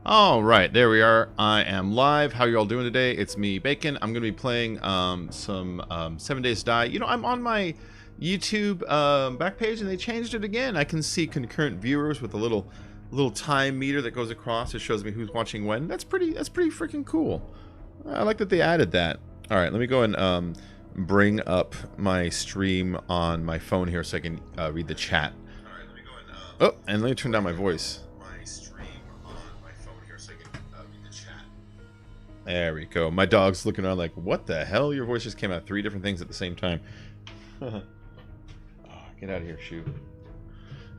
All right, there we are. I am live. How you all doing today? It's me, Bacon. I'm going to be playing some 7 Days to Die. You know, I'm on my YouTube back page, and they changed it again. I can see concurrent viewers with a little time meter that goes across. It shows me who's watching when. That's pretty freaking cool. I like that they added that. All right, let me go and bring up my stream on my phone here so I can read the chat. All right, let me go and oh, and let me turn down my voice. There we go. My dog's looking around like, what the hell? Your voice just came out 3 different things at the same time. Oh, get out of here, shoot.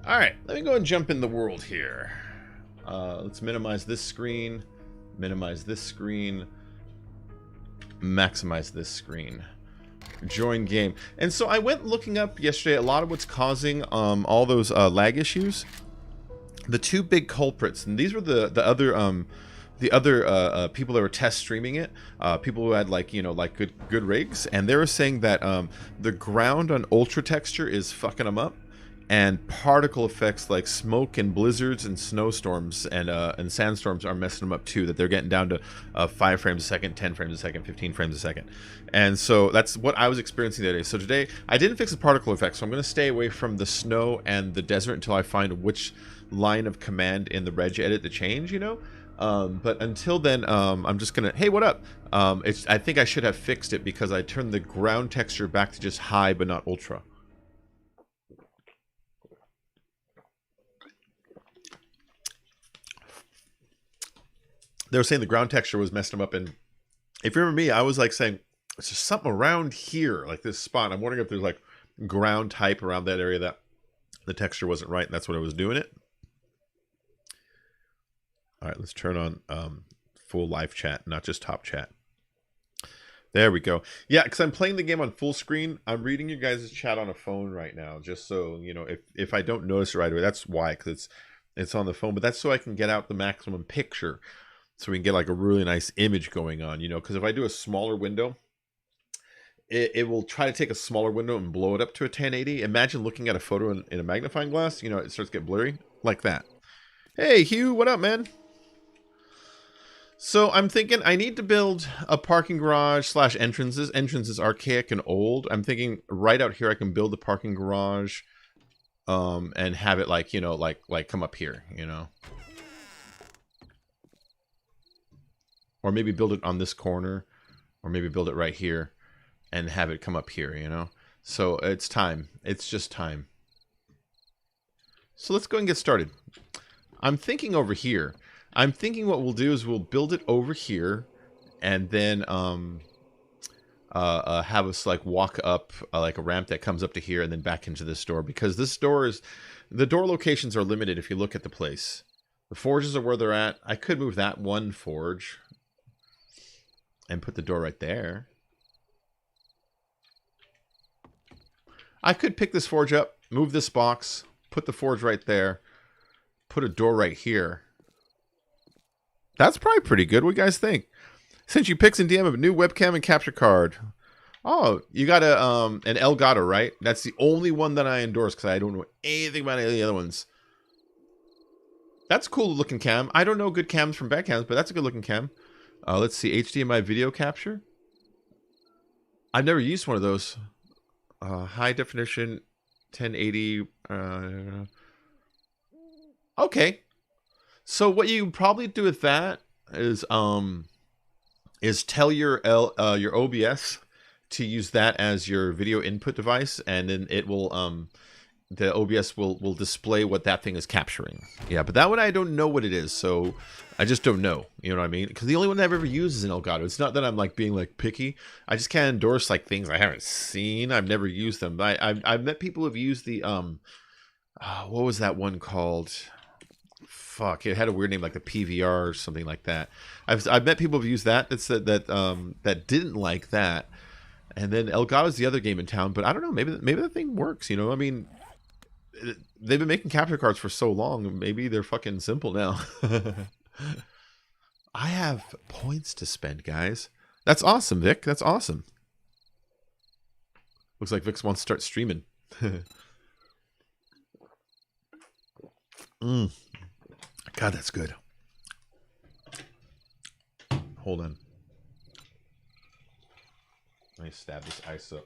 Alright, let me go and jump in the world here. Let's minimize this screen. Minimize this screen. Maximize this screen. Join game. And so I went looking up yesterday a lot of what's causing all those lag issues. The 2 big culprits, and these were the other people that were test streaming it, people who had like good rigs, and they were saying that the ground on ultra texture is fucking them up, and particle effects like smoke and blizzards and snowstorms and sandstorms are messing them up too. That they're getting down to 5 frames a second, 10 frames a second, 15 frames a second, and so that's what I was experiencing today. So today I didn't fix the particle effects, so I'm going to stay away from the snow and the desert until I find which line of command in the reg edit to change. You know. But until then, I'm just gonna, hey, what up? I think I should have fixed it because I turned the ground texture back to just high, but not ultra. They were saying the ground texture was messing them up, and if you remember me, I was like saying, it's just something around here, like this spot. I'm wondering if there's like ground type around that area that the texture wasn't right, and that's what I was doing it. All right, let's turn on full live chat, not just top chat. There we go. Yeah, because I'm playing the game on full screen. I'm reading you guys' chat on a phone right now, just so, you know, if I don't notice it right away, that's why, because it's on the phone. But that's so I can get out the maximum picture, so we can get like a really nice image going on, you know, because if I do a smaller window, it will try to take a smaller window and blow it up to a 1080. Imagine looking at a photo in a magnifying glass, you know, it starts to get blurry, like that. Hey, Hugh, what up, man? So I'm thinking I need to build a parking garage / entrances. Entrance is archaic and old. I'm thinking right out here I can build a parking garage, and have it like, you know, like come up here, you know, or maybe build it on this corner, or maybe build it right here, and have it come up here, you know. So it's time. It's just time. So let's go and get started. I'm thinking over here. I'm thinking what we'll do is we'll build it over here, and then have us like walk up like a ramp that comes up to here and then back into this door, because this door is, the door locations are limited if you look at the place. The forges are where they're at. I could move that one forge and put the door right there. I could pick this forge up, move this box, put the forge right there, put a door right here. That's probably pretty good. What do you guys think? Sent you pics in DM of a new webcam and capture card. Oh, you got an Elgato, right? That's the only one that I endorse because I don't know anything about any of the other ones. That's a cool looking cam. I don't know good cams from bad cams, but that's a good looking cam. Let's see, HDMI video capture. I've never used one of those. High definition, 1080. Okay. So what you probably do with that is tell your OBS to use that as your video input device, and then it will the OBS will display what that thing is capturing. Yeah, but that one I don't know what it is, so I just don't know. You know what I mean? Because the only one I've ever used is an Elgato. It's not that I'm like being like picky. I just can't endorse like things I haven't seen. I've never used them. I've met people who've used the what was that one called? Fuck, it had a weird name like the PVR or something like that. I've met people who've used that that didn't like that, and then Elgato's the other game in town. But I don't know, maybe the thing works. You know, I mean, they've been making capture cards for so long. Maybe they're fucking simple now. I have points to spend, guys. That's awesome, Vic. That's awesome. Looks like Vic wants to start streaming. God, that's good. Hold on. Let me stab this ice up.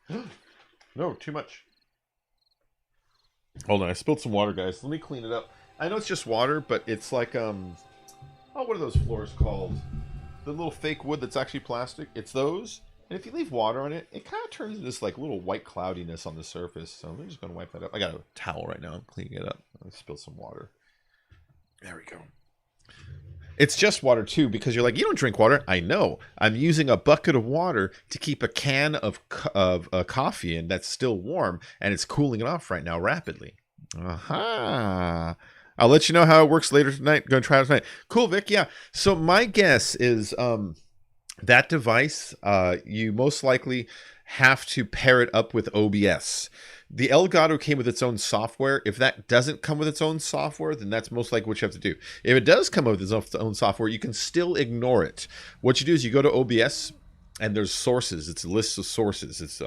There. No, too much. Hold on, I spilled some water, guys. Let me clean it up. I know it's just water, but it's like, oh, what are those floors called? The little fake wood that's actually plastic. It's those. And if you leave water on it, it kind of turns into this like little white cloudiness on the surface. So I'm just going to wipe that up. I got a towel right now. I'm cleaning it up. I spilled some water. There we go. It's just water too, because you're like, you don't drink water. I know. I'm using a bucket of water to keep a can of coffee in that's still warm, and it's cooling it off right now rapidly. Aha. I'll let you know how it works later tonight. Going to try it tonight. Cool, Vic. Yeah. So my guess is that device, you most likely have to pair it up with OBS. The Elgato came with its own software. If that doesn't come with its own software, then that's most likely what you have to do. If it does come with its own software, you can still ignore it. What you do is you go to OBS, and there's sources. It's a list of sources. It's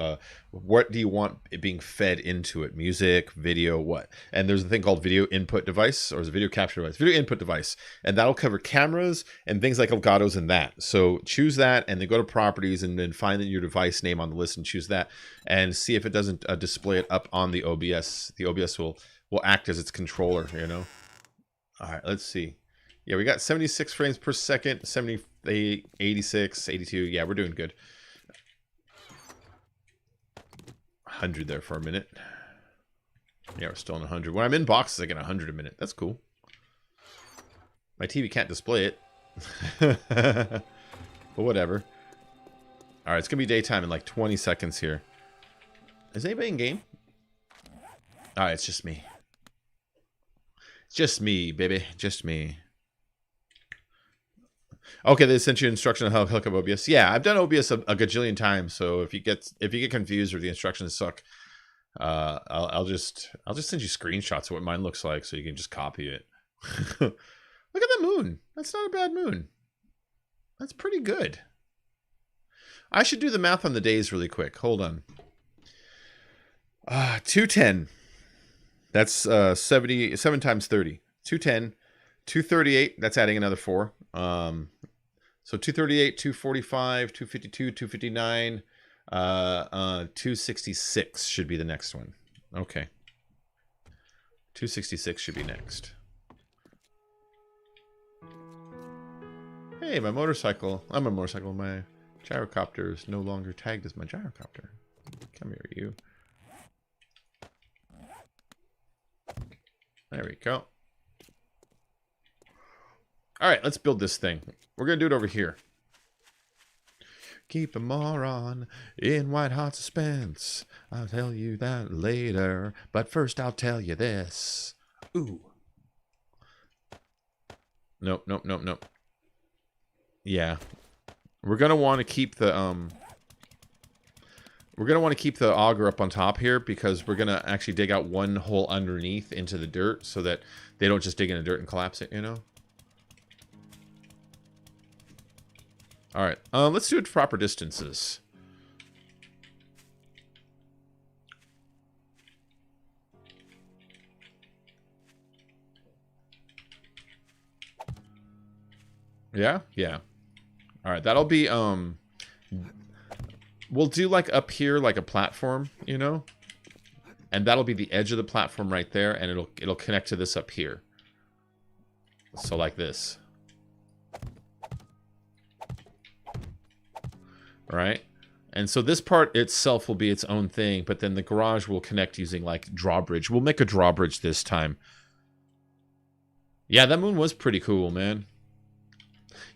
what do you want it being fed into it? Music, video, what? And there's a thing called video input device, or is it video capture device? Video input device. And that'll cover cameras and things like Elgatos and that. So choose that, and then go to properties, and then find your device name on the list and choose that, and see if it doesn't display it up on the OBS. The OBS will act as its controller, you know? All right, let's see. Yeah, we got 76 frames per second, 78, 86, 82. Yeah, we're doing good. 100 there for a minute. Yeah, we're still on 100. When I'm in boxes, I get 100 a minute. That's cool. My TV can't display it. But whatever. All right, it's going to be daytime in like 20 seconds here. Is anybody in game? All right, it's just me. It's just me, baby. Just me. Okay, they sent you instruction on how to hook up OBS. Yeah, I've done OBS a gajillion times. So if you get confused or the instructions suck, I'll just send you screenshots of what mine looks like so you can just copy it. Look at the moon. That's not a bad moon. That's pretty good. I should do the math on the days really quick. Hold on. 210. That's 77 times 30. 210. 238. That's adding another 4. So 238, 245, 252, 259, 266 should be the next one. Okay. 266 should be next. Hey, my motorcycle. I'm a motorcycle. My gyrocopter is no longer tagged as my gyrocopter. Come here, you. There we go. All right, let's build this thing. We're going to do it over here. Keep a moron in white hot suspense. I'll tell you that later. But first I'll tell you this. Ooh. Nope, nope, nope, nope. Yeah. We're going to want to keep the auger up on top here, because we're going to actually dig out one hole underneath into the dirt so that they don't just dig in the dirt and collapse it, you know? All right, let's do it proper distances. Yeah, yeah. All right, that'll be we'll do like up here like a platform, you know, and that'll be the edge of the platform right there, and it'll connect to this up here. So like this. Right? And so this part itself will be its own thing, but then the garage will connect using like drawbridge. We'll make a drawbridge this time. Yeah, that moon was pretty cool, man.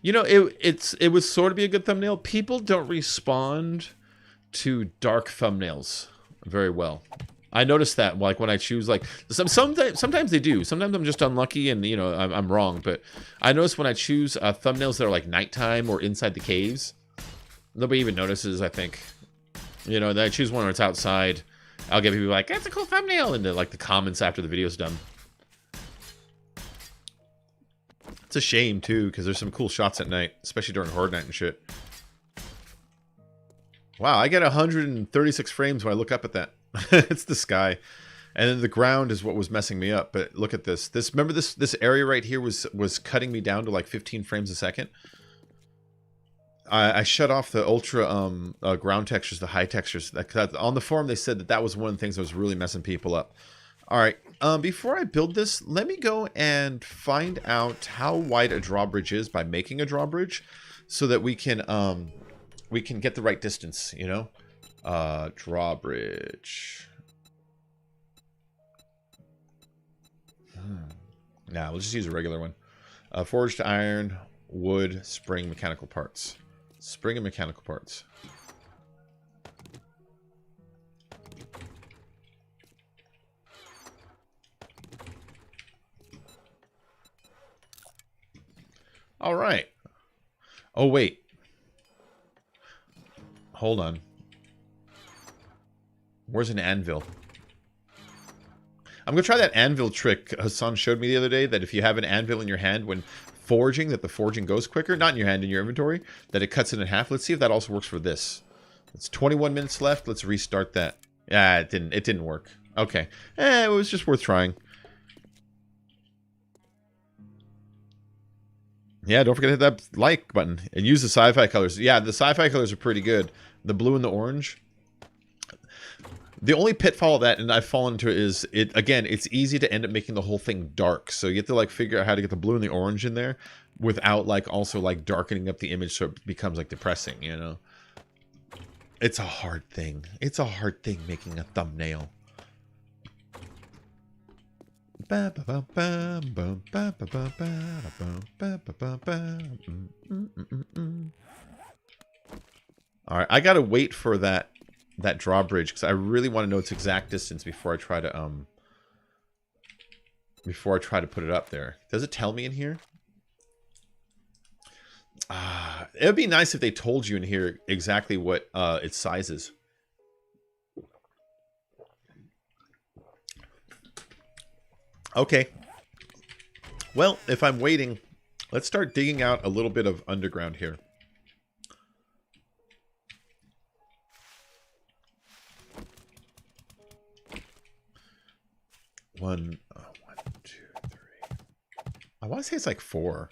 You know, it would sort of be a good thumbnail. People don't respond to dark thumbnails very well. I noticed that, like, when I choose, like, sometimes they do. Sometimes I'm just unlucky and, you know, I'm wrong. But I notice when I choose thumbnails that are like nighttime or inside the caves, nobody even notices, I think. You know, then I choose one where it's outside. I'll get people like, that's a cool thumbnail, and like the comments after the video's done. It's a shame, too, because there's some cool shots at night, especially during Horde Night and shit. Wow, I get 136 frames when I look up at that. It's the sky. And then the ground is what was messing me up. But look at this. Remember this area right here was cutting me down to like 15 frames a second. I shut off the ultra ground textures, the high textures. On the forum they said that was one of the things that was really messing people up. All right. Before I build this, let me go and find out how wide a drawbridge is by making a drawbridge, so that we can get the right distance. You know, drawbridge. Nah, we'll just use a regular one. Forged iron, wood, spring, mechanical parts. Spring and mechanical parts. All right. Oh, wait. Hold on. Where's an anvil? I'm going to try that anvil trick Hassan showed me the other day, that if you have an anvil in your hand when forging, that the forging goes quicker. Not in your hand, in your inventory. That it cuts it in half. Let's see if that also works for this. It's 21 minutes left. Let's restart that. Yeah, it didn't work. Okay. It was just worth trying. Yeah, don't forget to hit that like button. And use the sci-fi colors. Yeah, the sci-fi colors are pretty good. The blue and the orange. The only pitfall of that, and I've fallen into it, is it's easy to end up making the whole thing dark. So you have to like figure out how to get the blue and the orange in there without like also like darkening up the image so it becomes like depressing, you know? It's a hard thing. It's a hard thing making a thumbnail. Alright, I gotta wait for that drawbridge, because I really want to know its exact distance before I try to put it up there. Does it tell me in here? It would be nice if they told you in here exactly what its size is. Okay. Well, if I'm waiting, let's start digging out a little bit of underground here. One, two, three. I want to say it's like 4.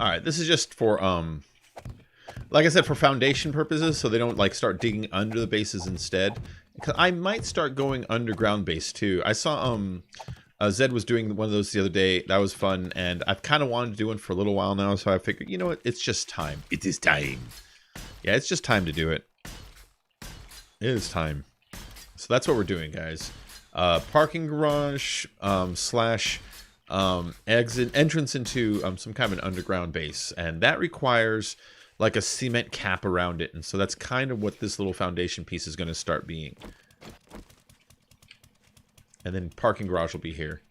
Alright, this is just for, like I said, for foundation purposes, so they don't, like, start digging under the bases instead. I might start going underground base, too. I saw, Zed was doing one of those the other day. That was fun, and I've kind of wanted to do one for a little while now, so I figured, you know what, it's just time. It is time. Yeah, it's just time to do it. It is time. So that's what we're doing, guys. Parking garage, slash... entrance into some kind of an underground base, and that requires like a cement cap around it, and so that's kind of what this little foundation piece is going to start being. And then parking garage will be here.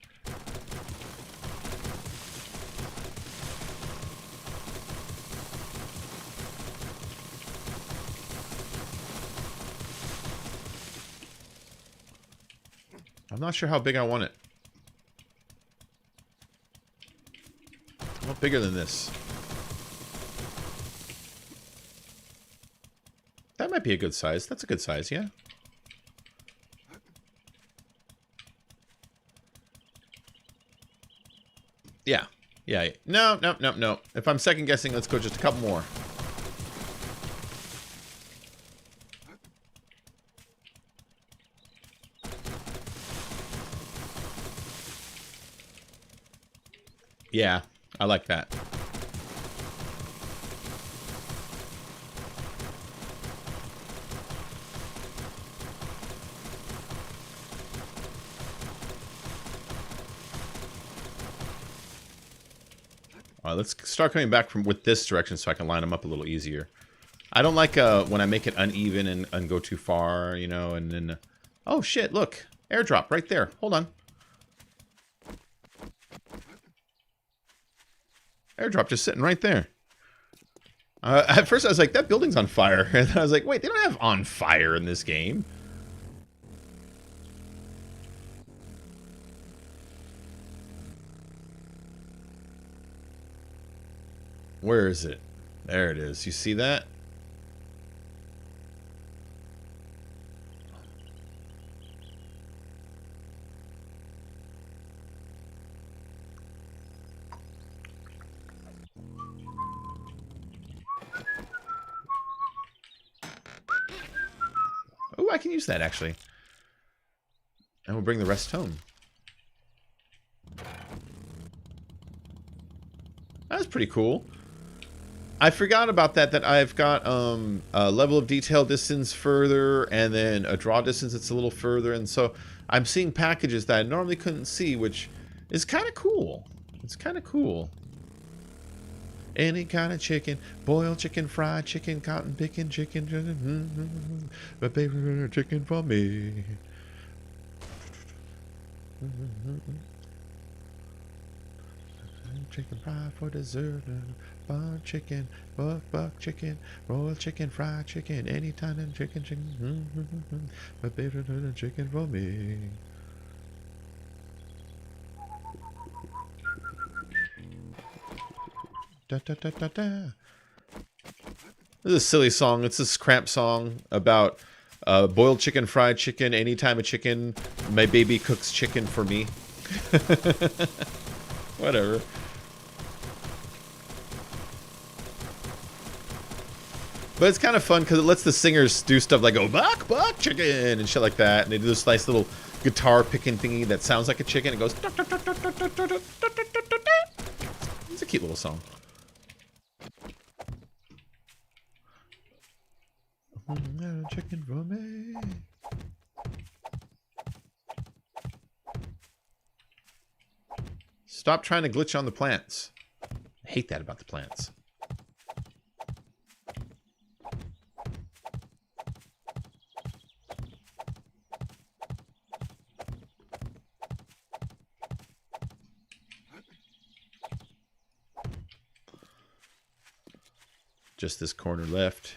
I'm not sure how big I want it. Bigger than this. That might be a good size. That's a good size, yeah. Yeah. Yeah. No. If I'm second guessing, let's go just a couple more. Yeah. I like that. All right, let's start coming back with this direction so I can line them up a little easier. I don't like when I make it uneven and go too far, you know, and then... oh, shit, look. Airdrop right there. Hold on. Airdrop just sitting right there. At first I was like, that building's on fire. And then I was like, wait, they don't have on fire in this game. Where is it? There it is. You see that? Oh, I can use that actually. And we'll bring the rest home. That's pretty cool. I forgot about that I've got a level of detail distance further and then a draw distance that's a little further, and so I'm seeing packages that I normally couldn't see, which is kind of cool. It's kind of cool. Any kind of chicken, boiled chicken, fried chicken, cotton picking chicken, but baby, chicken for me. Chicken fried for dessert, buck chicken, buck chicken, royal chicken, fried chicken, any kind of chicken, but baby, chicken for me. Da, da, da, da, da. This is a silly song. It's this cramp song about boiled chicken, fried chicken, any time a chicken. My baby cooks chicken for me. Whatever. But it's kind of fun because it lets the singers do stuff like go buck chicken and shit like that, and they do this nice little guitar picking thingy that sounds like a chicken. It goes. It's a cute little song. Chicken for me. Stop trying to glitch on the plants. I hate that about the plants. Just this corner left.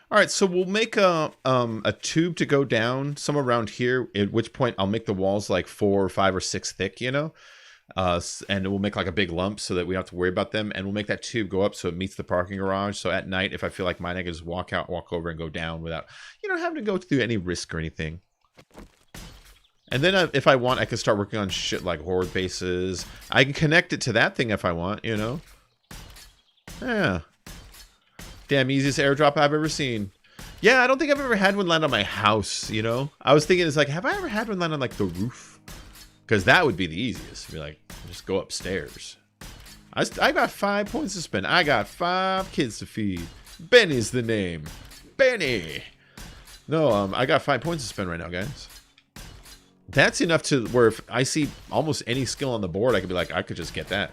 All right, so we'll make a tube to go down somewhere around here, at which point I'll make the walls like 4 or 5 or 6 thick, you know? And we'll make like a big lump so that we don't have to worry about them. And we'll make that tube go up so it meets the parking garage. So at night, if I feel like mine, I can just walk out, walk over and go down without, you know, having to go through any risk or anything. And then if I want, I can start working on shit like horde bases. I can connect it to that thing if I want, you know? Yeah. Damn, easiest airdrop I've ever seen. Yeah, I don't think I've ever had one land on my house, you know? I was thinking, it's like, have I ever had one land on like the roof? Because that would be the easiest. Be like, just go upstairs. I got 5 points to spend. I got 5 kids to feed. Benny's the name. Benny. No, I got 5 points to spend right now, guys. That's enough to where if I see almost any skill on the board, I could be like, I could just get that.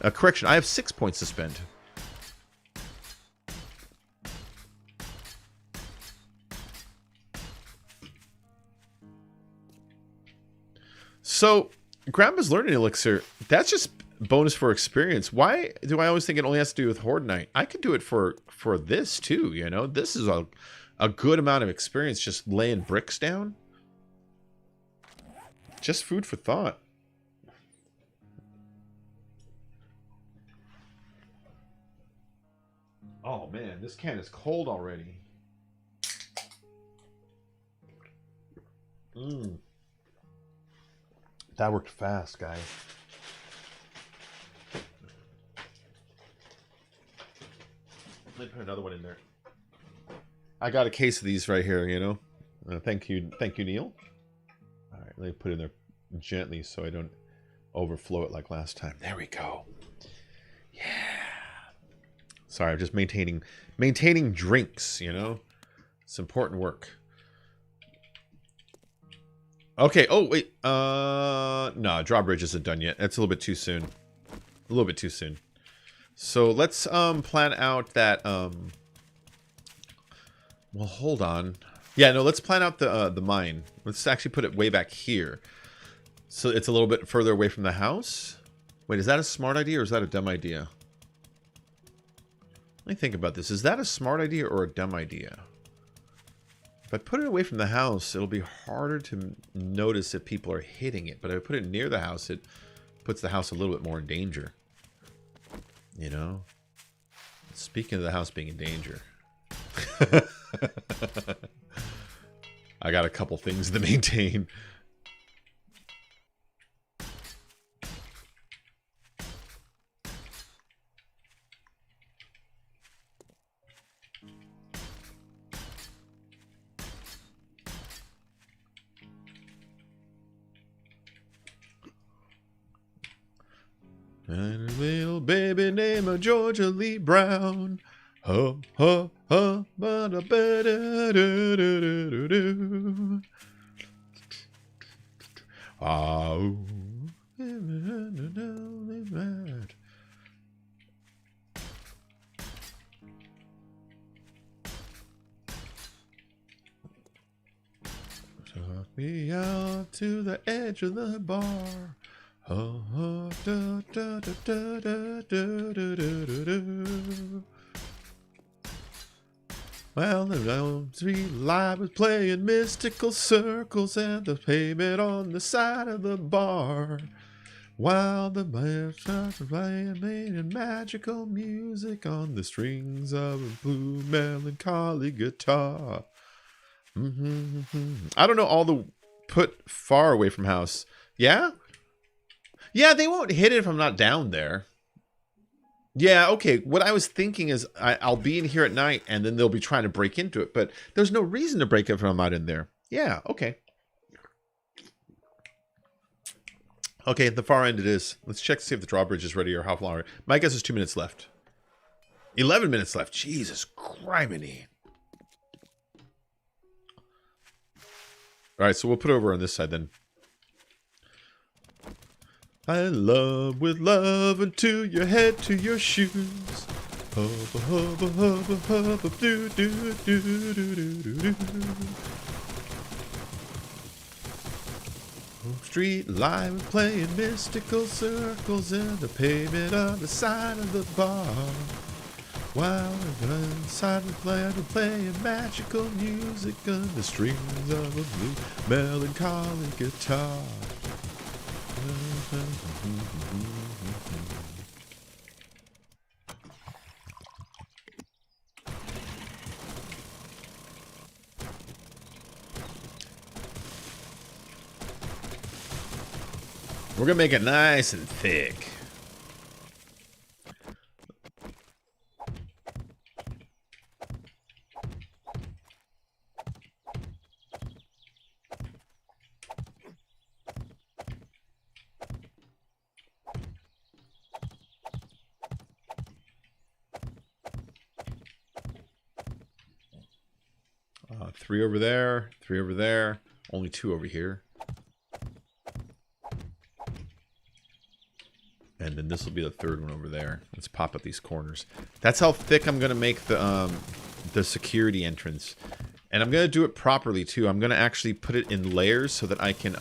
Correction, I have 6 points to spend. So, Grandma's Learning Elixir, that's just bonus for experience. Why do I always think it only has to do with Horde Night? I could do it for this too, you know? This is a good amount of experience just laying bricks down. Just food for thought. Oh man, this can is cold already. Mmm. That worked fast, guys. Let me put another one in there. I got a case of these right here, you know. Thank you, Neil. All right, let me put it in there gently so I don't overflow it like last time. There we go. Yeah. Sorry, I'm just maintaining drinks, you know. It's important work. Okay. Oh wait. No, drawbridge isn't done yet. That's a little bit too soon. A little bit too soon. So let's plan out that well, hold on. Yeah, no, let's plan out the mine. Let's actually put it way back here. So it's a little bit further away from the house. Wait, is that a smart idea or is that a dumb idea? Let me think about this. Is that a smart idea or a dumb idea? If I put it away from the house, it'll be harder to notice if people are hitting it. But if I put it near the house, it puts the house a little bit more in danger. You know? Speaking of the house being in danger. I got a couple things to maintain. And a little baby named Georgia Lee Brown. Ho, ho, ho, ba da ba da da da da da. Oh. Took me out to the edge of the bar. Oh, oh, da, da, da, da, da, da, da, da, da. Well, the lone street light was playing mystical circles and the pavement on the side of the bar. While the band starts playing magical music on the strings of a blue melancholy guitar. I don't know all the put far away from house. Yeah? Yeah, they won't hit it if I'm not down there. Yeah, okay. What I was thinking is I'll be in here at night and then they'll be trying to break into it. But there's no reason to break it if I'm not in there. Yeah, okay. Okay, at the far end it is. Let's check to see if the drawbridge is ready or how long. My guess is 2 minutes left. 11 minutes left. Jesus criminy. All right, so we'll put it over on this side then. I love with love until your head to your shoes. Hubba, hubba, hubba, hubba, do, do, do, do, do, do, do. Street light was playing mystical circles in the pavement on the side of the bar. While inside the plant were playing magical music on the strings of a blue melancholy guitar. We're gonna make it nice and thick. Three over there, three over there, only two over here. And then this will be the third one over there. Let's pop up these corners. That's how thick I'm gonna make the security entrance. And I'm gonna do it properly too. I'm gonna actually put it in layers so that I can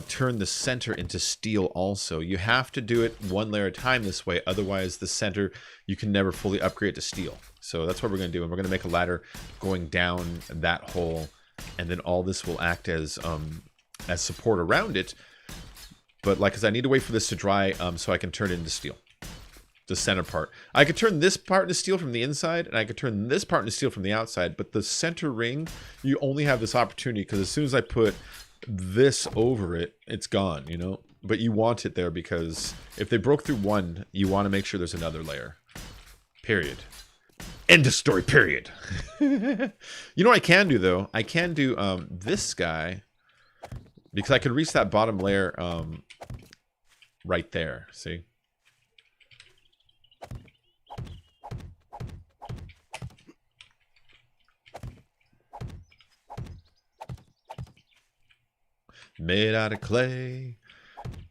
turn the center into steel also. You have to do it one layer at a time this way, otherwise the center, you can never fully upgrade to steel. So that's what we're going to do, and we're going to make a ladder going down that hole, and then all this will act as support around it. But like, because I need to wait for this to dry so I can turn it into steel. The center part. I could turn this part into steel from the inside, and I could turn this part into steel from the outside, but the center ring, you only have this opportunity, because as soon as I put this over it, it's gone, you know? But you want it there, because if they broke through one, you want to make sure there's another layer. Period. End of story, period. You know what I can do, though? I can do this guy, because I could reach that bottom layer right there, see? made out of clay.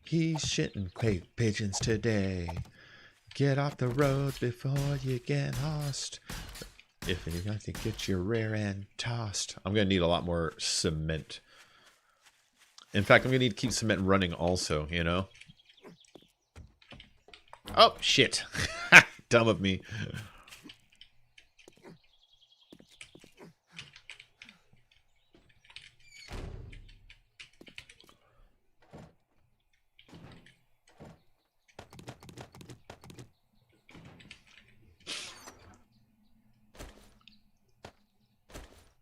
He's shitting clay pigeons today. Get off the roads before you get lost. If you got to get your rear end tossed. I'm going to need a lot more cement. In fact, I'm going to need to keep cement running also, you know? Oh, shit. Dumb of me.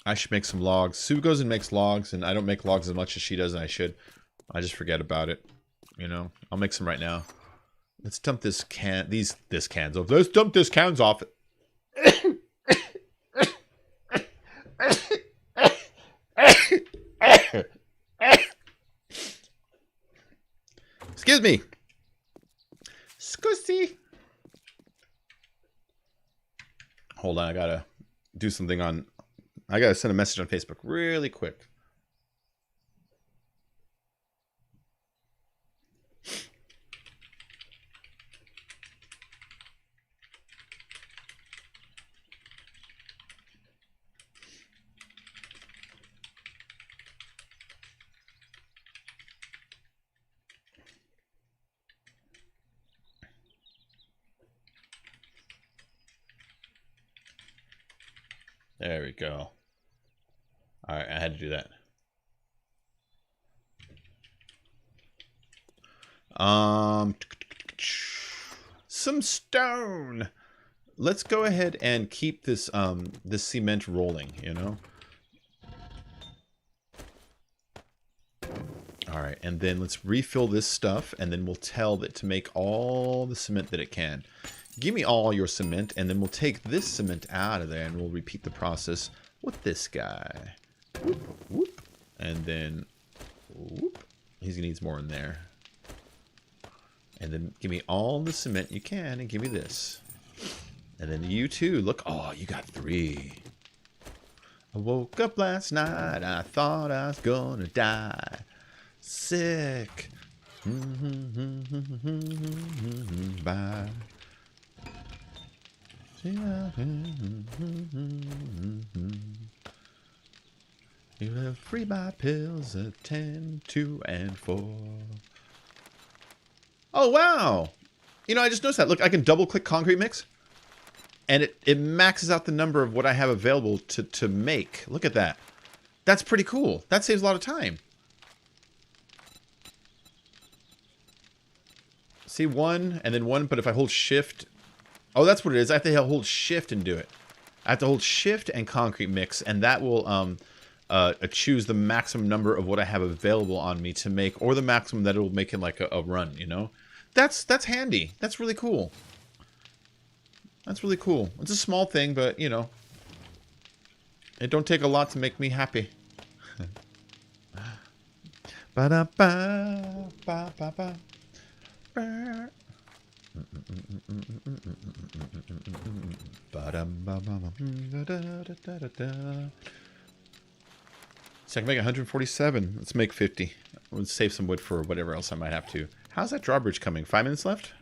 I should make some logs. Sue goes and makes logs, and I don't make logs as much as she does, and I should. I just forget about it. You know? I'll make some right now. Let's dump this cans off. Let's dump this cans off. Excuse me. Scusi. Hold on, I gotta do something on... I gotta send a message on Facebook really quick. There we go. All right, I had to do that. Some stone. Let's go ahead and keep this this cement rolling, you know. All right, and then let's refill this stuff, and then we'll tell it to make all the cement that it can. Give me all your cement, and then we'll take this cement out of there, and we'll repeat the process with this guy. Whoop, whoop. And then, whoop. He needs more in there. And then give me all the cement you can, and give me this. And then you too. Look, oh, you got 3. I woke up last night, I thought I was gonna die. Sick. Bye. You have 3 by pills at 10, 2, and 4. Oh, wow. You know, I just noticed that. Look, I can double click concrete mix. And it maxes out the number of what I have available to make. Look at that. That's pretty cool. That saves a lot of time. See, 1 and then 1, but if I hold shift... Oh, that's what it is. I have to hold shift and do it. I have to hold shift and concrete mix, and that will choose the maximum number of what I have available on me to make, or the maximum that it will make in like a run, you know? That's handy. That's really cool. That's really cool. It's a small thing, but, you know, it don't take a lot to make me happy. Ba-da-ba, ba-ba-ba. So I can make 147. Let's make 50. We'll save some wood for whatever else I might have to. How's that drawbridge coming? 5 minutes left?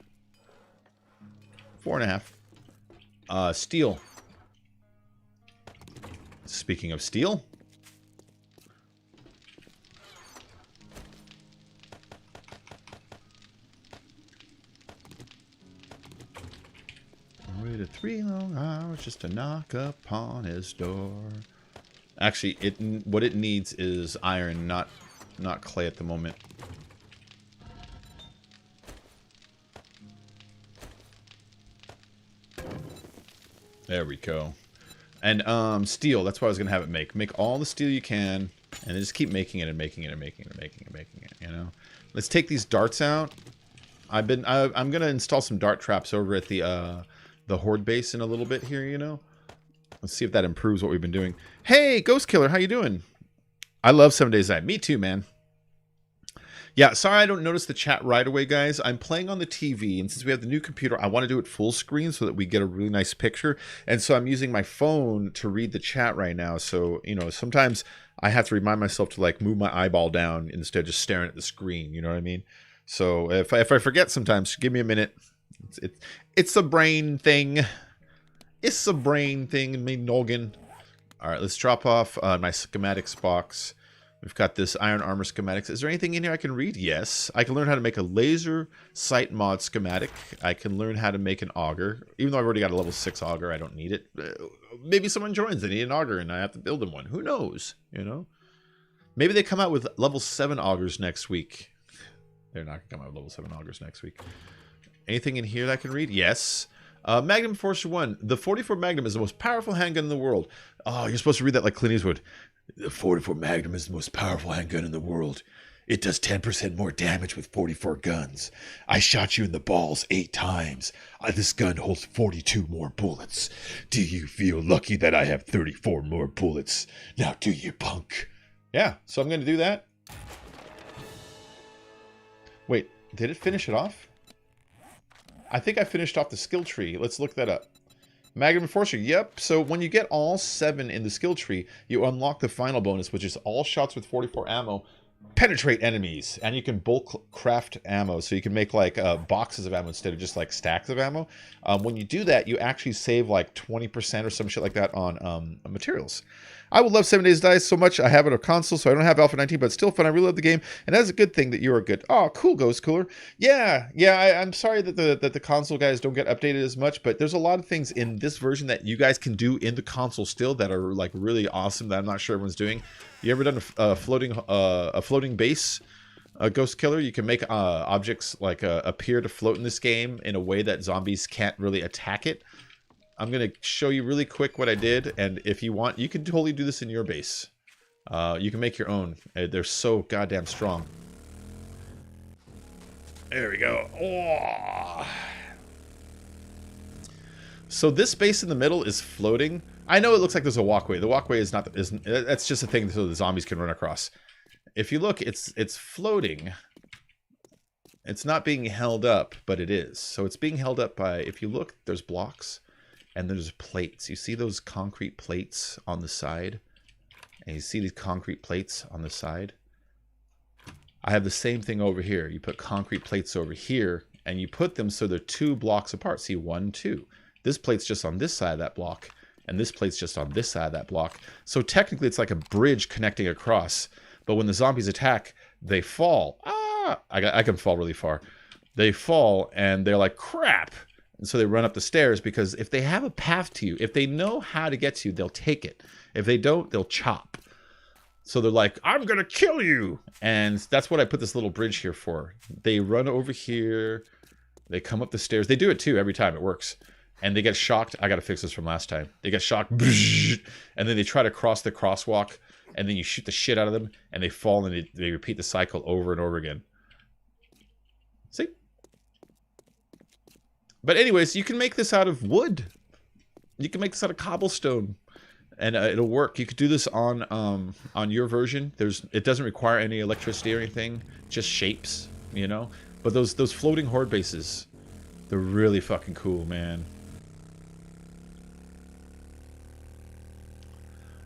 4.5. Steel. Speaking of steel. Waited 3 long hours just to knock upon his door. Actually, what it needs is iron, not clay at the moment. There we go. And steel, that's what I was gonna have it make. Make all the steel you can, and then just keep making it and making it and making it and making it and making it, you know? Let's take these darts out. I'm gonna install some dart traps over at the horde base in a little bit here, you know? Let's see if that improves what we've been doing. Hey, Ghost Killer, how you doing? I love 7 Days Night. Me too, man. Yeah, sorry I don't notice the chat right away, guys. I'm playing on the TV, and since we have the new computer, I want to do it full screen so that we get a really nice picture. And so I'm using my phone to read the chat right now. So, you know, sometimes I have to remind myself to like move my eyeball down instead of just staring at the screen. You know what I mean? So if I forget sometimes, give me a minute. It's a brain thing. It's a brain thing in me noggin. All right, let's drop off my schematics box. We've got this iron armor schematics. Is there anything in here I can read? Yes. I can learn how to make a laser sight mod schematic. I can learn how to make an auger. Even though I've already got a level 6 auger, I don't need it. Maybe someone joins, they need an auger, and I have to build them one. Who knows, you know? Maybe they come out with level 7 augers next week. They're not going to come out with level 7 augers next week. Anything in here that I can read? Yes. Magnum Force 1. The 44 Magnum is the most powerful handgun in the world. Oh, you're supposed to read that like Clint Eastwood. The 44 Magnum is the most powerful handgun in the world. It does 10% more damage with 44 guns. I shot you in the balls 8 times. This gun holds 42 more bullets. Do you feel lucky that I have 34 more bullets? Now do you, punk? Yeah, so I'm going to do that. Wait, did it finish it off? I think I finished off the skill tree. Let's look that up. Magnum Enforcer, yep. So when you get all 7 in the skill tree, you unlock the final bonus, which is all shots with 44 ammo penetrate enemies. And you can bulk craft ammo, so you can make like boxes of ammo instead of just like stacks of ammo. When you do that, you actually save like 20% or some shit like that on materials. I would love 7 Days to Die so much. I have it on console, so I don't have Alpha 19, but it's still fun. I really love the game, and that's a good thing that you are good. Oh, cool, Ghost Cooler. Yeah. I'm sorry that the console guys don't get updated as much, but there's a lot of things in this version that you guys can do in the console still that are like really awesome that I'm not sure everyone's doing. You ever done a floating base? Ghost Killer, you can make objects like appear to float in this game in a way that zombies can't really attack it. I'm going to show you really quick what I did, and if you want, you can totally do this in your base. You can make your own. They're so goddamn strong. There we go. Oh. So this base in the middle is floating. I know it looks like there's a walkway. The walkway is not. That's just a thing so the zombies can run across. If you look, it's floating. It's not being held up, but it is. So it's being held up by. If you look, there's blocks. And there's plates. You see those concrete plates on the side? And you see these concrete plates on the side? I have the same thing over here. You put concrete plates over here, and you put them so they're 2 blocks apart. See, 1, 2. This plate's just on this side of that block, and this plate's just on this side of that block. So technically, it's like a bridge connecting across. But when the zombies attack, they fall. Ah! I can fall really far. They fall, and they're like, crap! And so they run up the stairs because if they have a path to you, if they know how to get to you, they'll take it. If they don't, they'll chop. So they're like, I'm going to kill you. And that's what I put this little bridge here for. They run over here. They come up the stairs. They do it too every time. It works. And they get shocked. I got to fix this from last time. They get shocked. And then they try to cross the crosswalk. And then you shoot the shit out of them. And they fall and they repeat the cycle over and over again. See? But anyways, you can make this out of wood. You can make this out of cobblestone, and it'll work. You could do this on your version. It doesn't require any electricity or anything, just shapes, you know. But those floating horde bases, they're really fucking cool, man.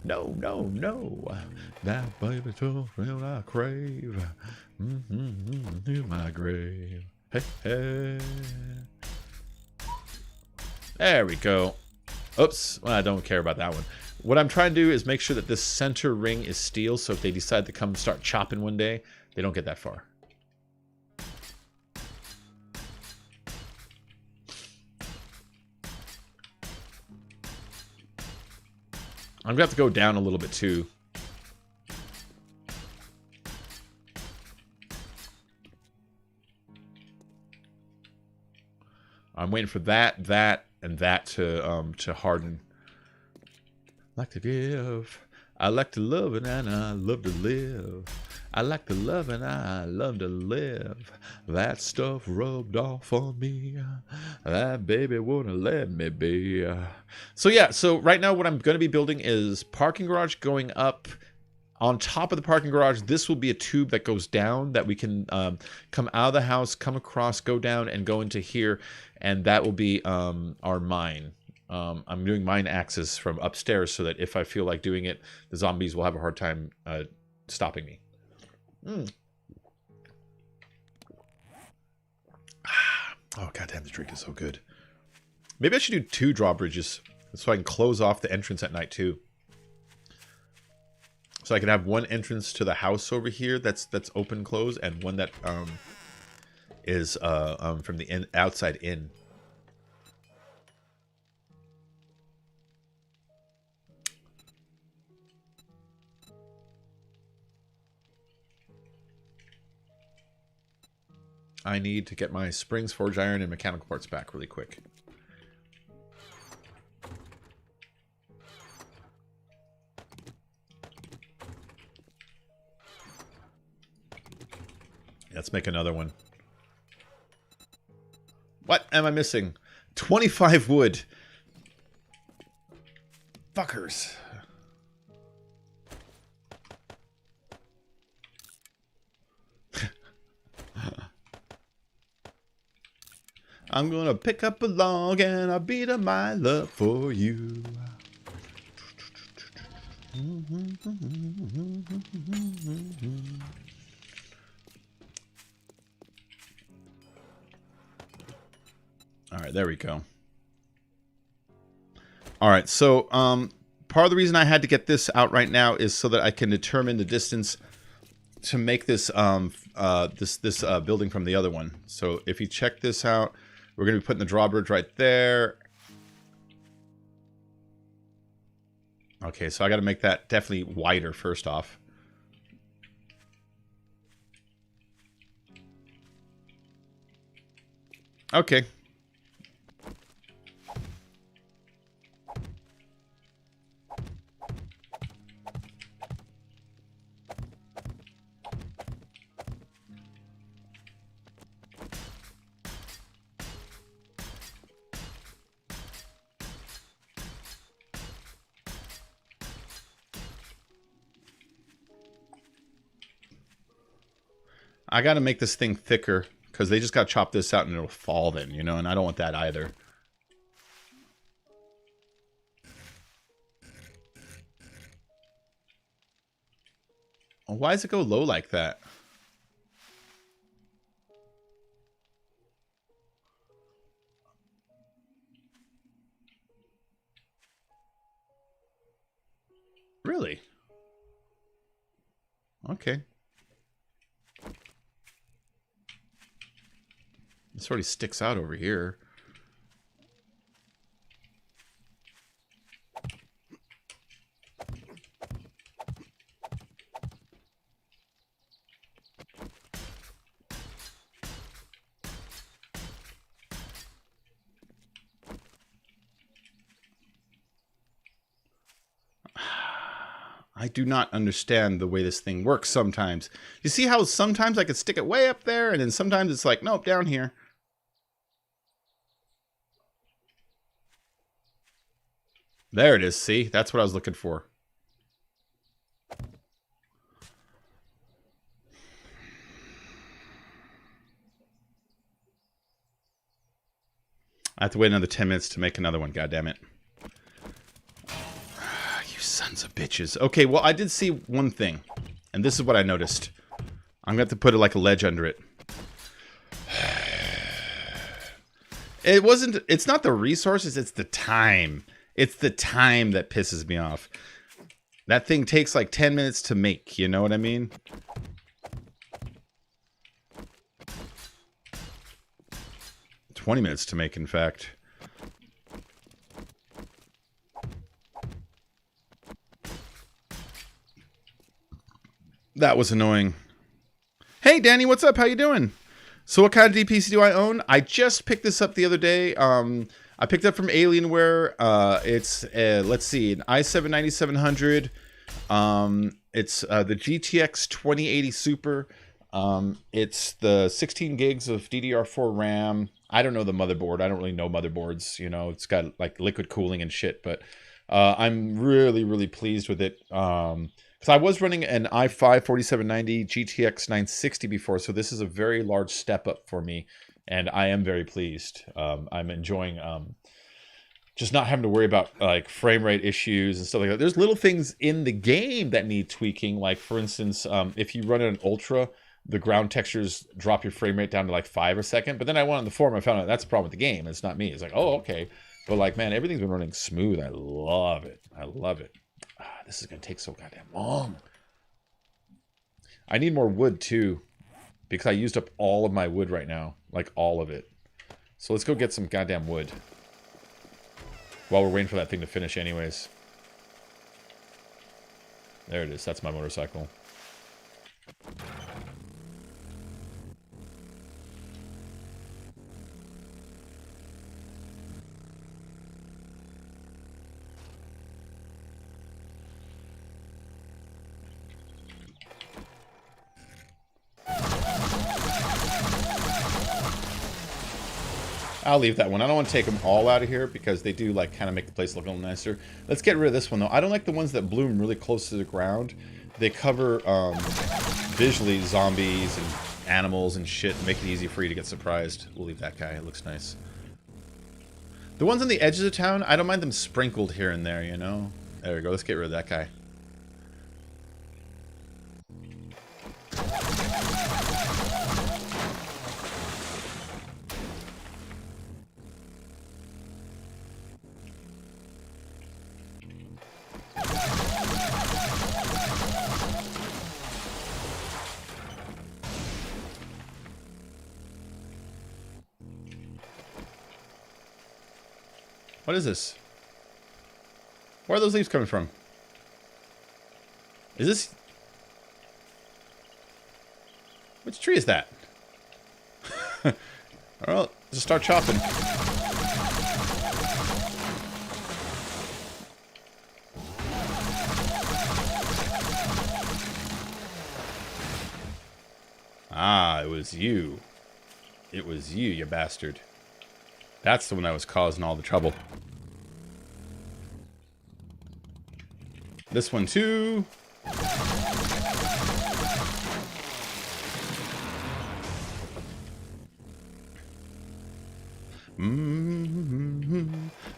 No, that baby told me I crave. In my grave. Hey. There we go. Oops. Well, I don't care about that one. What I'm trying to do is make sure that this center ring is steel, so if they decide to come and start chopping one day, they don't get that far. I'm going to have to go down a little bit, too. I'm waiting for that, and that to harden. I like to give. I like to love and I love to live. I like to love and I love to live. That stuff rubbed off on me. That baby wouldn't let me be. So yeah, so right now what I'm going to be building is parking garage going up On top of the parking garage, this will be a tube that goes down that we can come out of the house, come across, go down, and go into here. And that will be our mine. I'm doing mine access from upstairs so that if I feel like doing it, the zombies will have a hard time stopping me. Oh, goddamn, the drink is so good. Maybe I should do 2 drawbridges so I can close off the entrance at night too. So I can have one entrance to the house over here that's open close, and one that is from the outside in. I need to get my springs, forged iron, and mechanical parts back really quick. Let's make another one. What am I missing? 25 wood. Fuckers. I'm gonna pick up a log and I'll beat up my love for you. All right, there we go. All right, so part of the reason I had to get this out right now is so that I can determine the distance to make this building from the other one. So if you check this out, we're going to be putting the drawbridge right there. Okay, so I got to make that definitely wider first off. Okay. I got to make this thing thicker because they just got to chop this out and it'll fall then, you know, and I don't want that either. Why does it go low like that? Really? Okay. This already sticks out over here. I do not understand the way this thing works sometimes. You see how sometimes I could stick it way up there and then sometimes it's like, nope, down here. There it is, see? That's what I was looking for. I have to wait another 10 minutes to make another one, goddammit. You sons of bitches. Okay, well, I did see one thing. And this is what I noticed. I'm going to have to put it like a ledge under it. It's not the resources, it's the time. It's the time that pisses me off. That thing takes like 10 minutes to make, you know what I mean? $20 minutes to make, in fact. That was annoying. Hey, Danny, what's up? How you doing? So what kind of DPC do I own? I just picked this up the other day. I picked it up from Alienware. It's, let's see, an i7-9700. It's the GTX 2080 Super. It's the 16 gigs of DDR4 RAM. I don't know the motherboard. I don't really know motherboards. You know, it's got like liquid cooling and shit. But I'm really, really pleased with it. Because Because I was running an i5 4790 GTX 960 before, so this is a very large step up for me, and I am very pleased. I'm enjoying just not having to worry about like frame rate issues and stuff like that. There's little things in the game that need tweaking, like for instance, if you run it in ultra, the ground textures drop your frame rate down to like 5 a second. But then I went on the forum, I found out that's a problem with the game. It's not me. It's like, oh, okay. But like, man, everything's been running smooth. I love it. I love it. This is going to take so goddamn long. I need more wood, too. Because I used up all of my wood right now. Like, all of it. So let's go get some goddamn wood. While we're waiting for that thing to finish anyways. There it is. That's my motorcycle. I'll leave that one. I don't want to take them all out of here because they do like kind of make the place look a little nicer. Let's get rid of this one though. I don't like the ones that bloom really close to the ground. They cover visually zombies and animals and shit and make it easy for you to get surprised. We'll leave that guy. It looks nice. The ones on the edges of town, I don't mind them sprinkled here and there, you know? There we go. Let's get rid of that guy. What is this? Where are those leaves coming from? Is this... Which tree is that? Alright, let's start chopping. Ah, it was you. It was you, you bastard. That's the one that was causing all the trouble. This one too.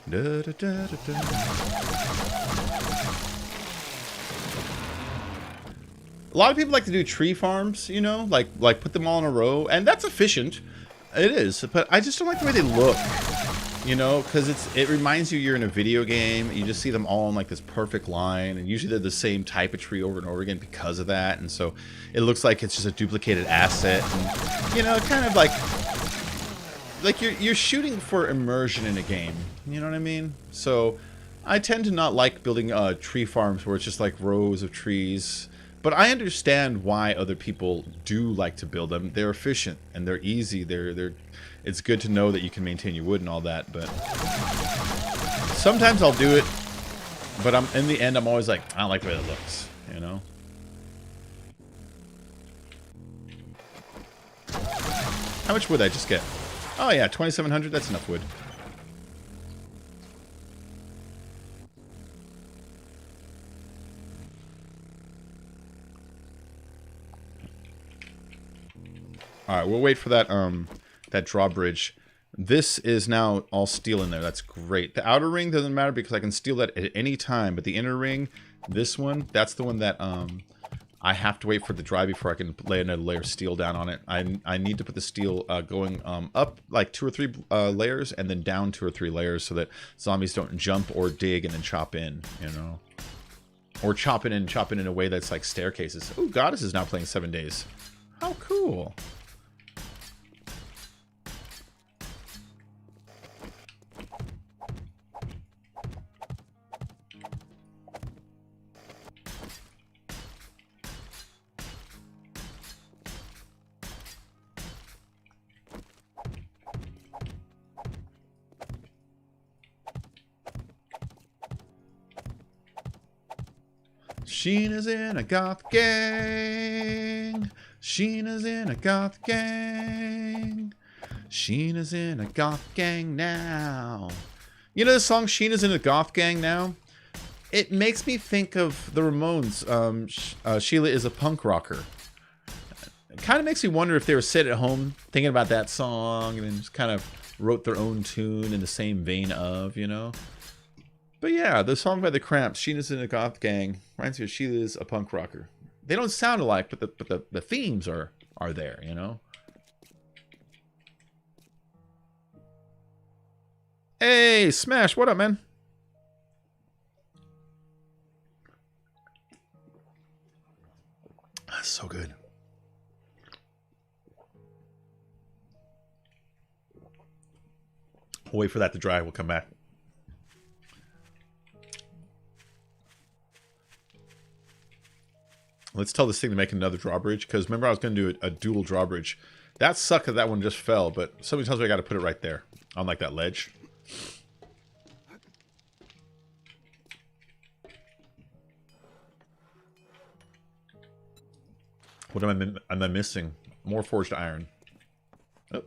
Da, da, da, da, da. A lot of people like to do tree farms, you know, like put them all in a row, and that's efficient. It is, but I just don't like the way they look, you know, because it reminds you you're in a video game. You just see them all in like this perfect line, and usually they're the same type of tree over and over again because of that, and so it looks like it's just a duplicated asset, and you know, kind of like you're shooting for immersion in a game. You know what I mean? So I tend to not like building tree farms where it's just like rows of trees. But I understand why other people do like to build them. They're efficient and they're easy. It's good to know that you can maintain your wood and all that. But sometimes I'll do it. But in the end, I'm always like, I don't like the way that looks. You know. How much wood did I just get? Oh yeah, 2,700. That's enough wood. All right, we'll wait for that that drawbridge. This is now all steel in there. That's great. The outer ring doesn't matter because I can steal that at any time. But the inner ring, this one, that's the one that I have to wait for it to dry before I can lay another layer of steel down on it. I need to put the steel going up like 2 or 3 layers and then down 2 or 3 layers so that zombies don't jump or dig and then chop in, you know. Or chop in in a way that's like staircases. Oh, Goddess is now playing 7 days. How cool. Sheena's in a goth gang. Sheena's in a goth gang. Sheena's in a goth gang now. You know the song Sheena's in a goth gang now? It makes me think of the Ramones. Sheila is a punk rocker. It kind of makes me wonder if they were sitting at home thinking about that song and then just kind of wrote their own tune in the same vein of, you know. But yeah, the song by the Cramps, Sheila's in a goth gang, reminds me of Sheila's a punk rocker. They don't sound alike, but the themes are there, you know. Hey, Smash, what up, man? That's so good. We'll wait for that to dry. We'll come back. Let's tell this thing to make another drawbridge, because remember I was going to do a dual drawbridge. That sucked that that one just fell, but somebody tells me I got to put it right there, on like that ledge. What am I missing? More forged iron. Oh.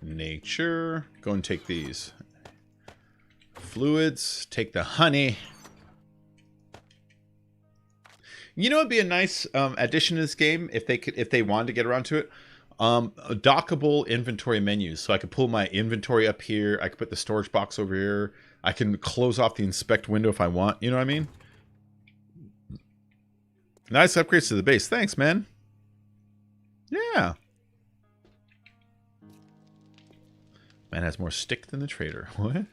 Nature. Go and take these. Fluids. Take the honey. You know, it'd be a nice addition to this game if they wanted to get around to it. Dockable inventory menus, so I could pull my inventory up here. I could put the storage box over here. I can close off the inspect window if I want. You know what I mean? Nice upgrades to the base. Thanks, man. Yeah. Man has more stick than the trader. What?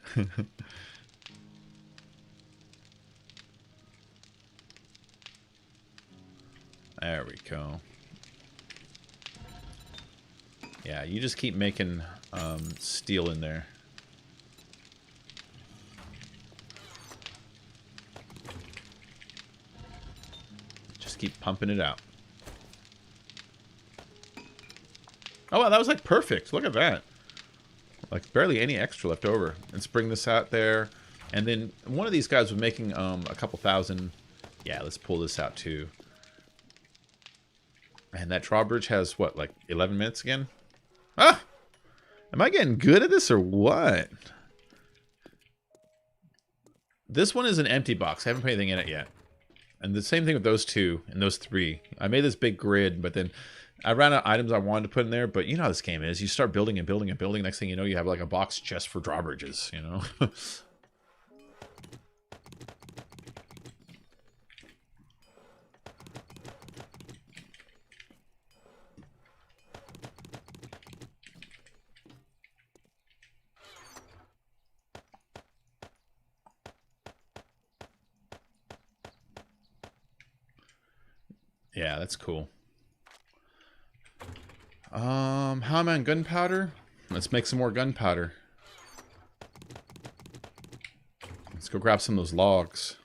There we go. Yeah, you just keep making steel in there. Just keep pumping it out. Oh, wow, that was like perfect. Look at that. Like barely any extra left over. Let's bring this out there. And then one of these guys was making a couple thousand. Yeah, let's pull this out too. And that drawbridge has, what, like 11 minutes again? Ah! Am I getting good at this or what? This one is an empty box. I haven't put anything in it yet. And the same thing with those two and those three. I made this big grid, but then I ran out of items I wanted to put in there. But you know how this game is. You start building and building and building. Next thing you know, you have like a box just for drawbridges, you know? Yeah, that's cool. How am I on gunpowder? Let's make some more gunpowder. Let's go grab some of those logs.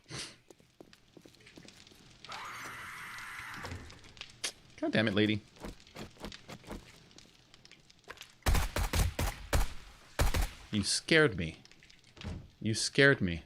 God damn it, lady. You scared me. You scared me.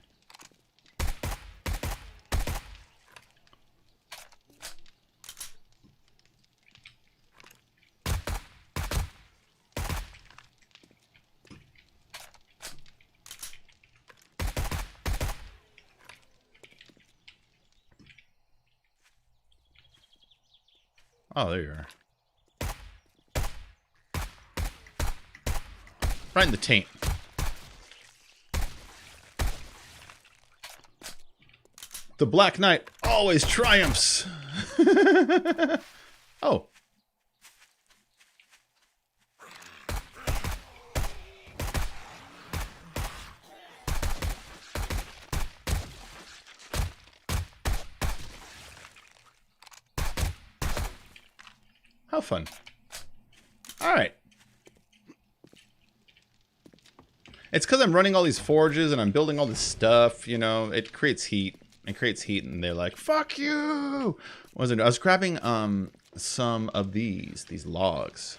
Oh, there you are. Right in the taint. The Black Knight always triumphs. Oh. How fun. Alright. It's because I'm running all these forges and I'm building all this stuff, you know, it creates heat. It creates heat and they're like, fuck you! What was it? I was grabbing some of these logs.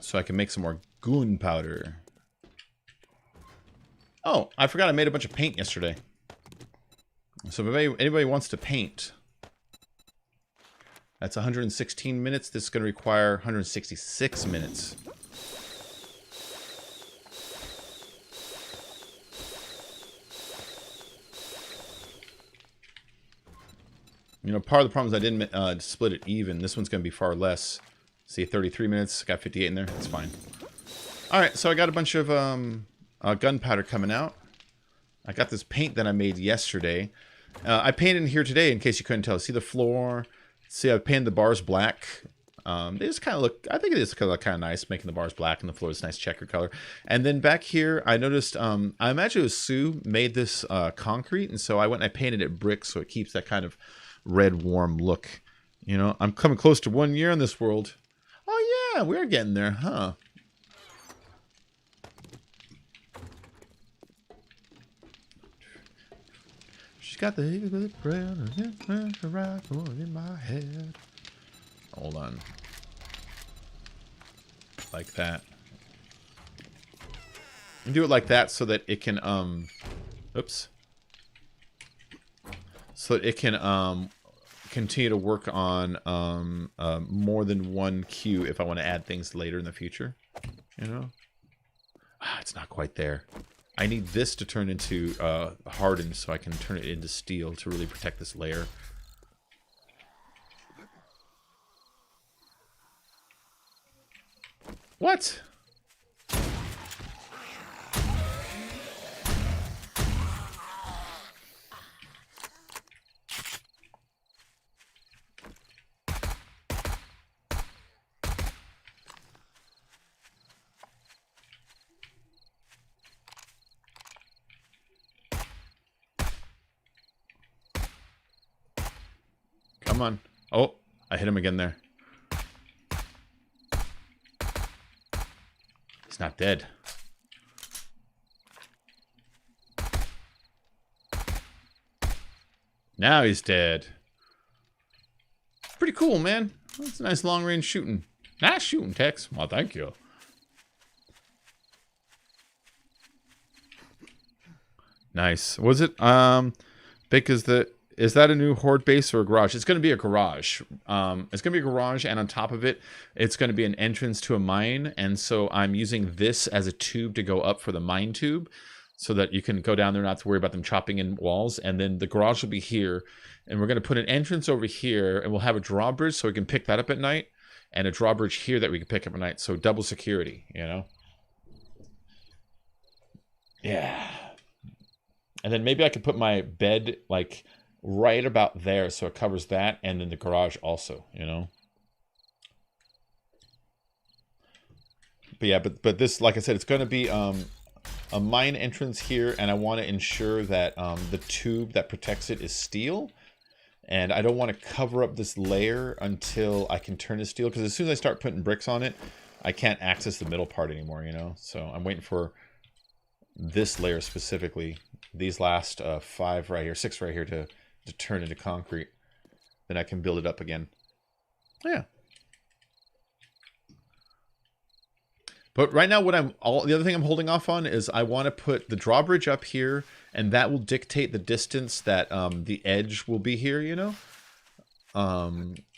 So I can make some more gunpowder. Oh, I forgot I made a bunch of paint yesterday. So if anybody wants to paint, that's 116 minutes. This is going to require 166 minutes. You know, part of the problem is I didn't split it even. This one's going to be far less. See, 33 minutes. Got 58 in there. That's fine. All right, so I got a bunch of gunpowder coming out. I got this paint that I made yesterday. I painted in here today, in case you couldn't tell. See the floor? See, I painted the bars black. They just kind of look, I think it is kind of nice, making the bars black and the floor is nice checker color. And then back here, I noticed, I imagine it was Sue made this concrete, and so I went and I painted it brick so it keeps that kind of red, warm look. You know, I'm coming close to 1 year in this world. Oh yeah, we're getting there, huh? She's got the bread in my head. Hold on. Like that. And do it like that so that it can, oops. So that it can, continue to work on, more than one queue if I want to add things later in the future. You know? Ah, it's not quite there. I need this to turn into, hardened so I can turn it into steel to really protect this layer. What? Come on. Oh, I hit him again there. He's not dead. Now he's dead. Pretty cool, man. That's a nice long-range shooting. Nice shooting, Tex. Well, thank you. Nice. Was it, Vic, is that a new horde base or a garage? It's going to be a garage. It's going to be a garage, and on top of it, it's going to be an entrance to a mine. And so I'm using this as a tube to go up for the mine tube so that you can go down there, not to worry about them chopping in walls. And then the garage will be here. And we're going to put an entrance over here, and we'll have a drawbridge so we can pick that up at night, and a drawbridge here that we can pick up at night. So double security, you know? Yeah. And then maybe I could put my bed, like, right about there so it covers that, and then the garage also, you know? But yeah, but this, like I said, it's going to be a mine entrance here, and I want to ensure that the tube that protects it is steel. And I don't want to cover up this layer until I can turn to steel, because as soon as I start putting bricks on it, I can't access the middle part anymore, you know? So I'm waiting for this layer specifically, these last 5 right here, 6 right here to turn into concrete. Then I can build it up again. Yeah. But right now, the other thing I'm holding off on is I want to put the drawbridge up here, and that will dictate the distance that the edge will be here, you know?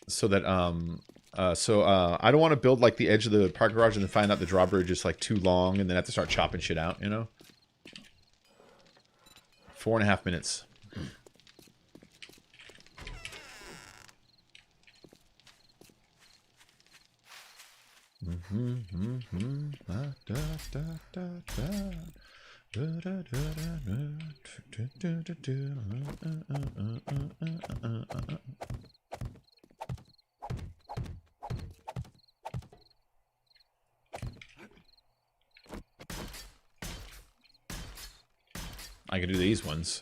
So that I don't want to build like the edge of the park garage and then find out the drawbridge is like too long and then have to start chopping shit out, you know? 4.5 minutes. I can do these ones.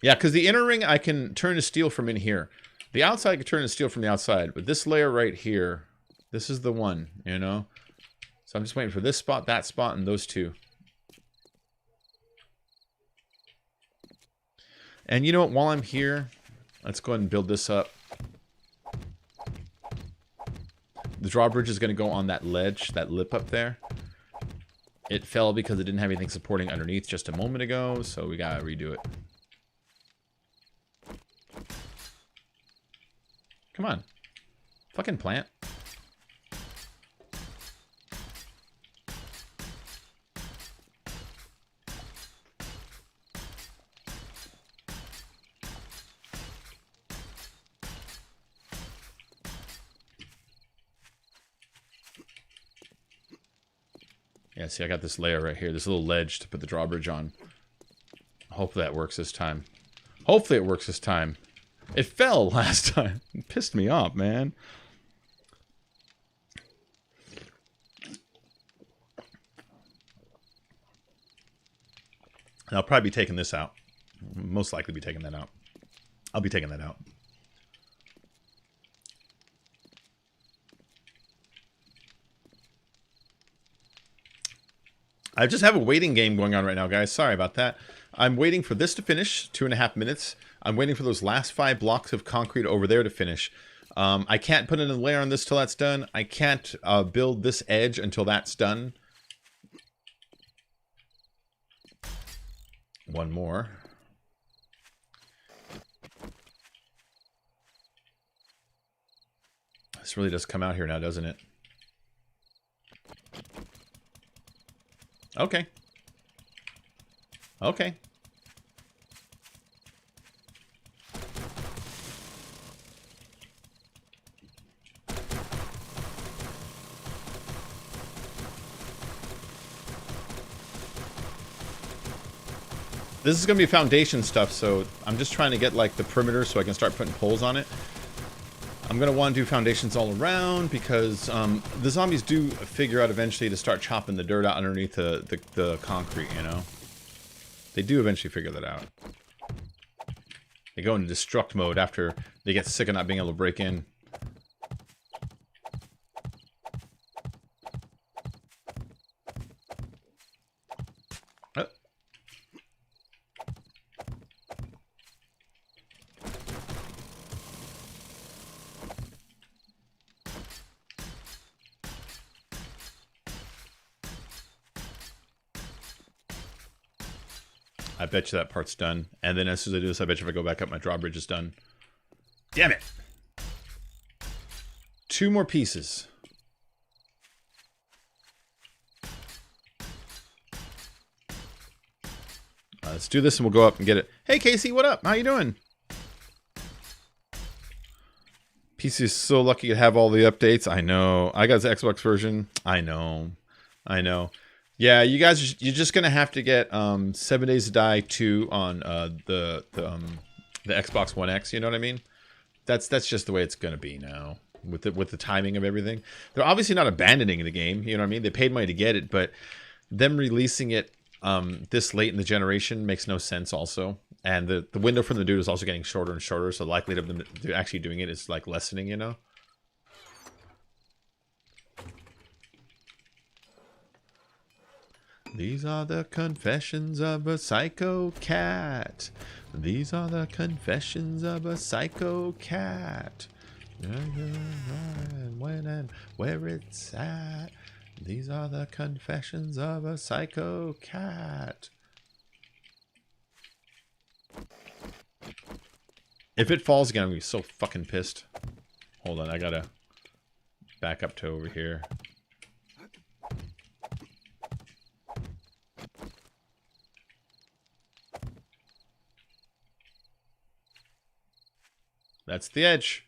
Yeah, because the inner ring I can turn to steel from in here. The outside I can turn to steel from the outside, but this layer right here, this is the one, you know? So I'm just waiting for this spot, that spot, and those two. And you know what, while I'm here, let's go ahead and build this up. drawbridge is going to go on that ledge, that lip up there. It fell because it didn't have anything supporting underneath just a moment ago, so we gotta redo it. Come on. Fucking plant. Yeah, see, I got this layer right here, this little ledge to put the drawbridge on. Hopefully that works this time. Hopefully it works this time. It fell last time. It pissed me off, man. And I'll probably be taking this out. Most likely be taking that out. I'll be taking that out. I just have a waiting game going on right now, guys. Sorry about that. I'm waiting for this to finish, 2.5 minutes. I'm waiting for those last 5 blocks of concrete over there to finish. I can't put in a layer on this till that's done. I can't build this edge until that's done. One more. This really does come out here now, doesn't it? Okay. Okay. This is going to be foundation stuff, so I'm just trying to get, like, the perimeter so I can start putting poles on it. I'm going to want to do foundations all around because the zombies do figure out eventually to start chopping the dirt out underneath the concrete, you know? They do eventually figure that out. They go into destruct mode after they get sick of not being able to break in. I bet you that part's done. And then as soon as I do this, I bet you if I go back up, my drawbridge is done. Damn it! 2 more pieces. Let's do this and we'll go up and get it. Hey Casey, what up? How you doing? PC is so lucky to have all the updates. I know. I got the Xbox version. I know. I know. Yeah, you guys, you're just gonna have to get 7 Days to Die 2 on the Xbox One X. You know what I mean? That's just the way it's gonna be now with the timing of everything. They're obviously not abandoning the game. You know what I mean? They paid money to get it, but them releasing it this late in the generation makes no sense. Also, and the window from the dude is also getting shorter and shorter, so the likelihood of them actually doing it is like lessening. You know. These are the confessions of a psycho cat. These are the confessions of a psycho cat. When and where it's at. These are the confessions of a psycho cat. If it falls again, I'm gonna be so fucking pissed. Hold on, I gotta back up to over here. That's the edge.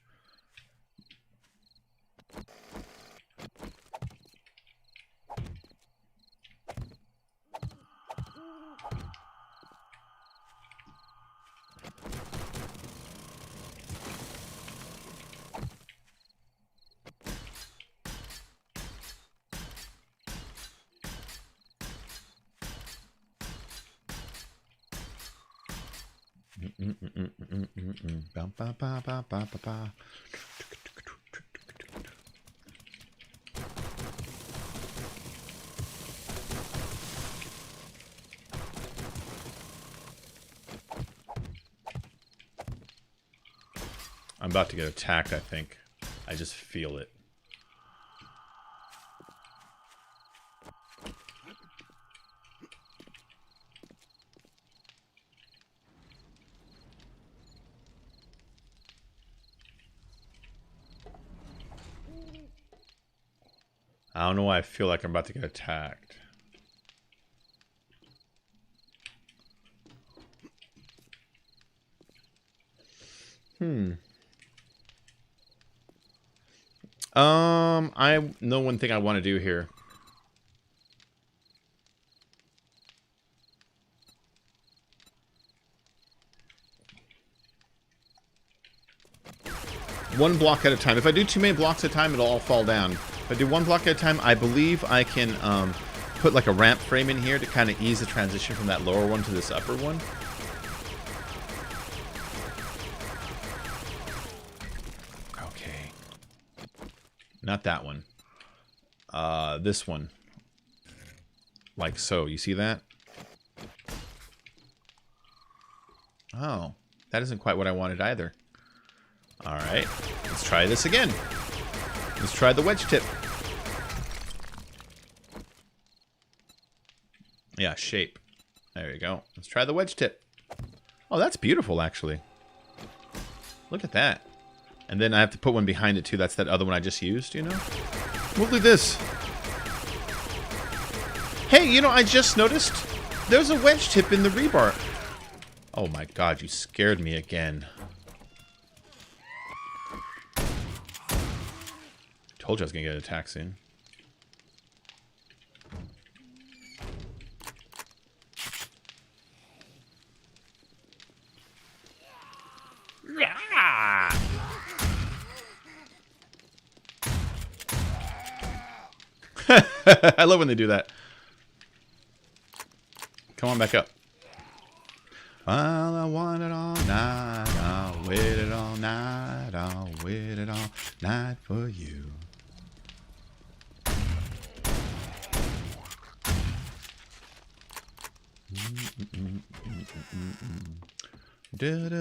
I'm about to get attacked, I think. I just feel it. I don't know why I feel like I'm about to get attacked. I know one thing I want to do here. One block at a time. If I do too many blocks at a time, it'll all fall down. If I do one block at a time, I believe I can put like a ramp frame in here to kind of ease the transition from that lower one to this upper one. Okay. Not that one. This one. Like so. You see that? Oh. That isn't quite what I wanted either. Alright. Let's try this again. Let's try the wedge tip. Yeah, shape. There you go. Let's try the wedge tip. Oh, that's beautiful, actually. Look at that. And then I have to put one behind it, too. That's that other one I just used, you know? Look at this. Hey, you know, I just noticed there's a wedge tip in the rebar. Oh, my God. You scared me again. Told you I was going to get attacked soon. I love when they do that. Come on back up. Well, I want it all night. I'll wait it all night. I'll wait it all night for you. Did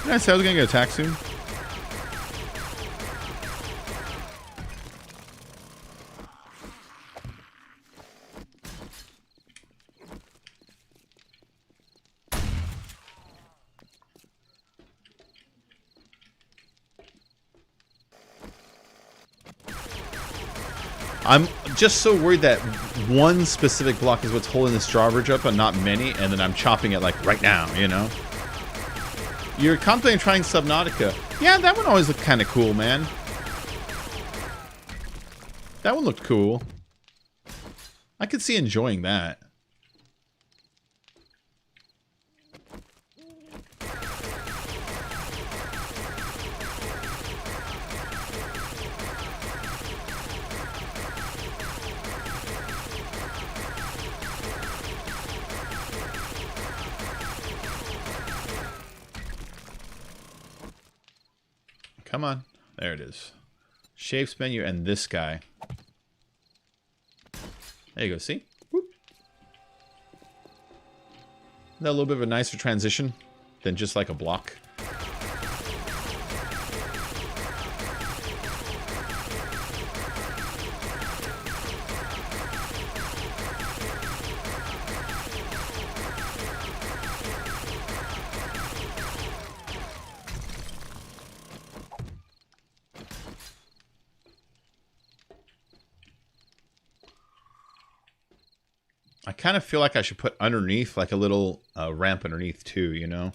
I say I was gonna get attacked soon? I'm just so worried that one specific block is what's holding this drawbridge up, but not many, and then I'm chopping it like right now, you know? You're contemplating trying Subnautica. Yeah, that one always looked kind of cool, man. That one looked cool. I could see enjoying that. Come on. There it is. Shapes menu and this guy. There you go. See? Whoop. Isn't that a little bit of a nicer transition than just like a block? I kind of feel like I should put underneath, like a little ramp underneath too, you know?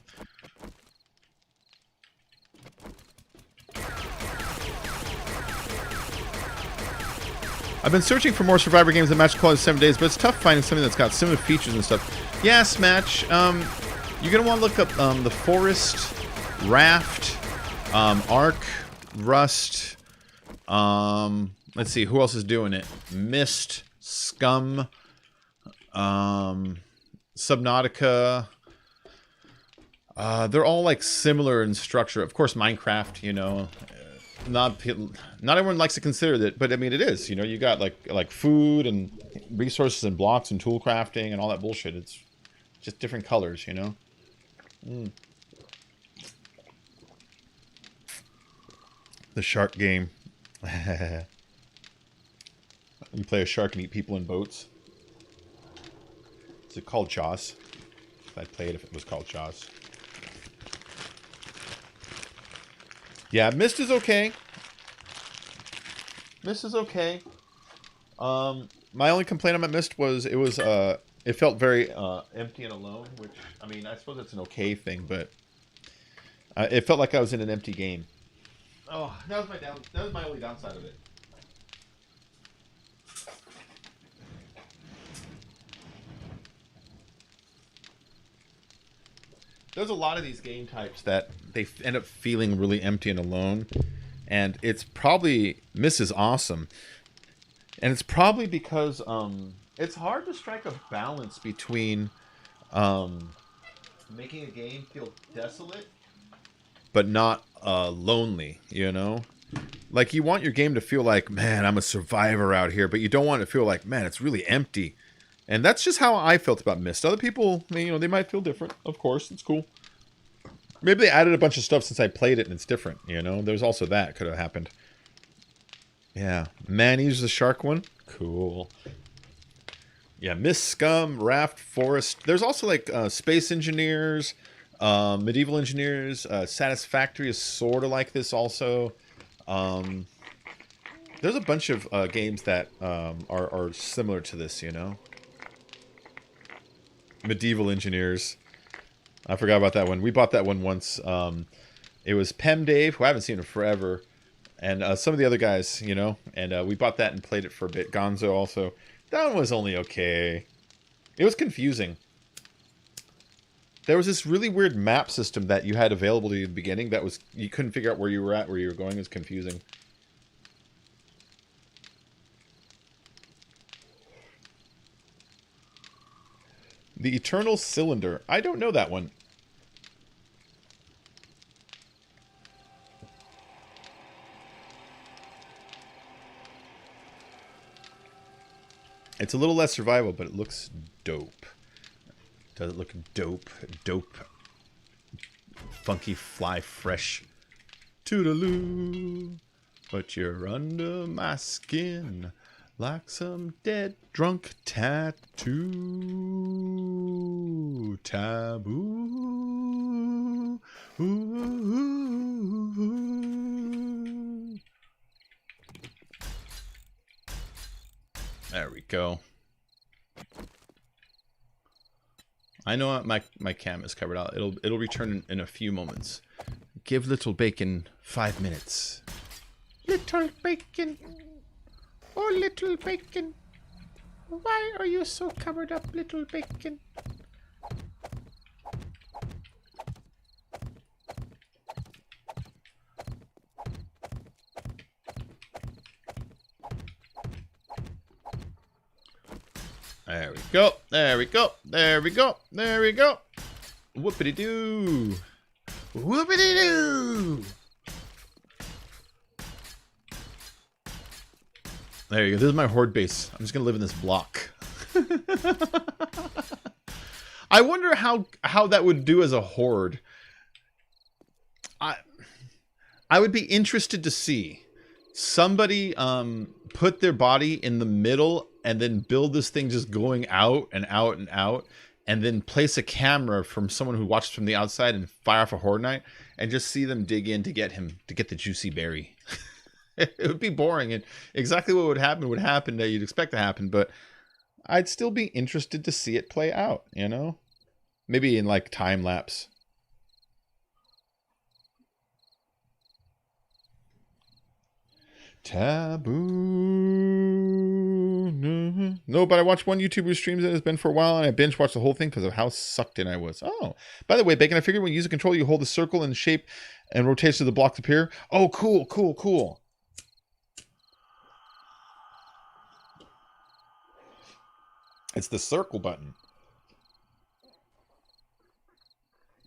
I've been searching for more Survivor games that match quality 7 days, but it's tough finding something that's got similar features and stuff. Yeah, Smatch, you're going to want to look up the Forest, Raft, Ark, Rust, let's see, who else is doing it? Mist, Scum, Subnautica. They're all like similar in structure. Of course, Minecraft, you know, not everyone likes to consider that, but I mean it is. You know, you got like food and resources and blocks and tool crafting and all that bullshit. It's just different colors, you know. The shark game. You play a shark and eat people in boats. Is it called Jaws? I'd play it if it was called Jaws. Yeah, Myst is okay. Myst is okay. My only complaint about Myst was it felt very empty and alone, which, I mean, I suppose it's an okay thing, but it felt like I was in an empty game. Oh, that was my only downside of it. There's a lot of these game types that they end up feeling really empty and alone, and it's probably Myst is awesome, and it's probably because it's hard to strike a balance between making a game feel desolate but not lonely, you know? Like, you want your game to feel like, man, I'm a survivor out here, but you don't want it to feel like, man, it's really empty. And that's just how I felt about Myst. Other people, you know, they might feel different. Of course, it's cool. Maybe they added a bunch of stuff since I played it and it's different, you know? There's also that could have happened. Yeah. Man-Eater's the shark one? Cool. Yeah, Myst, Scum, Raft, Forest. There's also, like, Space Engineers, Medieval Engineers. Satisfactory is sort of like this also. There's a bunch of games that are similar to this, you know? Medieval Engineers. I forgot about that one. We bought that one once. It was Pem Dave, who I haven't seen in forever, and some of the other guys, you know? And we bought that and played it for a bit. Gonzo also. That one was only okay. It was confusing. There was this really weird map system that you had available to you at the beginning that was... You couldn't figure out where you were at, where you were going. It was confusing. The Eternal Cylinder. I don't know that one. It's a little less survival, but it looks dope. Does it look dope? Dope. Funky, fly, fresh. Toodaloo. But you're under my skin like some dead drunk tattoo. Taboo. Ooh. There we go. I know my cam is covered out. It'll return in a few moments. Give Little Bacon 5 minutes. Little Bacon. Oh, Little Bacon. Why are you so covered up, Little Bacon? There we go. There we go. There we go. There we go. Whoopity-doo. Whoopity-doo. There you go. This is my horde base. I'm just going to live in this block. I wonder how that would do as a horde. I would be interested to see somebody put their body in the middle and then build this thing just going out and out and out, and then place a camera from someone who watched from the outside and fire off a horde knight and just see them dig in to get the juicy berry. It would be boring, and exactly what would happen that you'd expect to happen, but I'd still be interested to see it play out, you know? Maybe in like time lapse. Taboo. No, but I watched one YouTuber who streams it. It's been for a while, and I binge watched the whole thing because of how sucked in I was. Oh, by the way, Bacon, I figured when you use a controller, you hold the circle and shape and rotation of the blocks appear. Oh, cool, cool, cool. It's the circle button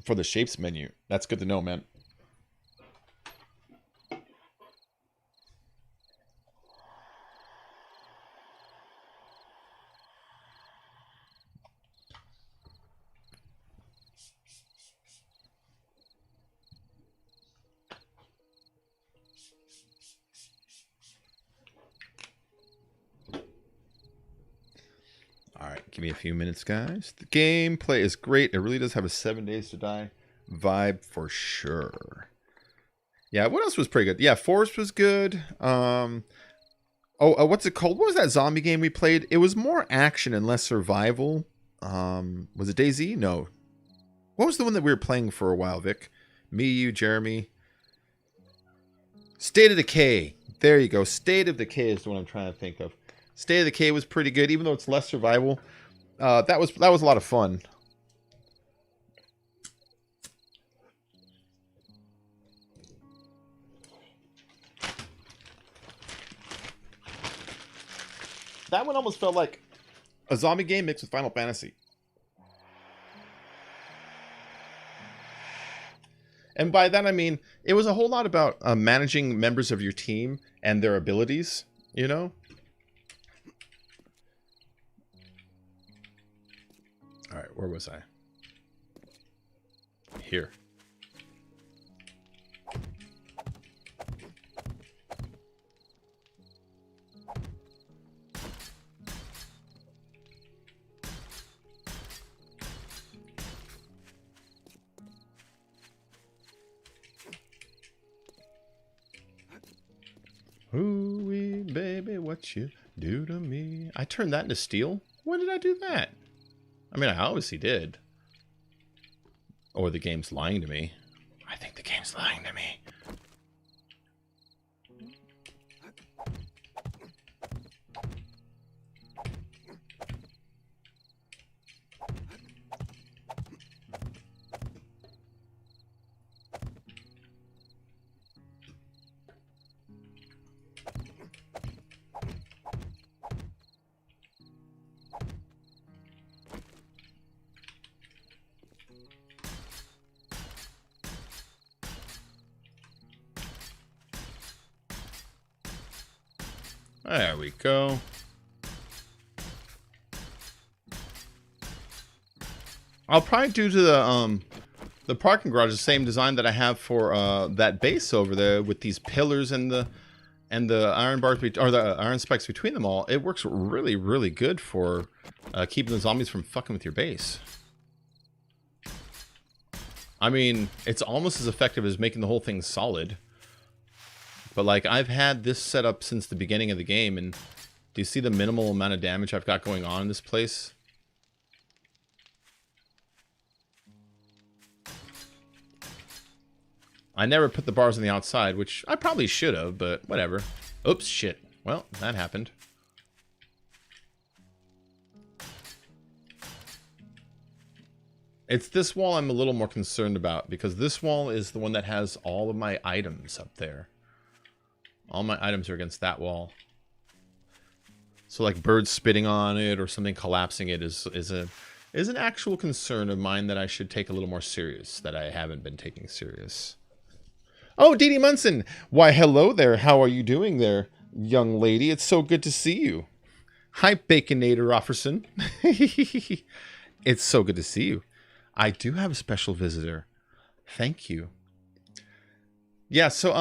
for the shapes menu. That's good to know, man. All right, Give me a few minutes, guys. The gameplay is great. It really does have a 7 Days to Die vibe for sure. Yeah, what else was pretty good? Yeah, Forest was good. What's it called? What was that zombie game we played? It was more action and less survival. Was it DayZ? No. What was the one that we were playing for a while, Vic? Me, you, Jeremy. State of Decay. There you go. State of Decay is the one I'm trying to think of. State of Decay was pretty good, even though it's less survival. That was a lot of fun. That one almost felt like a zombie game mixed with Final Fantasy. And by that I mean, it was a whole lot about managing members of your team and their abilities, you know? Alright, where was I? Here. Ooh-wee, baby, what you do to me? I turned that into steel? When did I do that? I mean, I obviously did. Or the game's lying to me. I think the game's lying to me. There we go. I'll probably do to the parking garage the same design that I have for that base over there with these pillars and the iron bars or the iron spikes between them all. It works really, really good for keeping the zombies from fucking with your base. I mean, it's almost as effective as making the whole thing solid. But, like, I've had this set up since the beginning of the game, and do you see the minimal amount of damage I've got going on in this place? I never put the bars on the outside, which I probably should have, but whatever. Oops, shit. Well, that happened. It's this wall I'm a little more concerned about, because this wall is the one that has all of my items up there. All my items are against that wall. So like birds spitting on it or something collapsing it is an actual concern of mine that I should take a little more serious, that I haven't been taking serious. Oh, Dee Dee Munson! Why, hello there. How are you doing there, young lady? It's so good to see you. Hi, Baconator Offerson. It's so good to see you. I do have a special visitor. Thank you. Yeah, so,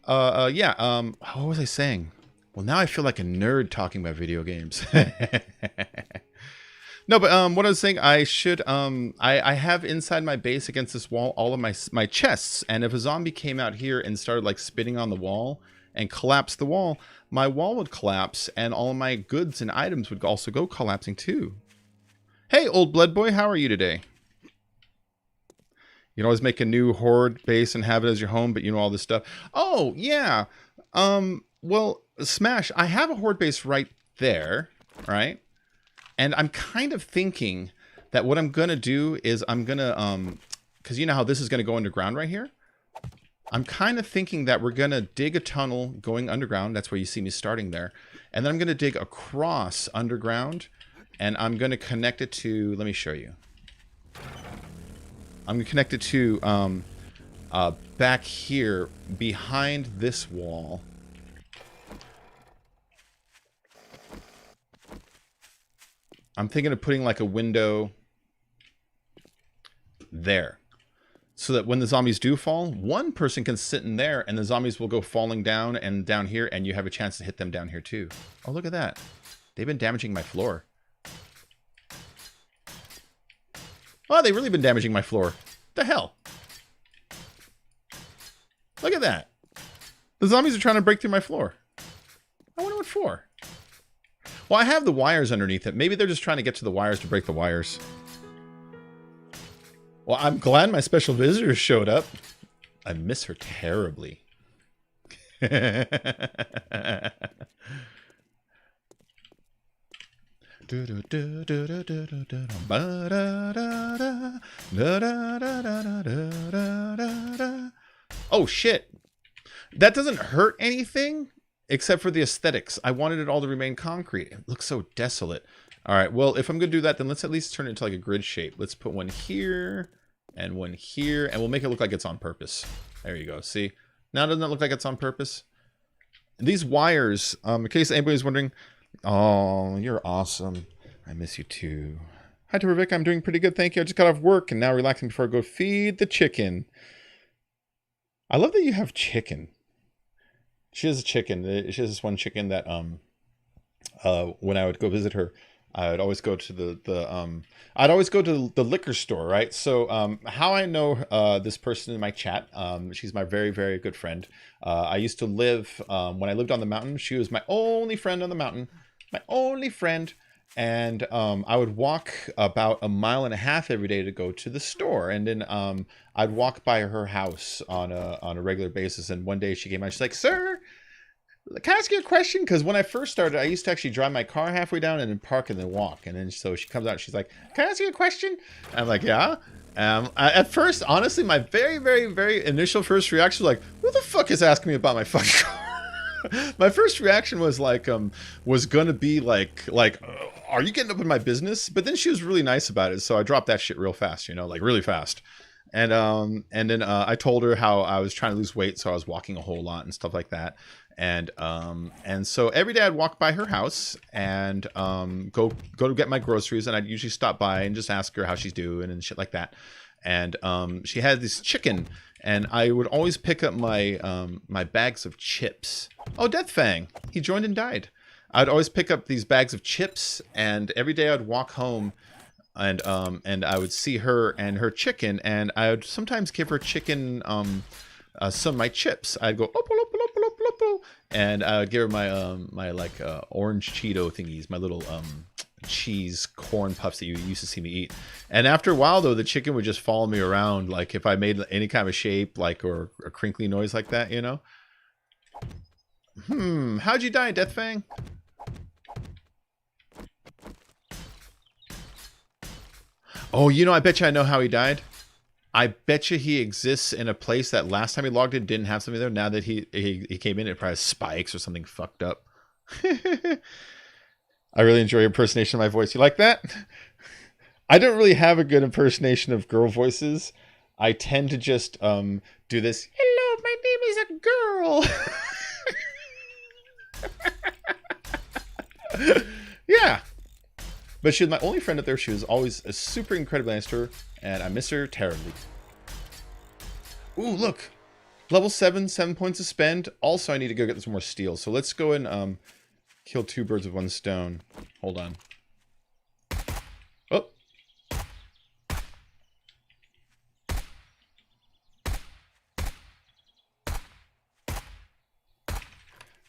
what was I saying? Well, now I feel like a nerd talking about video games. No, but what I was saying, I should, I have inside my base against this wall all of my chests, and if a zombie came out here and started like spitting on the wall and collapsed the wall, my wall would collapse, and all of my goods and items would also go collapsing too. Hey, old blood boy, how are you today? You can always make a new horde base and have it as your home, but you know all this stuff. Oh, yeah. Well, Smash, I have a horde base right there, right? And I'm kind of thinking that what I'm going to do is I'm going to, because you know how this is going to go underground right here? I'm kind of thinking that we're going to dig a tunnel going underground. That's where you see me starting there. And then I'm going to dig across underground, and I'm going to connect it to, let me show you. I'm going to connect it to back here behind this wall. I'm thinking of putting like a window there, so that when the zombies do fall, one person can sit in there and the zombies will go falling down and down here, and you have a chance to hit them down here too. Oh, look at that. They've been damaging my floor. Oh, they've really been damaging my floor. The hell? Look at that. The zombies are trying to break through my floor. I wonder what for. Well, I have the wires underneath it. Maybe they're just trying to get to the wires to break the wires. Well, I'm glad my special visitor showed up. I miss her terribly. Oh, shit. That doesn't hurt anything except for the aesthetics. I wanted it all to remain concrete. It looks so desolate. All right, well, if I'm going to do that, then let's at least turn it into like a grid shape. Let's put one here and one here, and we'll make it look like it's on purpose. There you go. See? Now doesn't that look like it's on purpose? These wires, in case anybody's wondering, oh, you're awesome. I miss you too. Hi, Terrific. I'm doing pretty good, thank you. I just got off work and now relaxing before I go feed the chicken. I love that you have chicken. She has a chicken. She has this one chicken that when I would go visit her, I would always go to the liquor store, right? So how I know this person in my chat, she's my very, very good friend. I used to live, when I lived on the mountain, she was my only friend on the mountain, my only friend. And I would walk about 1.5 miles every day to go to the store. And then I'd walk by her house on a regular basis. And one day she came out, she's like, "Sir, can I ask you a question?" Because when I first started, I used to actually drive my car halfway down and then park and then walk. And then so she comes out, she's like, "Can I ask you a question?" And I'm like, "Yeah." At first, honestly, my very, very, very initial first reaction was like, "Who the fuck is asking me about my fucking car?" My first reaction was like, was gonna be like, are you getting up in my business? But then she was really nice about it, so I dropped that shit real fast, you know, like really fast. And then I told her how I was trying to lose weight, so I was walking a whole lot and stuff like that. And so every day I'd walk by her house and go to get my groceries, and I'd usually stop by and just ask her how she's doing and shit like that. And she had this chicken, and I would always pick up my my bags of chips. Oh, Deathfang, he joined and died. I'd always pick up these bags of chips, and every day I'd walk home, and I would see her and her chicken, and I would sometimes give her chicken some of my chips. I'd go opal, opal, opal, opal, opal, and I would give her my my like orange Cheeto thingies, my little cheese corn puffs that you used to see me eat. And after a while, though, the chicken would just follow me around, like if I made any kind of shape, like or a crinkly noise like that, you know. How'd you die, Deathfang? Oh, you know, I bet you I know how he died. I bet you he exists in a place that last time he logged in didn't have something there. Now that he came in, it probably has spikes or something fucked up. I really enjoy your impersonation of my voice. You like that? I don't really have a good impersonation of girl voices. I tend to just do this. Hello, my name is a girl. Yeah. But she was my only friend up there. She was always a super incredibly nice to her, and I miss her terribly. Ooh, look. Level 7, 7 points to spend. Also, I need to go get some more steel. So let's go and kill 2 birds with 1 stone. Hold on. Oh.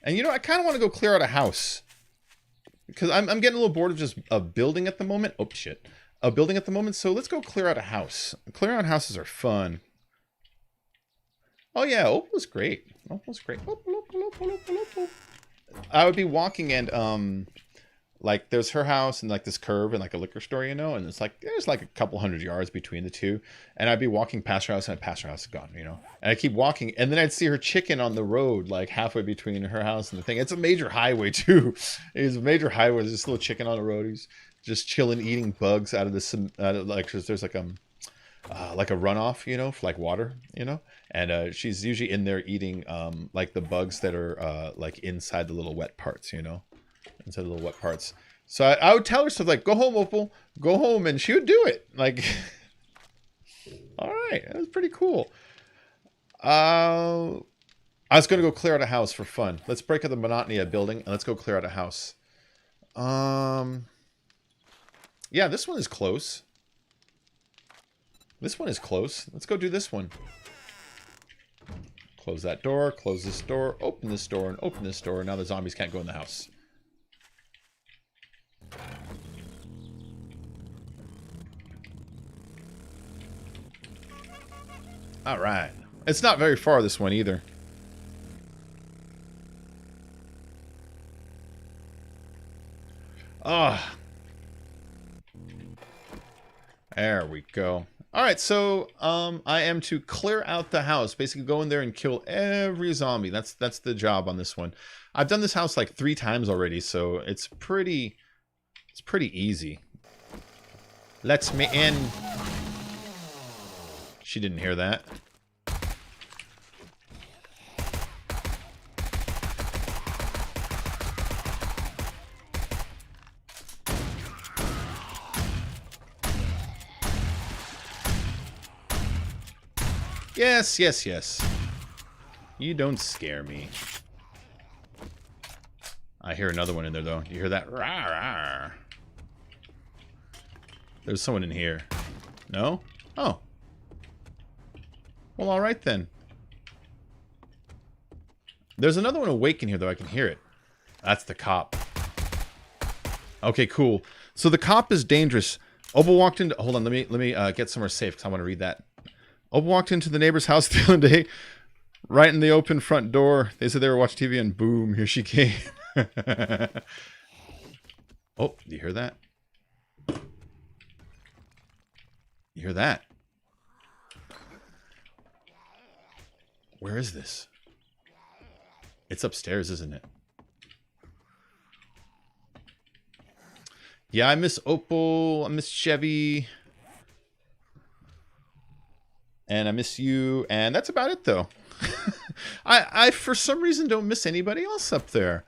And you know, I kind of want to go clear out a house. Because I'm getting a little bored of just a building at the moment. Oh, shit. A building at the moment. So let's go clear out a house. Clear out houses are fun. Oh, yeah. Opal was great. Opal was great. Opal, opal, opal, opal, opal. I would be walking and, like, there's her house and, like, this curve and, like, a liquor store, you know? And it's like, there's, like, a couple hundred yards between the two. And I'd be walking past her house and I'd pass her house, gone, you know? And I keep walking. And then I'd see her chicken on the road, like, halfway between her house and the thing. It's a major highway, too. It's a major highway. There's this little chicken on the road. He's just chilling, eating bugs out of this, like, there's, like a runoff, you know, for, like, water, you know? And she's usually in there eating, like, the bugs that are, like, inside the little wet parts, you know? Inside the little wet parts. So I would tell her stuff like, go home, Opal, go home. And she would do it. Like, all right. That was pretty cool. I was going to go clear out a house for fun. Let's break up the monotony of building and let's go clear out a house. Yeah, this one is close. This one is close. Let's go do this one. Close that door, close this door, open this door, and open this door. Now the zombies can't go in the house. Alright. It's not very far, this one, either. Ah. There we go. Alright, so I am to clear out the house. Basically go in there and kill every zombie. That's the job on this one. I've done this house like 3 times already, so it's pretty easy. Lets me in. She didn't hear that. Yes, yes, yes. You don't scare me. I hear another one in there, though. You hear that? Rawr, rawr. There's someone in here. No? Oh. Well, alright then. There's another one awake in here, though. I can hear it. That's the cop. Okay, cool. So the cop is dangerous. Oba walked into... Hold on, let me get somewhere safe, because I want to read that. Oba walked into the neighbor's house the other day, right in the open front door. They said they were watching TV, and boom, here she came. Oh, do you hear that? You hear that? Where is this? It's upstairs, isn't it? Yeah, I miss Opal. I miss Chevy. And I miss you. And that's about it, though. I for some reason, don't miss anybody else up there.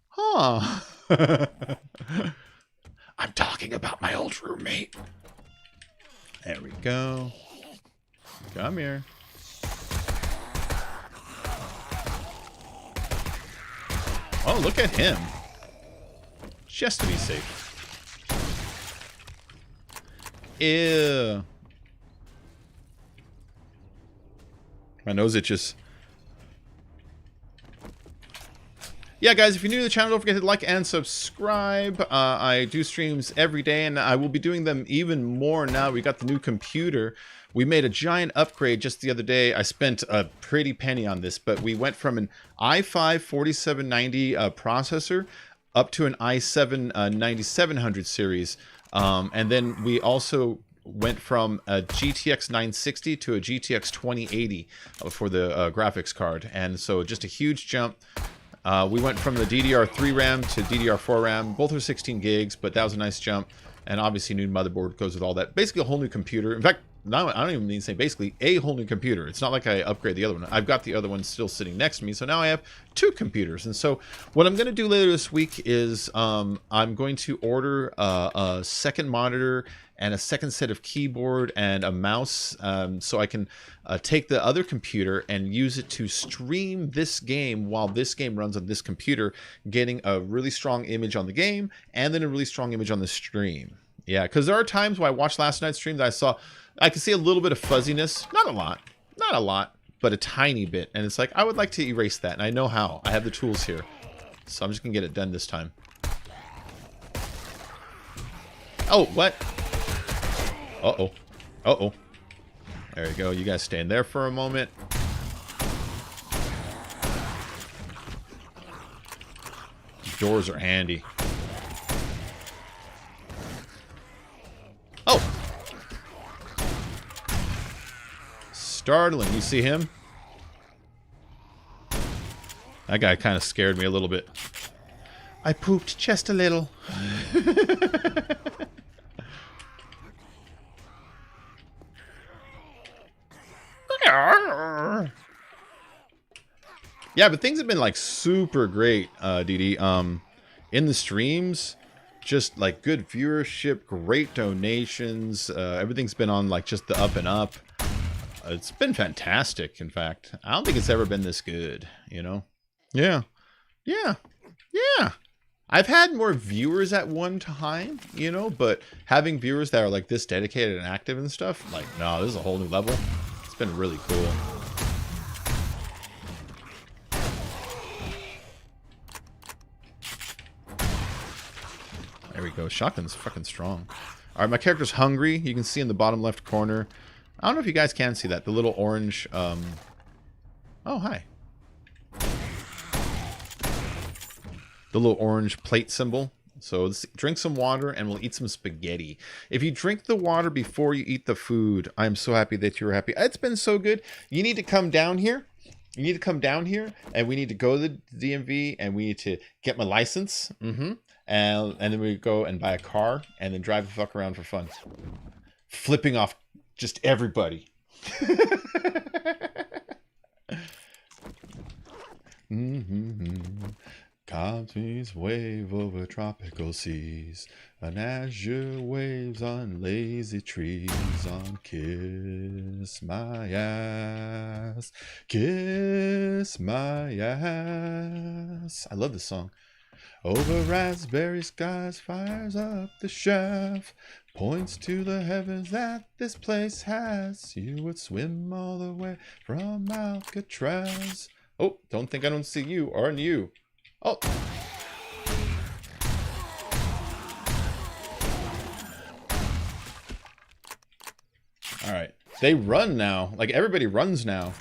Huh. I'm talking about my old roommate. There we go. Come here. Oh, look at him. Just to be safe. Ew. My nose itches. Yeah, guys, if you're new to the channel, don't forget to like and subscribe. I do streams every day, and I will be doing them even more now. We got the new computer. We made a giant upgrade just the other day. I spent a pretty penny on this, but we went from an i5-4790 processor up to an i7 9700 series. And then we also went from a GTX 960 to a GTX 2080 for the graphics card. And so just a huge jump. We went from the DDR3 RAM to DDR4 RAM. Both are 16 gigs, but that was a nice jump. And obviously new motherboard goes with all that. Basically a whole new computer. In fact, no, I don't even need to say basically a whole new computer. It's not like I upgrade the other one. I've got the other one still sitting next to me. So now I have 2 computers. And so what I'm going to do later this week is I'm going to order a second monitor and a second set of keyboard and a mouse, so I can take the other computer and use it to stream this game while this game runs on this computer, getting a really strong image on the game and then a really strong image on the stream. Yeah, because there are times when I watched last night's stream that I could see a little bit of fuzziness. Not a lot, but a tiny bit. And it's like, I would like to erase that, and I know how. I have the tools here. So I'm just going to get it done this time. Oh, what? Uh-oh. Uh-oh. There you go. You guys stay in there for a moment. Doors are handy. Oh! Startling. You see him? That guy kind of scared me a little bit. I pooped just a little. Yeah, but things have been like super great, DD. In the streams, just like good viewership, great donations. Everything's been on like just the up and up. It's been fantastic, in fact. I don't think it's ever been this good, you know? Yeah. Yeah. Yeah. I've had more viewers at one time, you know, but having viewers that are like this dedicated and active and stuff, like, no, this is a whole new level. It's been really cool. There we go. Shotgun's fucking strong. All right, my character's hungry. You can see in the bottom left corner. I don't know if you guys can see that. The little orange... Oh, hi. The little orange plate symbol. So let's drink some water and we'll eat some spaghetti. If you drink the water before you eat the food, I'm so happy that you were happy. It's been so good. You need to come down here. You need to come down here and we need to go to the DMV and we need to get my license. And then we go and buy a car and then drive the fuck around for fun. Flipping off just everybody. Coffees wave over tropical seas, an azure waves on lazy trees, on kiss my ass, kiss my ass. I love this song. Over raspberry skies fires up the chef, points to the heavens that this place has. You would swim all the way from Alcatraz. Oh, don't think I don't see you, or you. Oh. Alright. They run now. Like, everybody runs now.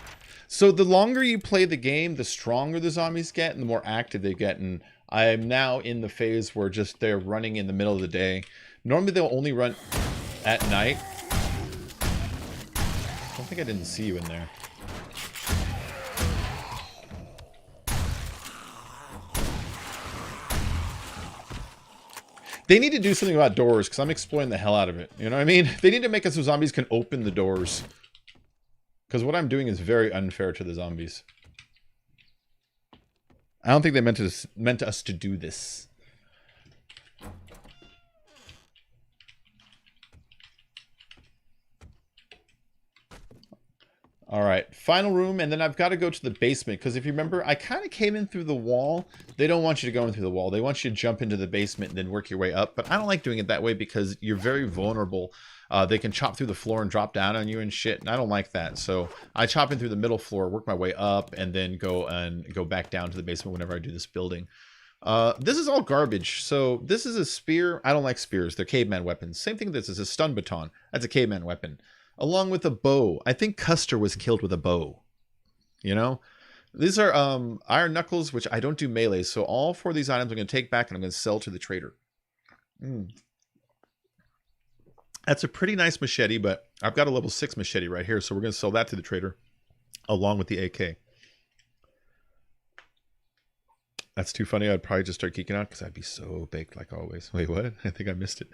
So the longer you play the game, the stronger the zombies get and the more active they get. And I'm now in the phase where just they're running in the middle of the day. Normally they'll only run at night. I don't think I didn't see you in there. They need to do something about doors, because I'm exploiting the hell out of it. You know what I mean? They need to make it so zombies can open the doors. Because what I'm doing is very unfair to the zombies. I don't think they meant us to do this. Alright, final room, and then I've got to go to the basement, because if you remember, I kind of came in through the wall. They don't want you to go in through the wall. They want you to jump into the basement and then work your way up, but I don't like doing it that way because you're very vulnerable. They can chop through the floor and drop down on you and shit, and I don't like that. So I chop in through the middle floor, work my way up, and then go back down to the basement whenever I do this building. This is all garbage. So this is a spear. I don't like spears. They're caveman weapons. Same thing, this is a stun baton. That's a caveman weapon. Along with a bow. I think Custer was killed with a bow. You know? These are iron knuckles, which I don't do melee. So all four of these items I'm going to take back and I'm going to sell to the trader. That's a pretty nice machete, but I've got a level 6 machete right here. So we're going to sell that to the trader along with the AK. That's too funny. I'd probably just start geeking out because I'd be so baked like always. Wait, what? I think I missed it.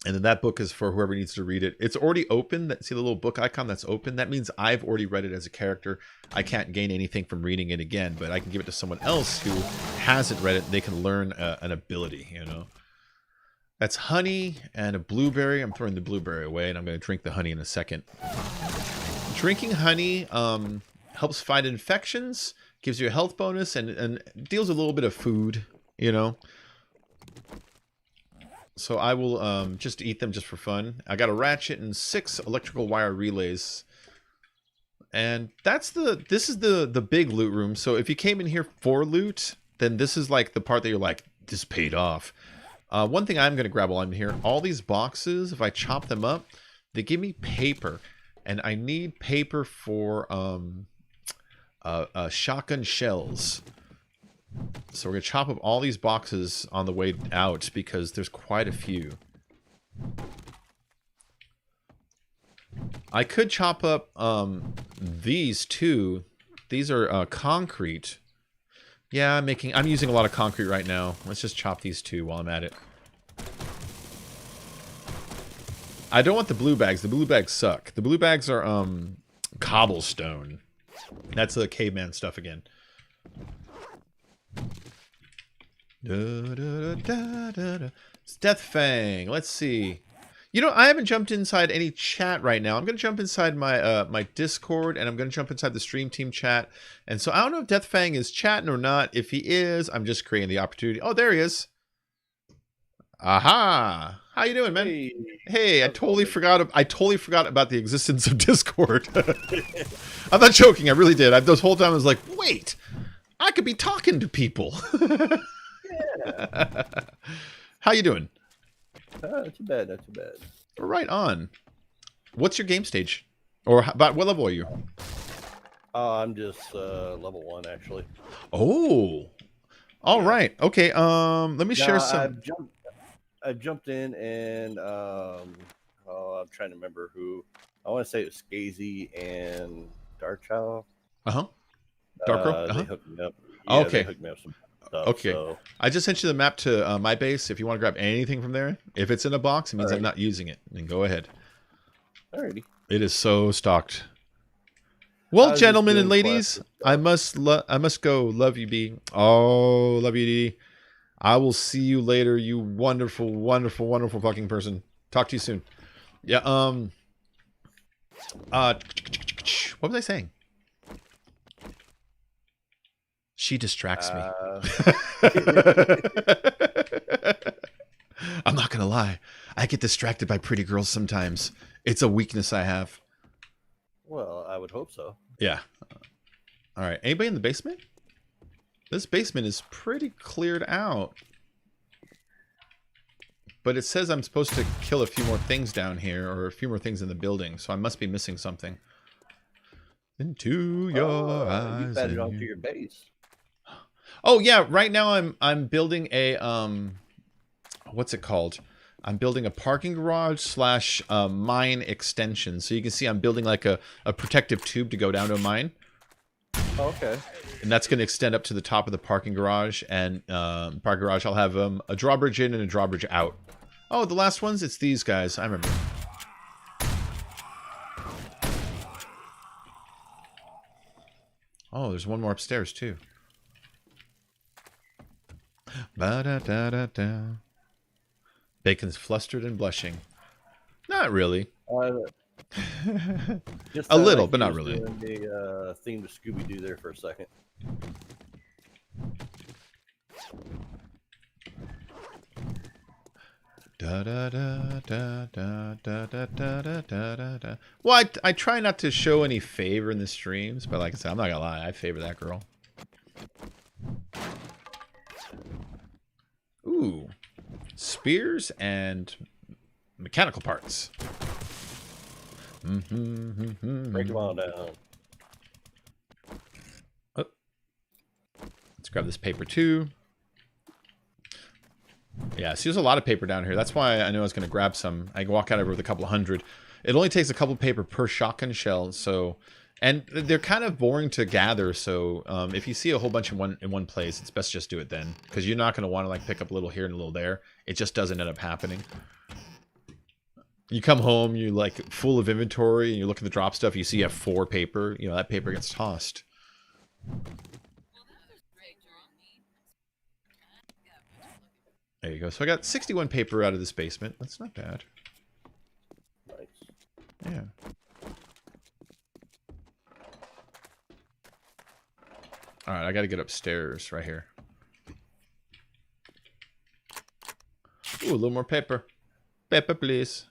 And then that book is for whoever needs to read it. It's already open. See the little book icon that's open? That means I've already read it as a character. I can't gain anything from reading it again, but I can give it to someone else who hasn't read it. They can learn an ability, you know. That's honey and a blueberry. I'm throwing the blueberry away, and I'm going to drink the honey in a second. Drinking honey helps fight infections, gives you a health bonus, and deals a little bit of food, you know. So I will just eat them just for fun. I got a ratchet and 6 electrical wire relays. And this is the big loot room. So if you came in here for loot, then this is like the part that you're like, this paid off. One thing I'm going to grab while I'm here, all these boxes, if I chop them up, they give me paper. And I need paper for shotgun shells. So we're going to chop up all these boxes on the way out because there's quite a few. I could chop up these two. These are concrete. Yeah, I'm using a lot of concrete right now. Let's just chop these two while I'm at it. I don't want the blue bags. The blue bags suck. The blue bags are cobblestone. That's the caveman stuff again. It's Death Fang. Let's see. You know, I haven't jumped inside any chat right now. I'm going to jump inside my my Discord, and I'm going to jump inside the stream team chat. And so I don't know if Deathfang is chatting or not. If he is, I'm just creating the opportunity. Oh, there he is. Aha! How you doing, man? Hey, I totally forgot about the existence of Discord. I'm not joking. I really did. This whole time I was like, wait, I could be talking to people. Yeah. How you doing? Not too bad, not too bad. Right on. What's your game stage? Or about what level are you? I'm just level 1 actually. Oh. All right. Okay. Let me share some. I jumped in and oh, I'm trying to remember who. I want to say it was Skazy and Darkchild. Uh-huh. Darkrow? They hooked me up. Yeah, Yeah, okay. They hooked me up some stuff. Okay. So. I just sent you the map to my base. If you want to grab anything from there, if it's in a box, it means Alrighty. I'm not using it. Then go ahead. Alrighty. It is so stocked. Well, gentlemen and ladies, I must go. Love you, B. Oh, love you, D. I will see you later, you wonderful, wonderful, wonderful fucking person. Talk to you soon. Yeah. What was I saying? She distracts me. I'm not gonna lie. I get distracted by pretty girls sometimes. It's a weakness I have. Well, I would hope so. Yeah. All right. Anybody in the basement? This basement is pretty cleared out. But it says I'm supposed to kill a few more things down here, or a few more things in the building, so I must be missing something. Into your eyes. You bedded onto your base. Oh yeah, right now I'm building a what's it called? I'm building a parking garage / mine extension. So you can see I'm building like a protective tube to go down to a mine. Oh, okay. And that's going to extend up to the top of the parking garage. And parking garage, I'll have a drawbridge in and a drawbridge out. Oh, the last ones? It's these guys. I remember. Oh, there's one more upstairs, too. Ba-da-da-da-da. Bacon's flustered and blushing. Not really. Just a little, but not really. The theme to Scooby-Doo there for a second. Da da da da da da da da da da da. Well, I try not to show any favor in the streams, but like I said, I'm not gonna lie, I favor that girl. Ooh, spears and mechanical parts. Break them all down. Oh. Let's grab this paper too. Yeah, see, there's a lot of paper down here. That's why I know I was going to grab some. I can walk out of it with a couple hundred. It only takes a couple paper per shotgun shell, so... And they're kind of boring to gather, so if you see a whole bunch in one place, it's best just do it then. Because you're not going to want to like pick up a little here and a little there. It just doesn't end up happening. You come home, you're like full of inventory, and you look at the drop stuff, you see you have 4 paper. You know, that paper gets tossed. There you go. So I got 61 paper out of this basement. That's not bad. Nice. Yeah. Alright, I gotta get upstairs right here. Ooh, a little more paper. Paper, please.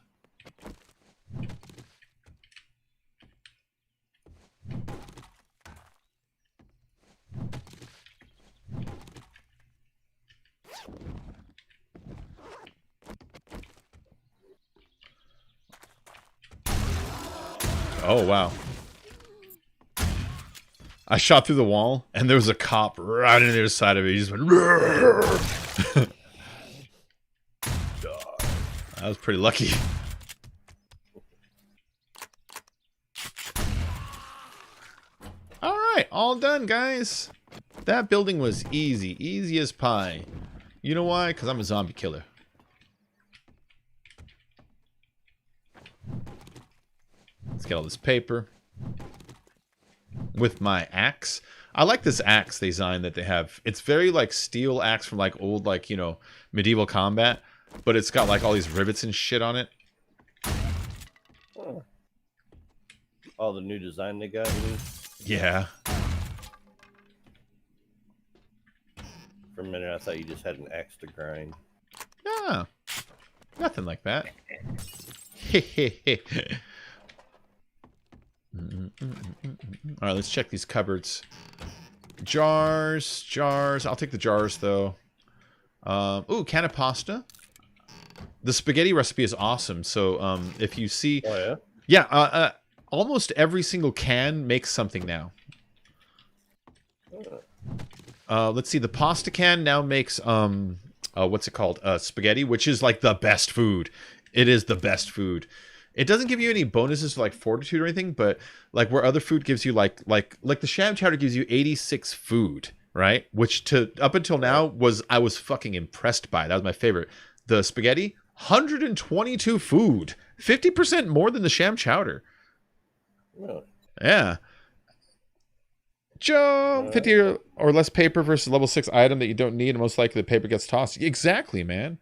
Oh, wow. I shot through the wall, and there was a cop right on the other side of it. He just went... That was pretty lucky. Alright, all done, guys. That building was easy. Easy as pie. You know why? Because I'm a zombie killer. Let's get all this paper. With my axe. I like this axe design that they have. It's very like steel axe from like old, like, you know, medieval combat. But it's got like all these rivets and shit on it. Oh, the new design they got. Yeah. For a minute, I thought you just had an axe to grind. Ah, nothing like that. All right, let's check these cupboards. Jars. I'll take the jars though. Ooh, can of pasta. The spaghetti recipe is awesome. So if you see, Oh yeah, yeah, almost every single can makes something now. Let's see. The pasta can now makes what's it called? Spaghetti, which is like the best food. It is the best food. It doesn't give you any bonuses for like fortitude or anything, but like where other food gives you like the sham chowder gives you 86 food, right? Which up until now I was fucking impressed by. That was my favorite. The spaghetti, 122 food, 50% more than the sham chowder. really? Yeah. Joe, 50 or less paper versus level 6 item that you don't need, and most likely the paper gets tossed. Exactly, man.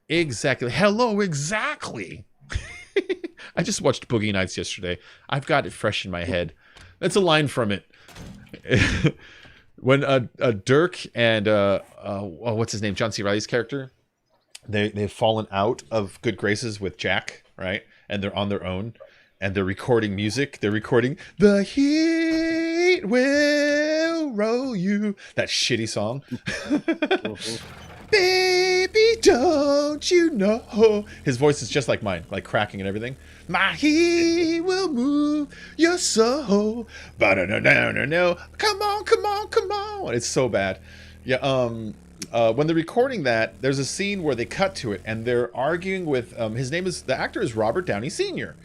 Exactly. Hello, exactly. I just watched Boogie Nights yesterday. I've got it fresh in my head. That's a line from it. When Dirk and what's his name, John C. Reilly's character, they've fallen out of good graces with Jack, right? And they're on their own, and they're recording music. They're recording "The Heat Will Roll You," that shitty song. Baby, don't you know? His voice is just like mine, like cracking and everything. My heat will move your soul. But no. Come on. It's so bad. Yeah. When they're recording that, there's a scene where they cut to it and they're arguing with the actor is Robert Downey Sr.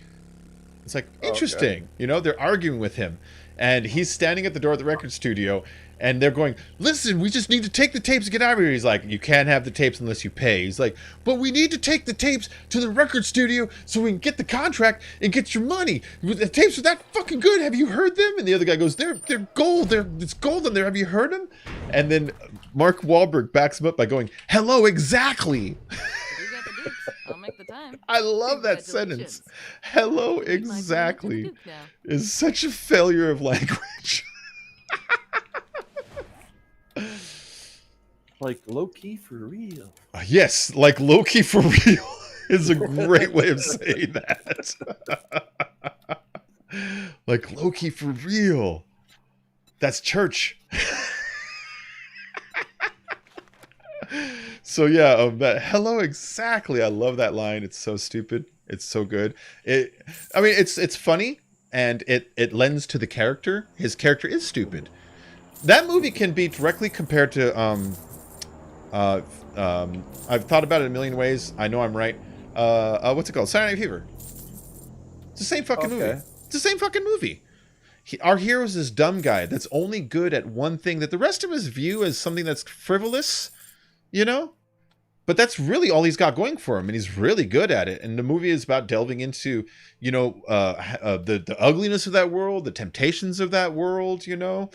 It's like interesting, okay. You know, they're arguing with him, and he's standing at the door of the record studio. And they're going, listen, we just need to take the tapes and get out of here. He's like, you can't have the tapes unless you pay. He's like, but we need to take the tapes to the record studio so we can get the contract and get your money. The tapes are that fucking good. Have you heard them? And the other guy goes, they're gold. It's gold in there. Have you heard them? And then Mark Wahlberg backs him up by going, hello, exactly. You got the dukes. I'll make the time. I love that sentence. Hello, exactly is such a failure of language. Like low-key for real. Yes, like low-key for real is a great way of saying that. Like low-key for real. That's church. So yeah, that hello exactly. I love that line. It's so stupid. It's so good. It's funny, and it lends to the character. His character is stupid. That movie can be directly compared to I've thought about it a million ways. I know I'm right. What's it called? Saturday Night Fever. It's the same fucking movie. It's the same fucking movie. Our hero is this dumb guy that's only good at one thing that the rest of us view as something that's frivolous, you know? But that's really all he's got going for him, and he's really good at it. And the movie is about delving into, you know, the ugliness of that world, the temptations of that world, you know,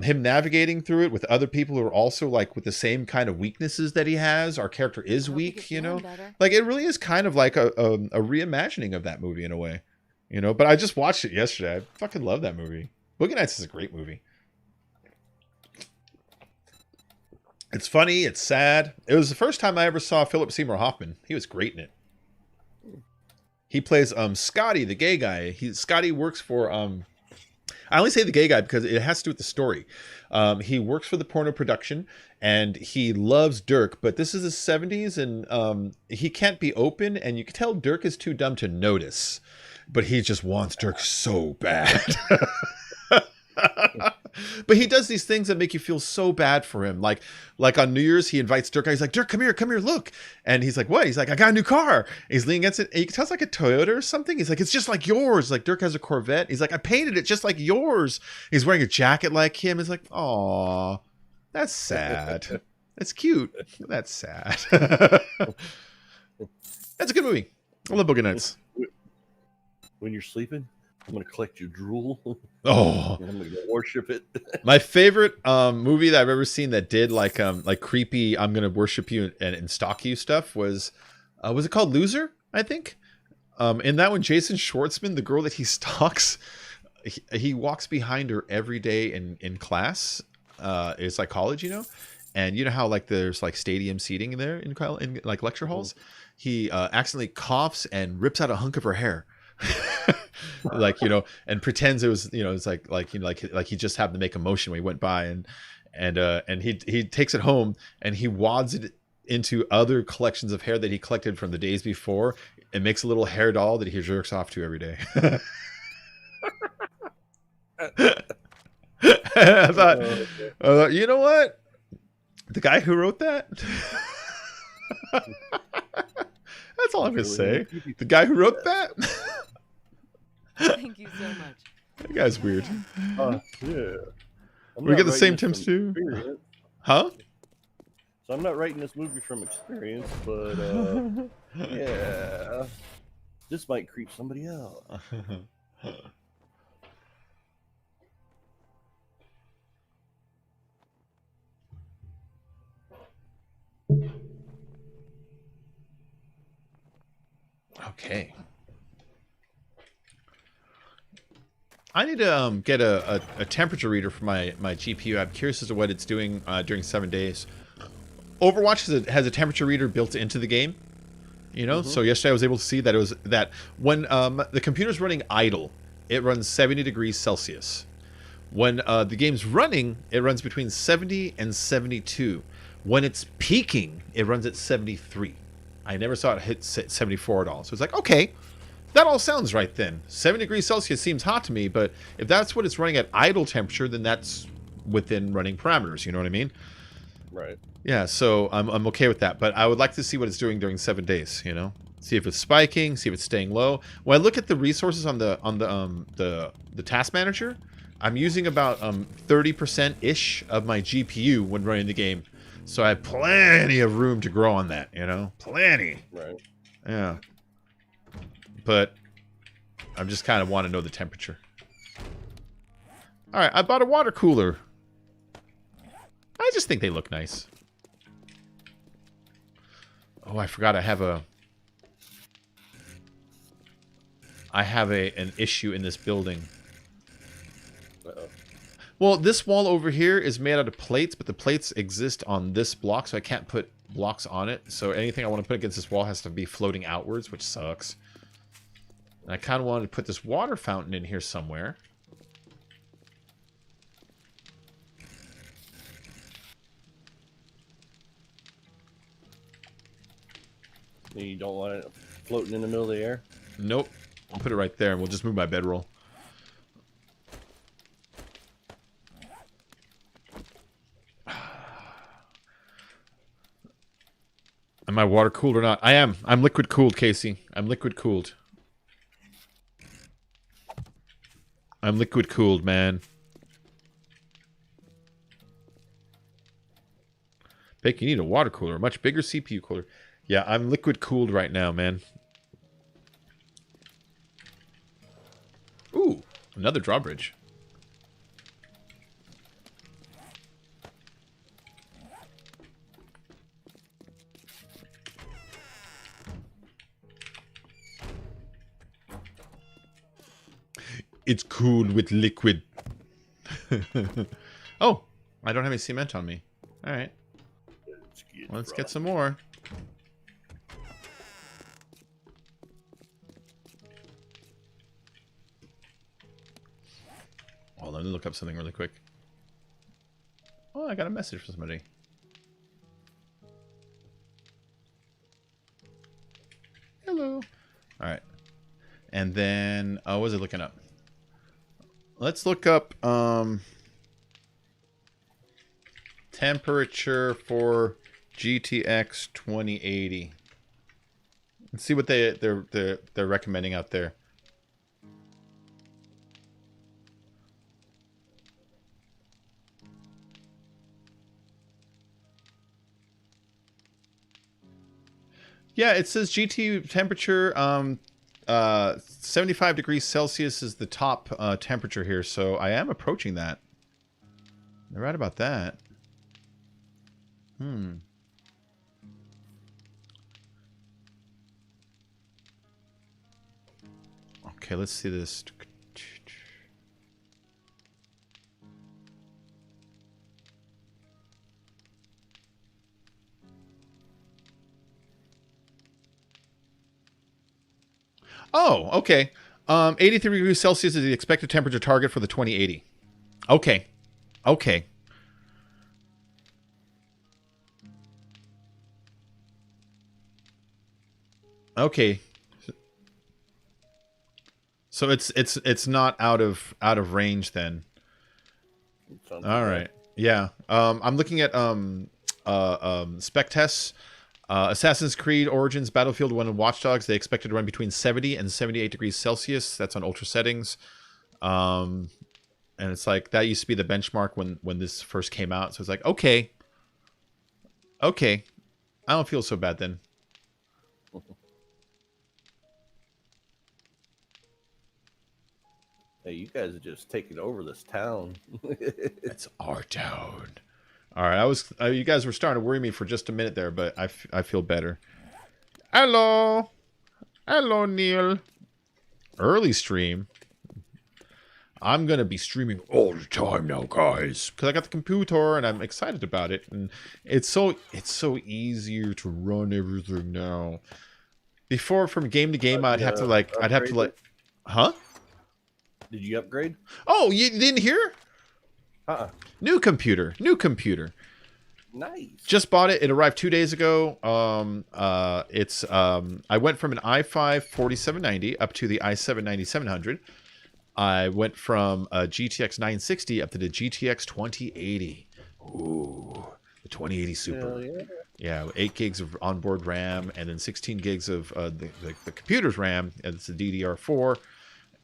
him navigating through it with other people who are also like with the same kind of weaknesses that he has. Our character is weak, you know, like it really is kind of like a reimagining of that movie in a way, you know. But I just watched it yesterday. I fucking love that movie. Boogie Nights is a great movie. It's funny. It's sad. It was the first time I ever saw Philip Seymour Hoffman. He was great in it. He plays Scotty, the gay guy. Scotty works for I only say the gay guy because it has to do with the story. He works for the porno production, and he loves Dirk, but this is the 70s, and he can't be open, and you can tell Dirk is too dumb to notice, but he just wants Dirk so bad. But he does these things that make you feel so bad for him. Like on New Year's, he invites Dirk. He's like, Dirk, come here, look. And he's like, what? He's like, I got a new car. He's leaning against it. And you can tell it's like a Toyota or something. He's like, it's just like yours. Like Dirk has a Corvette. He's like, I painted it just like yours. He's wearing a jacket like him. He's like, aw, that's sad. That's cute. That's sad. That's a good movie. I love Boogie Nights. When you're sleeping, I'm going to collect your drool. Oh, I'm going to worship it. My favorite movie that I've ever seen that did like creepy, I'm going to worship you and stalk you stuff was it called Loser? I think. In that one, Jason Schwartzman, the girl that he stalks, he walks behind her every day in class. It's like college, you know, and you know how like there's like stadium seating there in like lecture halls. He accidentally coughs and rips out a hunk of her hair. Like, you know, and pretends it was, you know, it's like you know, like he just happened to make a motion when he went by, and he takes it home and he wads it into other collections of hair that he collected from the days before, and makes a little hair doll that he jerks off to every day. You know what? The guy who wrote that. That's all I'm gonna say. The guy who wrote that. Thank you so much. That guy's weird. Yeah. We get the same temps too. Huh? So I'm not writing this movie from experience, but yeah, this might creep somebody out. Okay. I need to get a temperature reader for my GPU. I'm curious as to what it's doing during 7 days. Overwatch has a temperature reader built into the game. You know, so yesterday I was able to see that it was that when the computer's running idle, it runs 70 degrees Celsius. When the game's running, it runs between 70 and 72. When it's peaking, it runs at 73. I never saw it hit 74 at all. So it's like, okay, that all sounds right then. 70 degrees Celsius seems hot to me, but if that's what it's running at idle temperature, then that's within running parameters. You know what I mean? Right. Yeah, so I'm okay with that. But I would like to see what it's doing during 7 days, you know? See if it's spiking, see if it's staying low. When I look at the resources on the task manager, I'm using about 30%-ish of my GPU when running the game. So I have plenty of room to grow on that, you know? Plenty. Right. Yeah. But I just kind of want to know the temperature. All right, I bought a water cooler. I just think they look nice. Oh, I forgot I have an issue in this building. Uh-oh. Well, this wall over here is made out of plates, but the plates exist on this block, so I can't put blocks on it. So anything I want to put against this wall has to be floating outwards, which sucks. And I kind of wanted to put this water fountain in here somewhere. You don't want it floating in the middle of the air? Nope. I'll put it right there, and we'll just move my bedroll. Am I water cooled or not? I am. I'm liquid cooled, Casey. I'm liquid cooled. I'm liquid cooled, man. Beck, you need a water cooler. A much bigger CPU cooler. Yeah, I'm liquid cooled right now, man. Ooh, another drawbridge. It's cooled with liquid. Oh, I don't have any cement on me. All right. Let's get some more. Oh, let me look up something really quick. Oh, I got a message from somebody. Hello. All right. And then, what was I looking up? Let's look up temperature for GTX 2080 and see what they're recommending out there. Yeah, it says GT temperature 75 degrees Celsius is the top temperature here, so I am approaching that. They're right about that. Okay, let's see this. Oh, okay. 83 degrees Celsius is the expected temperature target for the 2080. Okay. Okay. Okay. So it's not out of range then. All right. Yeah. I'm looking at spec tests. Assassin's Creed Origins, Battlefield 1, and Watch Dogs. They expected to run between 70 and 78 degrees Celsius. That's on ultra settings. And it's like that used to be the benchmark when this first came out. So it's like, okay. Okay. I don't feel so bad then. Hey, you guys are just taking over this town. It's our town. All right, you guys were starting to worry me for just a minute there, but I feel better. Hello, Neil. Early stream. I'm gonna be streaming all the time now, guys, because I got the computer and I'm excited about it, and it's so easier to run everything now. Before, from game to game, I'd have to huh? Did you upgrade? Oh, you didn't hear? New computer. Nice. Just bought it. It arrived 2 days ago. I went from an i5 4790 up to the i7 9700. I went from a GTX 960 up to the GTX 2080. Ooh, the 2080 Super. Yeah, 8 gigs of onboard RAM and then 16 gigs of the computer's RAM. It's a DDR4.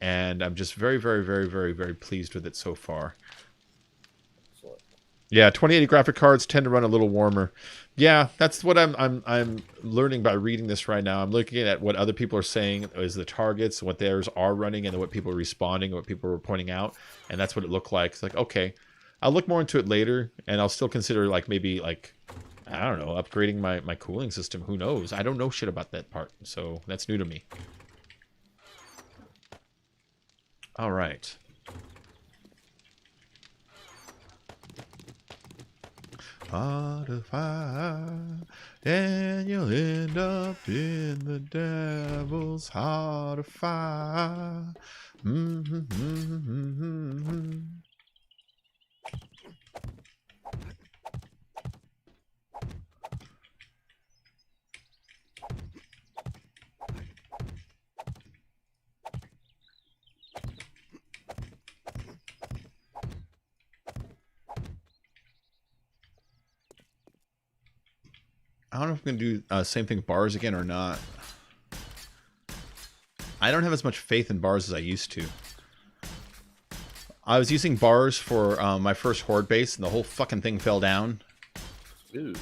And I'm just very, very, very, very, very pleased with it so far. Excellent. Yeah, 2080 graphic cards tend to run a little warmer. Yeah, that's what I'm learning by reading this right now. I'm looking at what other people are saying is the targets, what theirs are running, and what people are responding, what people are pointing out, and that's what it looked like. It's like, okay, I'll look more into it later, and I'll still consider maybe I don't know, upgrading my cooling system. Who knows? I don't know shit about that part, so that's new to me. All right. Heart of fire, and you'll end up in the devil's heart of fire. I don't know if I'm going to do same thing with bars again or not. I don't have as much faith in bars as I used to. I was using bars for my first horde base, and the whole fucking thing fell down. Ooh.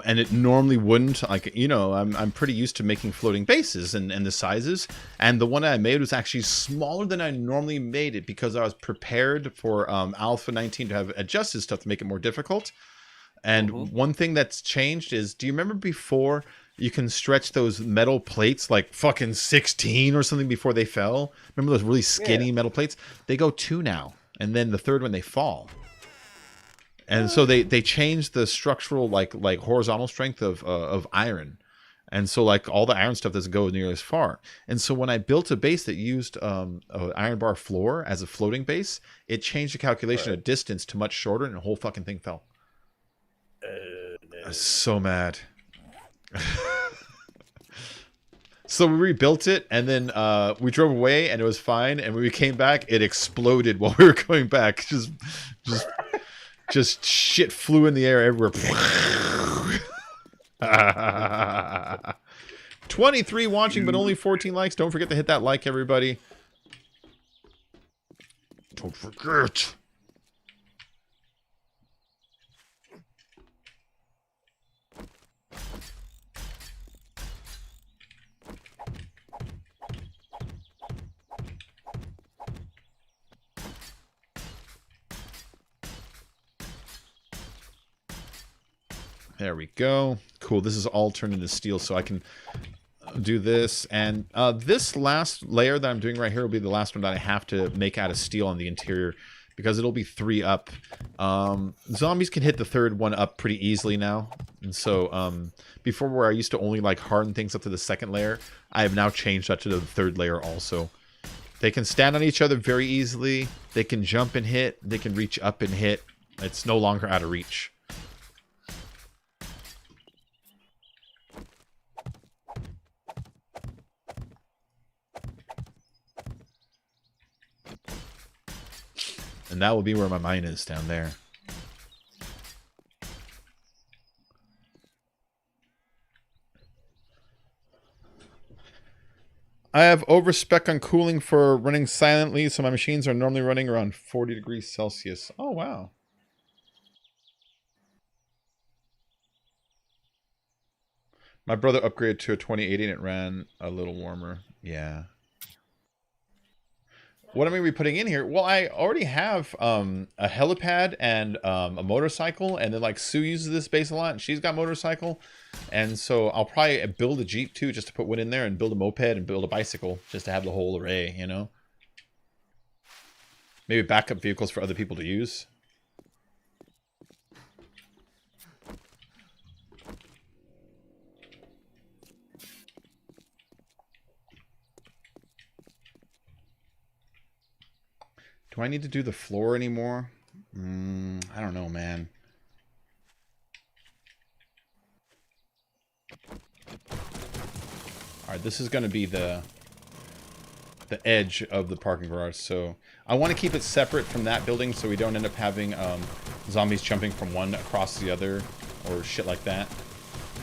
And it normally wouldn't. I'm pretty used to making floating bases and the sizes. And the one I made was actually smaller than I normally made it because I was prepared for Alpha 19 to have adjusted stuff to make it more difficult. And one thing that's changed is, do you remember before you can stretch those metal plates like fucking 16 or something before they fell? Remember those really skinny metal plates? They go 2 now. And then the third one, they fall. And so they changed the structural, like horizontal strength of iron. And so all the iron stuff doesn't go nearly as far. And so when I built a base that used an iron bar floor as a floating base, it changed the calculation of distance to much shorter, and the whole fucking thing fell. I was so mad. So we rebuilt it, and then we drove away, and it was fine. And when we came back, it exploded while we were going back. Just shit flew in the air everywhere. 23 watching, but only 14 likes. Don't forget to hit that like, everybody. Don't forget. There we go. Cool. This is all turned into steel, so I can do this. And this last layer that I'm doing right here will be the last one that I have to make out of steel on the interior, because it'll be 3 up. Zombies can hit the 3rd one up pretty easily now. And so before, where I used to only like harden things up to the 2nd layer, I have now changed that to the 3rd layer also. They can stand on each other very easily. They can jump and hit. They can reach up and hit. It's no longer out of reach. And that will be where my mine is, down there. I have overspec on cooling for running silently, so my machines are normally running around 40 degrees Celsius. Oh, wow. My brother upgraded to a 2080 and it ran a little warmer. Yeah. What am I going to be putting in here? Well, I already have a helipad and a motorcycle, and then like Sue uses this base a lot, and she's got motorcycle, and so I'll probably build a Jeep too, just to put one in there, and build a moped and build a bicycle, just to have the whole array, you know? Maybe backup vehicles for other people to use. Do I need to do the floor anymore? I don't know, man. Alright, this is going to be the edge of the parking garage, so I want to keep it separate from that building so we don't end up having zombies jumping from one across the other or shit like that.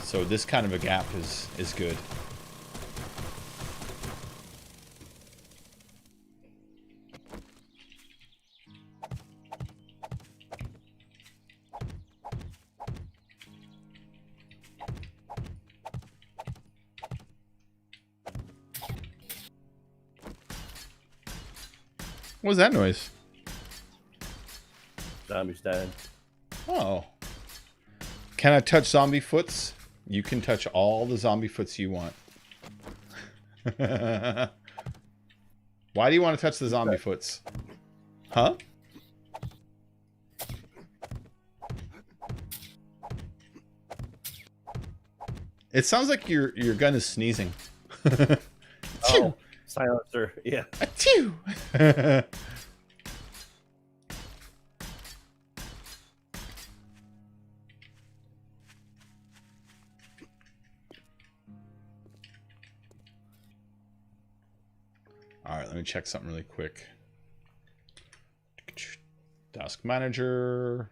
So this kind of a gap is good. What was that noise? Zombies dying. Oh. Can I touch zombie foots? You can touch all the zombie foots you want. Why do you want to touch the zombie foots? Huh? It sounds like your gun is sneezing. Oh, silencer. Yeah. Achoo! Alright, let me check something really quick. Task manager.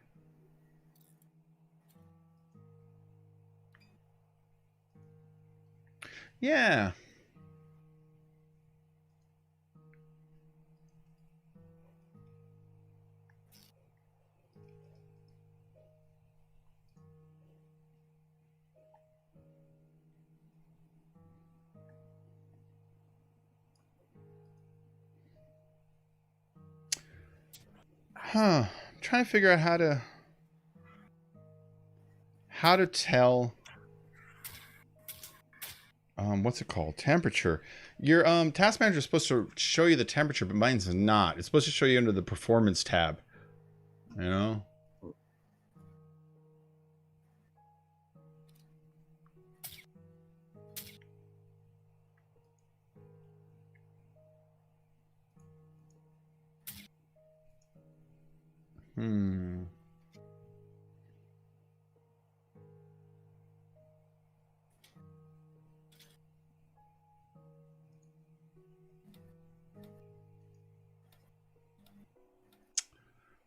Yeah. Huh. I'm trying to figure out how to tell what's it called? Temperature. Your task manager is supposed to show you the temperature, but mine's not. It's supposed to show you under the performance tab. You know?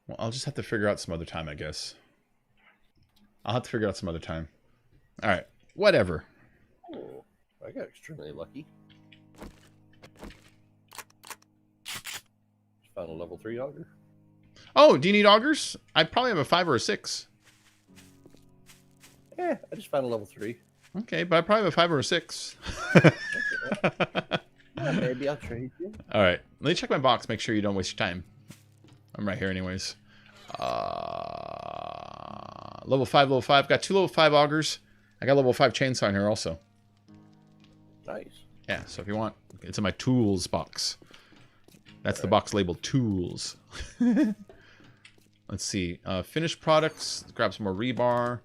Well, I'll just have to figure out some other time, I guess. I'll have to figure out some other time. All right. Whatever. Oh, I got extremely lucky. Just found a level 3 auger. Oh, do you need augers? I probably have a 5 or a 6. Yeah, I just found a level 3. Okay, but I probably have a 5 or a 6. Yeah, maybe I'll trade you. All right. Let me check my box. Make sure you don't waste your time. I'm right here anyways. Level 5, level 5. Got 2 level 5 augers. I got level 5 chainsaw in here also. Nice. Yeah, so if you want, it's in my tools box. That's the box labeled tools. Let's see. Finished products. Let's grab some more rebar.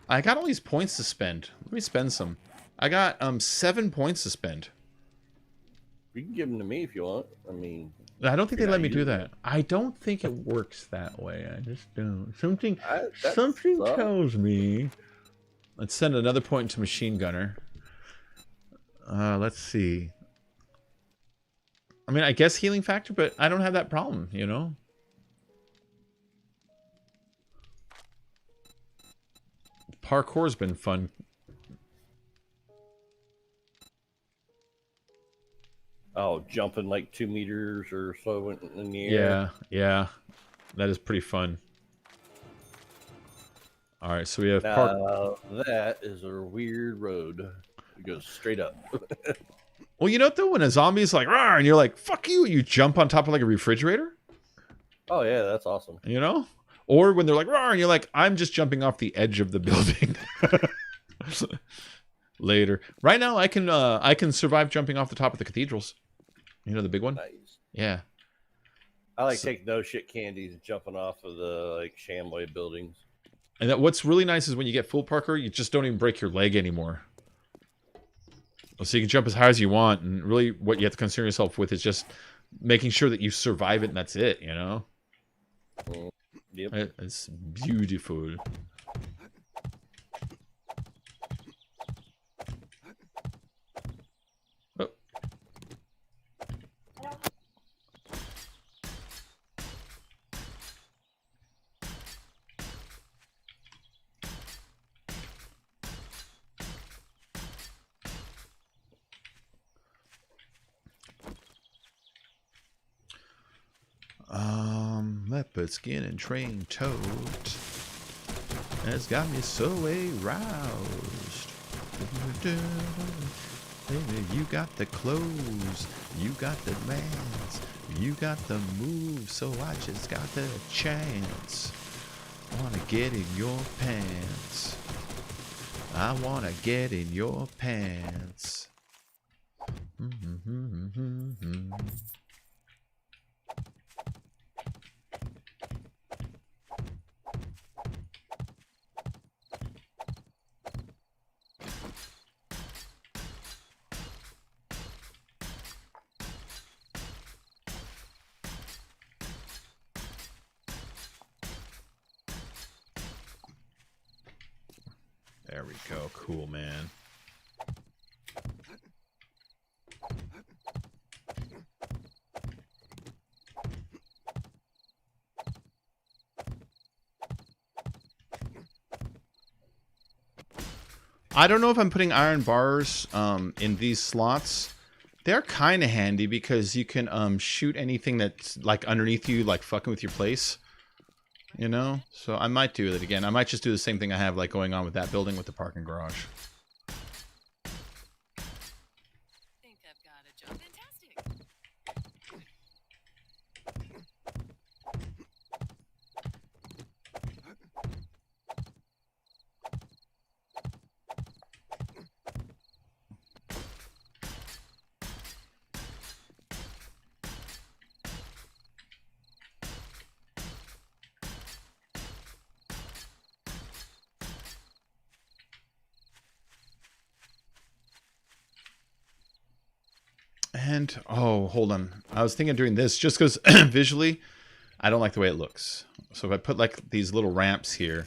I got all these points to spend. Let me spend some. I got 7 points to spend. You can give them to me if you want. I mean, I don't think they you're let not me do using that. I don't think it works that way. I just don't. Something that something sucks. tells me. Let's send another point to machine gunner. Let's see. I mean, I guess healing factor, but I don't have that problem, you know? Parkour's been fun. Oh, jumping like 2 meters or so in the air. Yeah, yeah. That is pretty fun. Alright, so we have Now, that is a weird road. It goes straight up. Well, you know what, though? When a zombie's like, "Rawr," and you're like, fuck you, you jump on top of like a refrigerator? Oh, yeah, that's awesome. You know? Or when they're like, "Rawr," and you're like, I'm just jumping off the edge of the building. Later. Right now, I can survive jumping off the top of the cathedrals. You know, the big one? Nice. Yeah. I like taking those shit candies and jumping off of the like Shamway buildings. And what's really nice is when you get full parkour, you just don't even break your leg anymore. So you can jump as high as you want, and really what you have to concern yourself with is just making sure that you survive it, and that's it, you know? Yep. It's beautiful. Oh. Leopard skin and trained toad has got me so aroused. Baby, you got the clothes, you got the mans, you got the moves, so I just got the chance. Wanna get in your pants. I wanna get in your pants. There we go. Cool, man. I don't know if I'm putting iron bars in these slots. They're kind of handy because you can shoot anything that's like underneath you, like fucking with your place. You know? So I might do it again. I might just do the same thing I have like going on with that building with the parking garage. Think I've got a job. Fantastic. And, oh, hold on. I was thinking of doing this just because visually, I don't like the way it looks. So if I put like these little ramps here,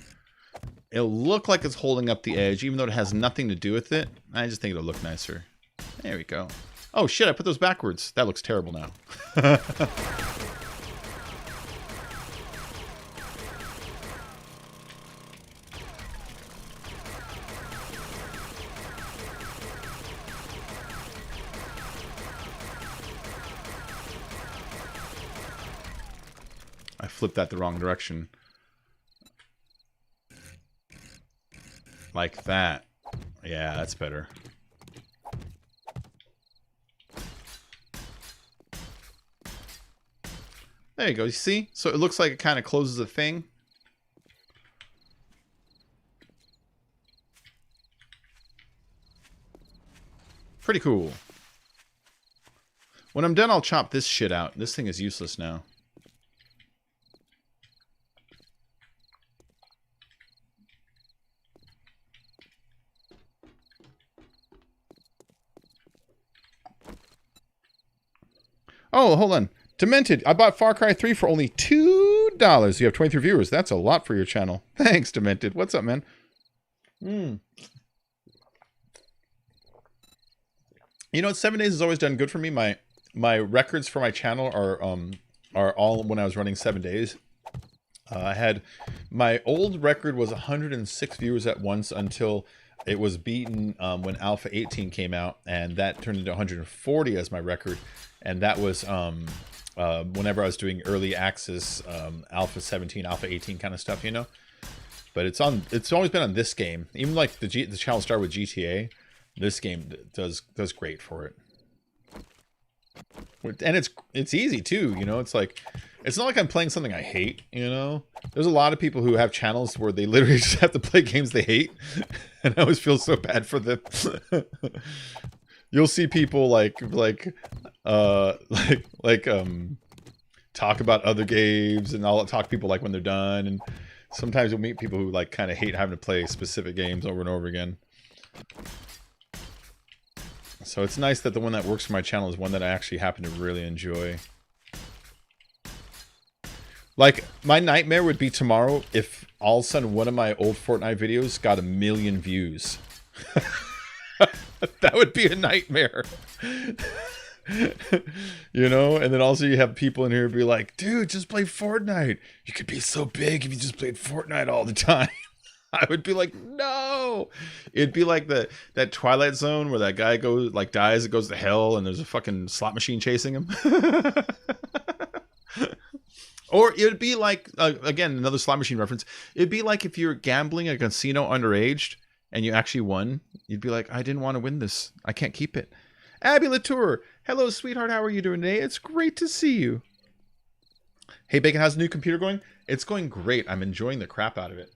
it'll look like it's holding up the edge, even though it has nothing to do with it. I just think it'll look nicer. There we go. Oh shit, I put those backwards. That looks terrible now. I flipped that the wrong direction. Like that. Yeah, that's better. There you go. You see? So it looks like it kind of closes the thing. Pretty cool. When I'm done, I'll chop this shit out. This thing is useless now. Oh, hold on. Demented. I bought Far Cry 3 for only $2. You have 23 viewers. That's a lot for your channel. Thanks, Demented. What's up, man? You know, 7 days has always done good for me. My records for my channel are all when I was running 7 days. I had my old record was 106 viewers at once until it was beaten when Alpha 18 came out, and that turned into 140 as my record. And that was whenever I was doing early access Alpha 17, Alpha 18 kind of stuff, you know. But it's always been on this game. Even like the channel started with GTA, this game does great for it. And it's easy too, you know. It's like, it's not like I'm playing something I hate, you know. There's a lot of people who have channels where they literally just have to play games they hate, and I always feel so bad for them. You'll see people talk about other games, and I'll talk to people like when they're done, and sometimes you'll meet people who like kind of hate having to play specific games over and over again. So it's nice that the one that works for my channel is one that I actually happen to really enjoy. Like, my nightmare would be tomorrow if all of a sudden one of my old Fortnite videos got 1 million views. That would be a nightmare. You know? And then also you have people in here be like, dude, just play Fortnite. You could be so big if you just played Fortnite all the time. I would be like, no. It'd be like that Twilight Zone where that guy dies, it goes to hell, and there's a fucking slot machine chasing him. Or it'd be like, again, another slot machine reference. It'd be like if you're gambling at a casino underage and you actually won. You'd be like, I didn't want to win this. I can't keep it. Abby Latour. Hello, sweetheart. How are you doing today? It's great to see you. Hey, Bacon, how's the new computer going? It's going great. I'm enjoying the crap out of it.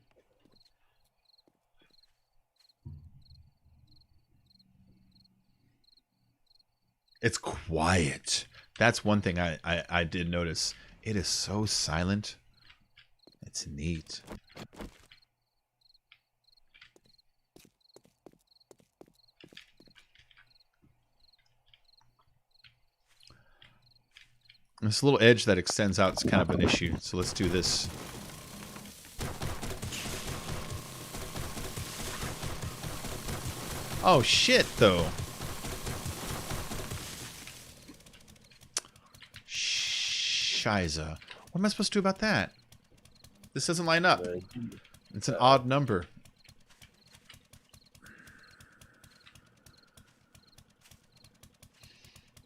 It's quiet. That's one thing I did notice. It is so silent. It's neat. This little edge that extends out is kind of an issue. So let's do this. Oh shit, though. Shiza. What am I supposed to do about that? This doesn't line up. It's an odd number.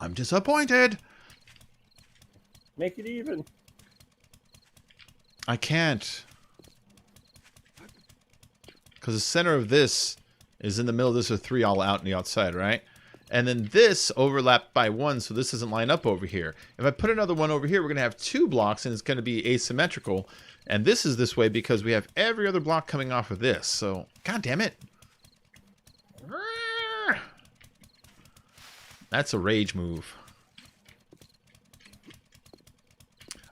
I'm disappointed. Make it even. I can't. Because the center of this is in the middle of this with 3 all out on the outside, right? And then this overlapped by 1, so this doesn't line up over here. If I put another one over here, we're going to have 2 blocks, and it's going to be asymmetrical. And this is this way because we have every other block coming off of this. So, god damn it. That's a rage move.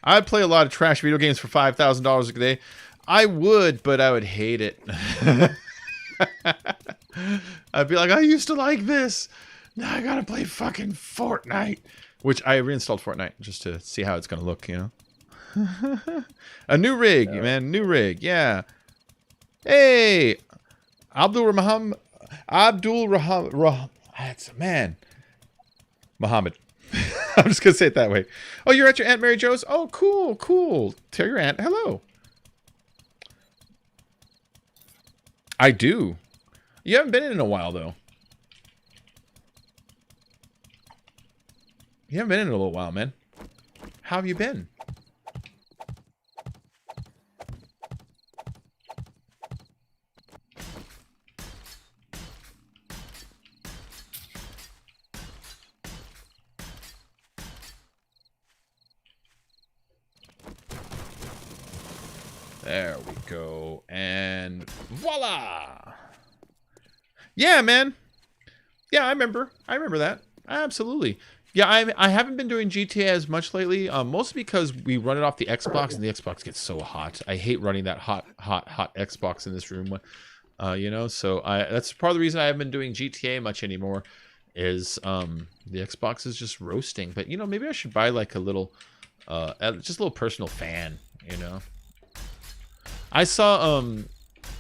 I'd play a lot of trash video games for $5,000 a day. I would, but I would hate it. I'd be like, I used to like this. Now I gotta play fucking Fortnite. Which I reinstalled Fortnite just to see how it's gonna look, you know? A new rig, man. New rig, yeah. Hey! Abdul Raham. That's, man. Muhammad. I'm just gonna say it that way. Oh, you're at your Aunt Mary Jo's? Oh, cool, cool. Tell your aunt hello. I do. You haven't been in a while, though. You haven't been in a little while, man. How have you been? There we go. And voila! Yeah, man. Yeah, I remember. I remember that. Absolutely. Yeah, I haven't been doing GTA as much lately, mostly because we run it off the Xbox, and the Xbox gets so hot. I hate running that hot Xbox in this room, you know. So that's part of the reason I haven't been doing GTA much anymore. is the Xbox is just roasting. But you know, maybe I should buy like a little, just a little personal fan. You know, I saw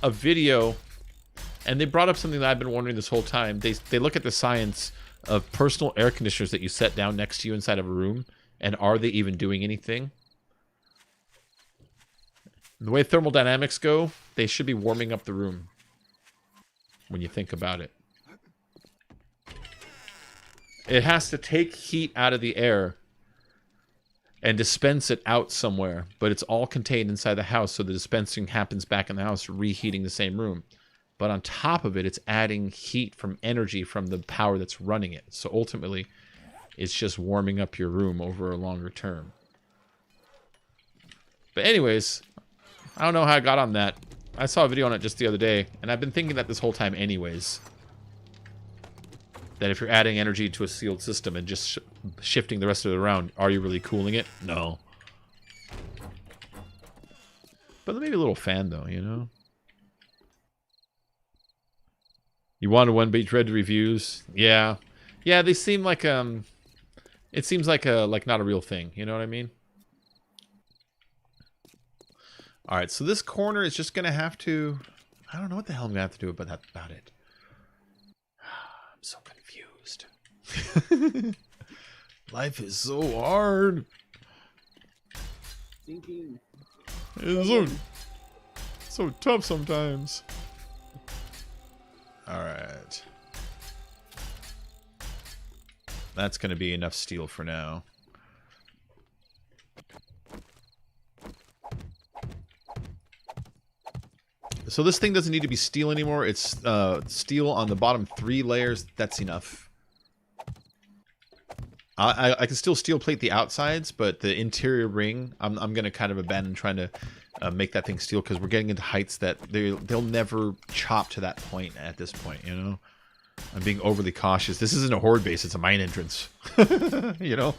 a video, and they brought up something that I've been wondering this whole time. They look at the science of personal air conditioners that you set down next to you inside of a room, and are they even doing anything? The way thermodynamics go, they should be warming up the room when you think about it. It has to take heat out of the air and dispense it out somewhere, but it's all contained inside the house, so the dispensing happens back in the house, reheating the same room. But on top of it, it's adding heat from energy from the power that's running it. So ultimately, it's just warming up your room over a longer term. But anyways, I don't know how I got on that. I saw a video on it just the other day, and I've been thinking that this whole time anyways. That if you're adding energy to a sealed system and just shifting the rest of it around, are you really cooling it? No. But maybe a little fan, though, you know? You wanted one, but you read the reviews? Yeah. Yeah, they seem like, it seems like not a real thing, you know what I mean? Alright, so this corner is just gonna have to... I don't know what the hell I'm gonna have to do about it. I'm so confused. Life is so hard. Thinking. It's so tough sometimes. Alright. That's gonna be enough steel for now. So this thing doesn't need to be steel anymore. It's steel on the bottom 3 layers. That's enough. I can still steel plate the outsides, but the interior ring, I'm going to kind of abandon trying to make that thing steel, because we're getting into heights that they'll never chop to that point at this point, you know? I'm being overly cautious. This isn't a horde base, it's a mine entrance. You know?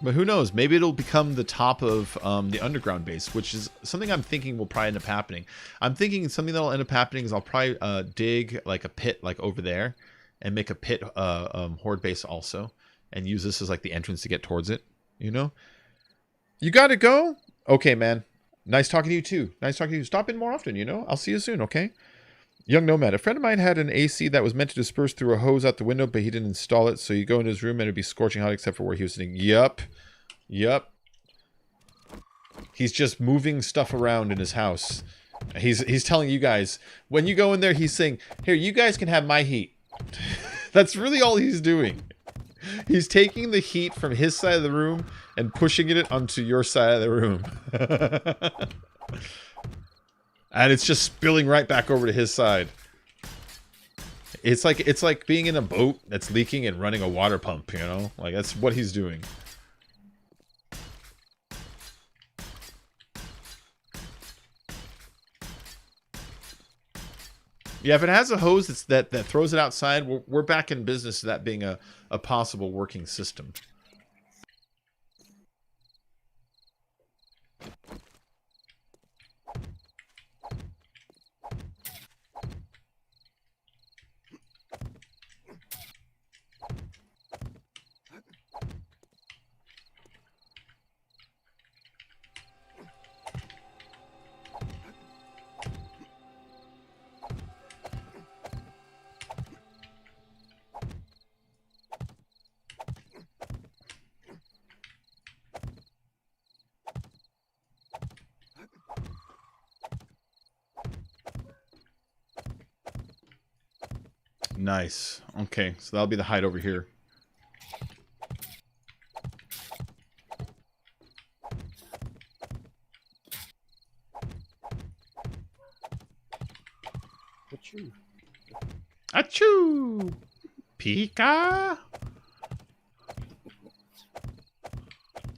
But who knows? Maybe it'll become the top of the underground base, which is something I'm thinking will probably end up happening. I'm thinking something that'll end up happening is I'll probably dig like a pit like over there and make a pit horde base also, and use this as like the entrance to get towards it, you know? You gotta go? Okay, man. Nice talking to you too. Nice talking to you. Stop in more often, you know? I'll see you soon, okay? Young Nomad, a friend of mine had an AC that was meant to disperse through a hose out the window, but he didn't install it, so you go into his room and it'd be scorching hot except for where he was sitting. Yup. Yup. He's just moving stuff around in his house. He's telling you guys, when you go in there, he's saying, here, you guys can have my heat. That's really all he's doing. He's taking the heat from his side of the room and pushing it onto your side of the room. And it's just spilling right back over to his side. It's like being in a boat that's leaking and running a water pump, you know? Like, that's what he's doing. Yeah, if it has a hose that throws it outside, we're back in business to that being a possible working system. Nice. Okay, so that'll be the hide over here. Achoo. Achoo! Pika!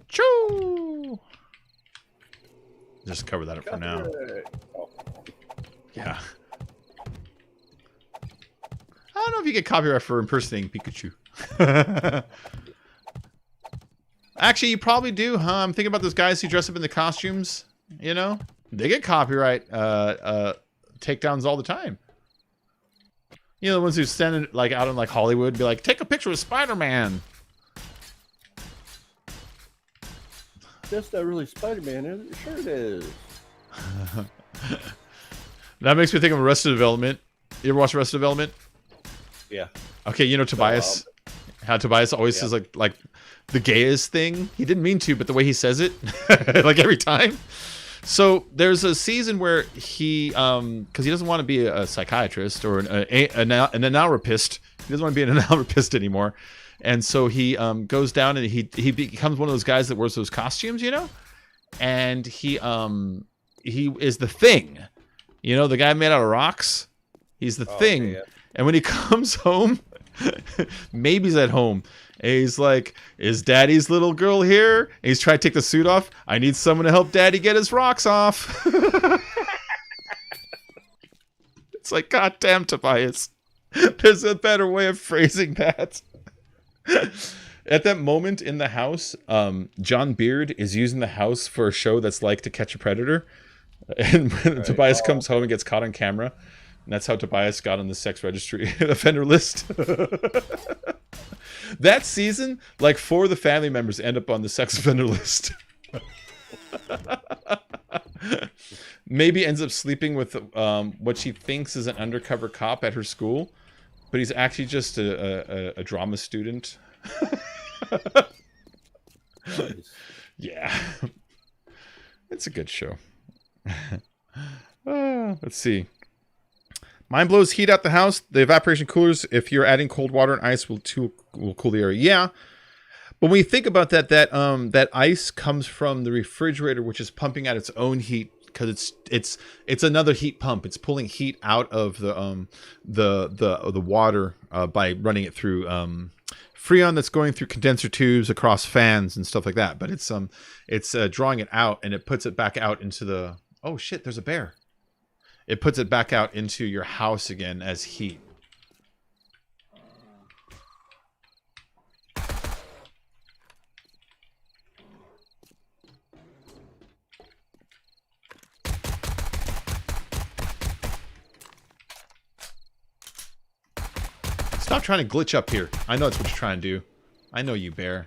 Choo! Just cover that up for now. Yeah. I don't know if you get copyright for impersonating Pikachu. Actually, you probably do, huh? I'm thinking about those guys who dress up in the costumes, you know? They get copyright takedowns all the time. You know, the ones who stand like out in like Hollywood, be like, take a picture with Spider-Man. That's not really Spider-Man, is it? Sure it is. That makes me think of Arrested Development. You ever watch Arrested Development? Yeah. Okay, you know Tobias. How Tobias always says like the gayest thing. He didn't mean to, but the way he says it, like every time. So there's a season where he, because he doesn't want to be a psychiatrist or an analropist. He doesn't want to be an analropist anymore, and so he goes down and he becomes one of those guys that wears those costumes, you know, and he is the Thing, you know, the guy made out of rocks. He's the Thing, Okay, yeah. and when he comes home, maybe he's at home. And he's like, is Daddy's little girl here? And he's trying to take the suit off. I need someone to help Daddy get his rocks off. It's like, God damn, Tobias. There's a better way of phrasing that. At that moment in the house, John Beard is using the house for a show that's like To Catch a Predator. And when Tobias comes home and gets caught on camera. And that's how Tobias got on the sex registry offender list. That season, like 4 of the family members end up on the sex offender list. Maybe ends up sleeping with what she thinks is an undercover cop at her school, but he's actually just a drama student. Nice. Yeah. It's a good show. Let's see. Mine blows heat out the house. The evaporation coolers, if you're adding cold water and ice, will cool the area. Yeah. But when you think about that, that ice comes from the refrigerator, which is pumping out its own heat because it's another heat pump. It's pulling heat out of the water by running it through Freon that's going through condenser tubes across fans and stuff like that. But it's drawing it out and it puts it back out into the. Oh shit! There's a bear. It puts it back out into your house again as heat. Stop trying to glitch up here. I know that's what you're trying to do. I know you, bear.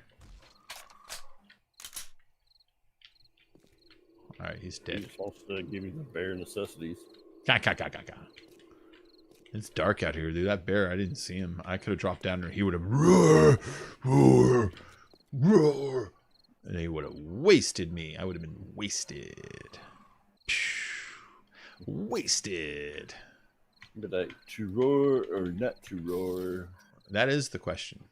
Alright, he's He dead. just wants to give you the bare necessities. Ka. It's dark out here, dude. That bear, I didn't see him. I could have dropped down there. He would have roar, roar, roar, and he would have wasted me. I would have been wasted. Wasted. But like, to roar or not to roar? That is the question.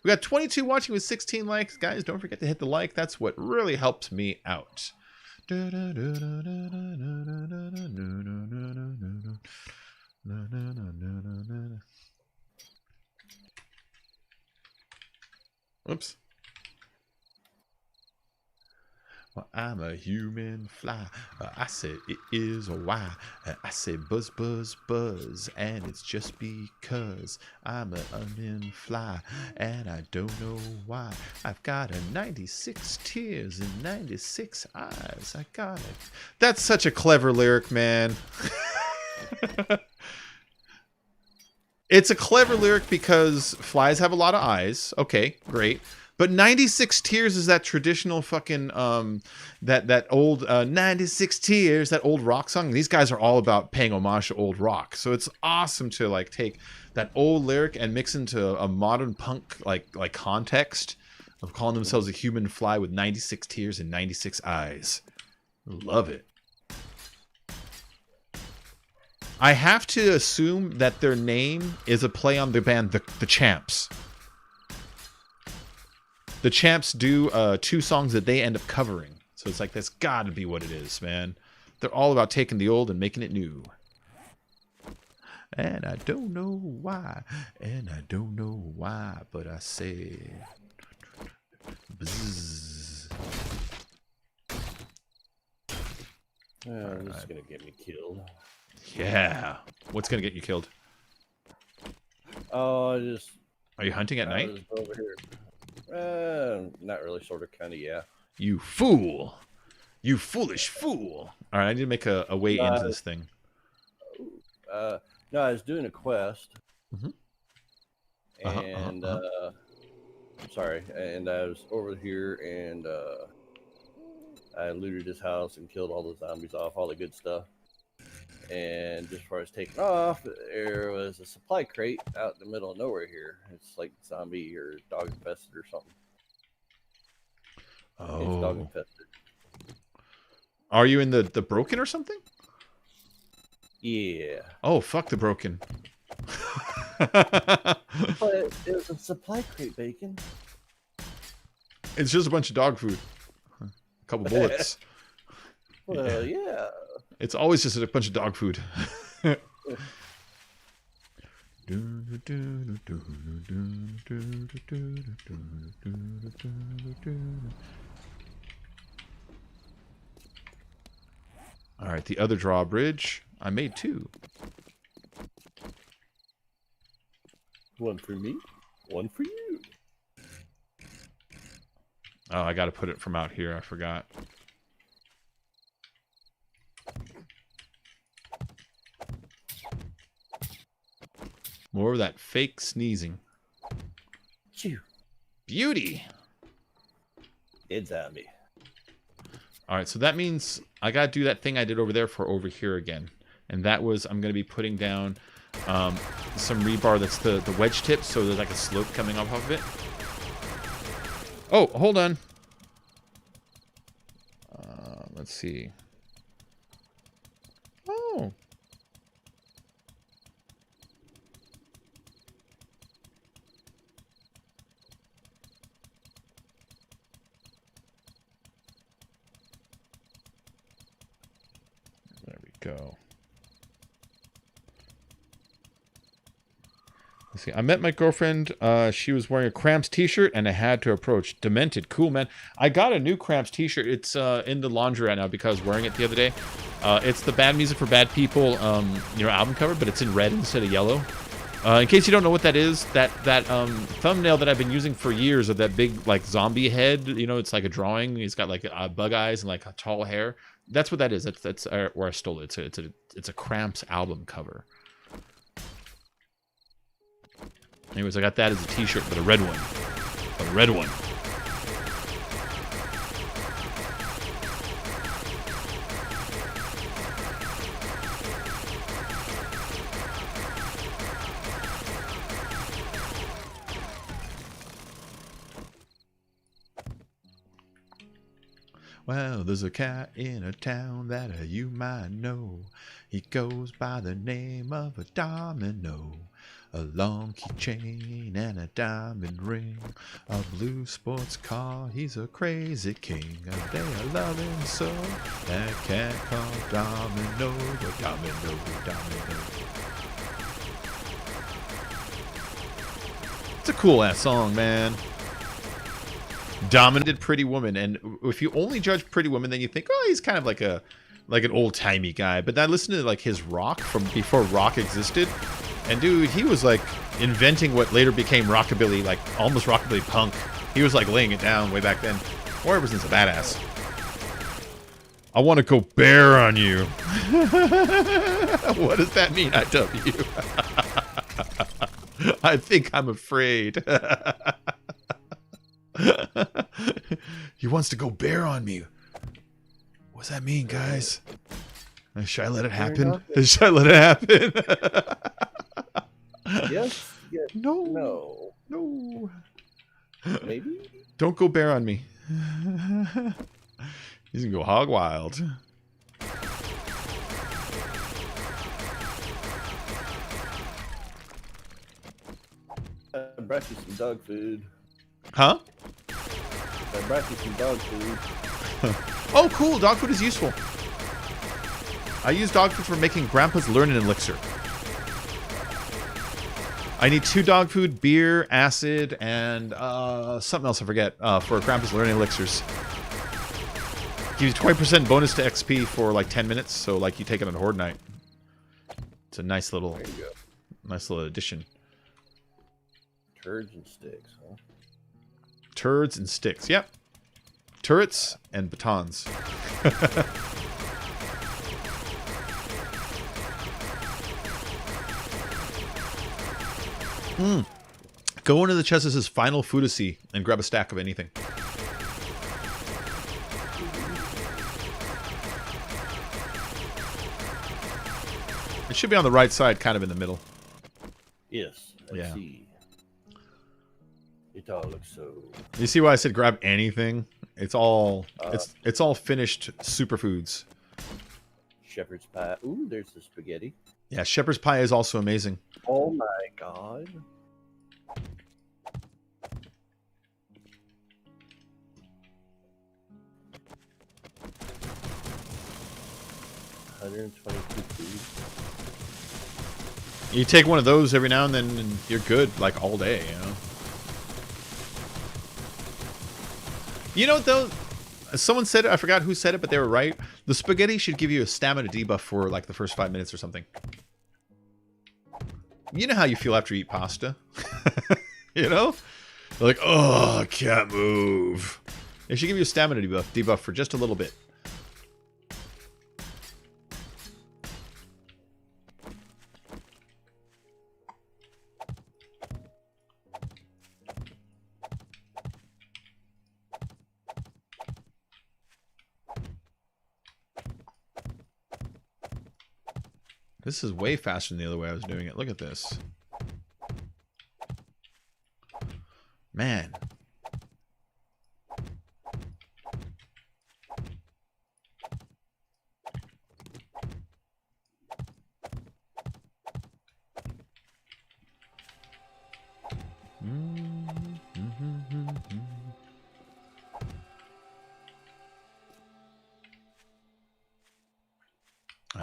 We got 22 watching with 16 likes. Guys, don't forget to hit the like. That's what really helps me out. Oops. Well, I'm a human fly. I said it is a why. I say buzz, buzz, buzz. And it's just because I'm an onion fly. And I don't know why. I've got a 96 tears and 96 eyes. I got it. That's such a clever lyric, man. It's a clever lyric because flies have a lot of eyes. Okay, great. But 96 Tears is that traditional fucking that old 96 Tears, that old rock song. These guys are all about paying homage to old rock. So it's awesome to like take that old lyric and mix into a modern punk like context of calling themselves a human fly with 96 tears and 96 eyes. Love it. I have to assume that their name is a play on the band The Champs. The Champs do 2 songs that they end up covering. So it's like, that's got to be what it is, man. They're all about taking the old and making it new. And I don't know why. And I don't know why. But I say... Bzzz. This is going to get me killed. Yeah. What's going to get you killed? Oh, I just... Are you hunting at night? was over here. Not really, sort of, kind of, yeah. You fool. You foolish fool. All right, I need to make a way into this thing. No, I was doing a quest, Mhm. and I'm sorry, and I was over here, and I looted his house and killed all the zombies off, all the good stuff. And just before I was taking off, there was a supply crate out in the middle of nowhere here. It's like zombie or dog infested or something. It's dog Oh. infested. Are you in the broken or something? Yeah. Oh, fuck the broken. But it was a supply crate, Bacon. It's just a bunch of dog food. A couple bullets. Well, yeah. It's always just a bunch of dog food. All right, the other drawbridge. I made 2. One for me, one for you. Oh, I got to put it from out here. I forgot. More of that fake sneezing. Chew. Beauty. Dead zombie. All right, so that means I got to do that thing I did over there for over here again. And that was, I'm going to be putting down some rebar that's the wedge tip, so there's like a slope coming off of it. Oh, hold on. Let's see. Oh. There we go. Let's see. I met my girlfriend. She was wearing a Cramps t-shirt, and I had to approach. Demented. Cool, man. I got a new Cramps t-shirt. It's in the laundry right now because I was wearing it the other day. It's the Bad Music for Bad People, album cover, but it's in red instead of yellow. In case you don't know what that is, that thumbnail that I've been using for years of that big like zombie head, it's like a drawing. He's got like bug eyes and like tall hair. That's what that is. That's where I stole it. It's a Cramps album cover. Anyways, I got that as a t-shirt, but a red one. Well, there's a cat in a town that you might know. He goes by the name of a Domino. A long keychain and a diamond ring. A blue sports car, he's a crazy king. They love him so. That cat called Domino. Domino. It's a cool ass song, man. Dominated Pretty Woman, and if you only judge Pretty Woman, then you think, oh, he's kind of like an old-timey guy. But then listen to like his rock from before rock existed, and dude, he was like inventing what later became rockabilly, like almost rockabilly punk. He was like laying it down way back then. Roy Orbison's a badass. I want to go bear on you. What does that mean, IW? I think I'm afraid. He wants to go bear on me. What's that mean, guys? Should I let it happen? Should I let it happen? Yes. No. Maybe. Don't go bear on me. He's gonna go hog wild. I brought you some dog food. Huh? I brought you some dog food. Oh, cool. Dog food is useful. I use dog food for making Grandpa's Learning Elixir. I need 2 dog food, beer, acid, and something else I forget for Grandpa's Learning Elixirs. Gives you 20% bonus to XP for like 10 minutes, so like you take it on Horde Night. It's a nice little addition. Turds and sticks, huh? Turds and sticks, yep. Turrets and batons. Go into the chest that says Final Foodasy and grab a stack of anything. It should be on the right side, kind of in the middle. Yes. Let's see. It all looks so. You see why I said grab anything? It's all it's all finished superfoods. Shepherd's pie. Ooh, there's the spaghetti. Yeah, shepherd's pie is also amazing. Oh my god. $122 food. You take one of those every now and then, and you're good, like all day. You know. You know, though, someone said it. I forgot who said it, but they were right. The spaghetti should give you a stamina debuff for like the first 5 minutes or something. You know how you feel after you eat pasta? You know? You're like, oh, I can't move. It should give you a stamina debuff for just a little bit. This is way faster than the other way I was doing it. Look at this. Man.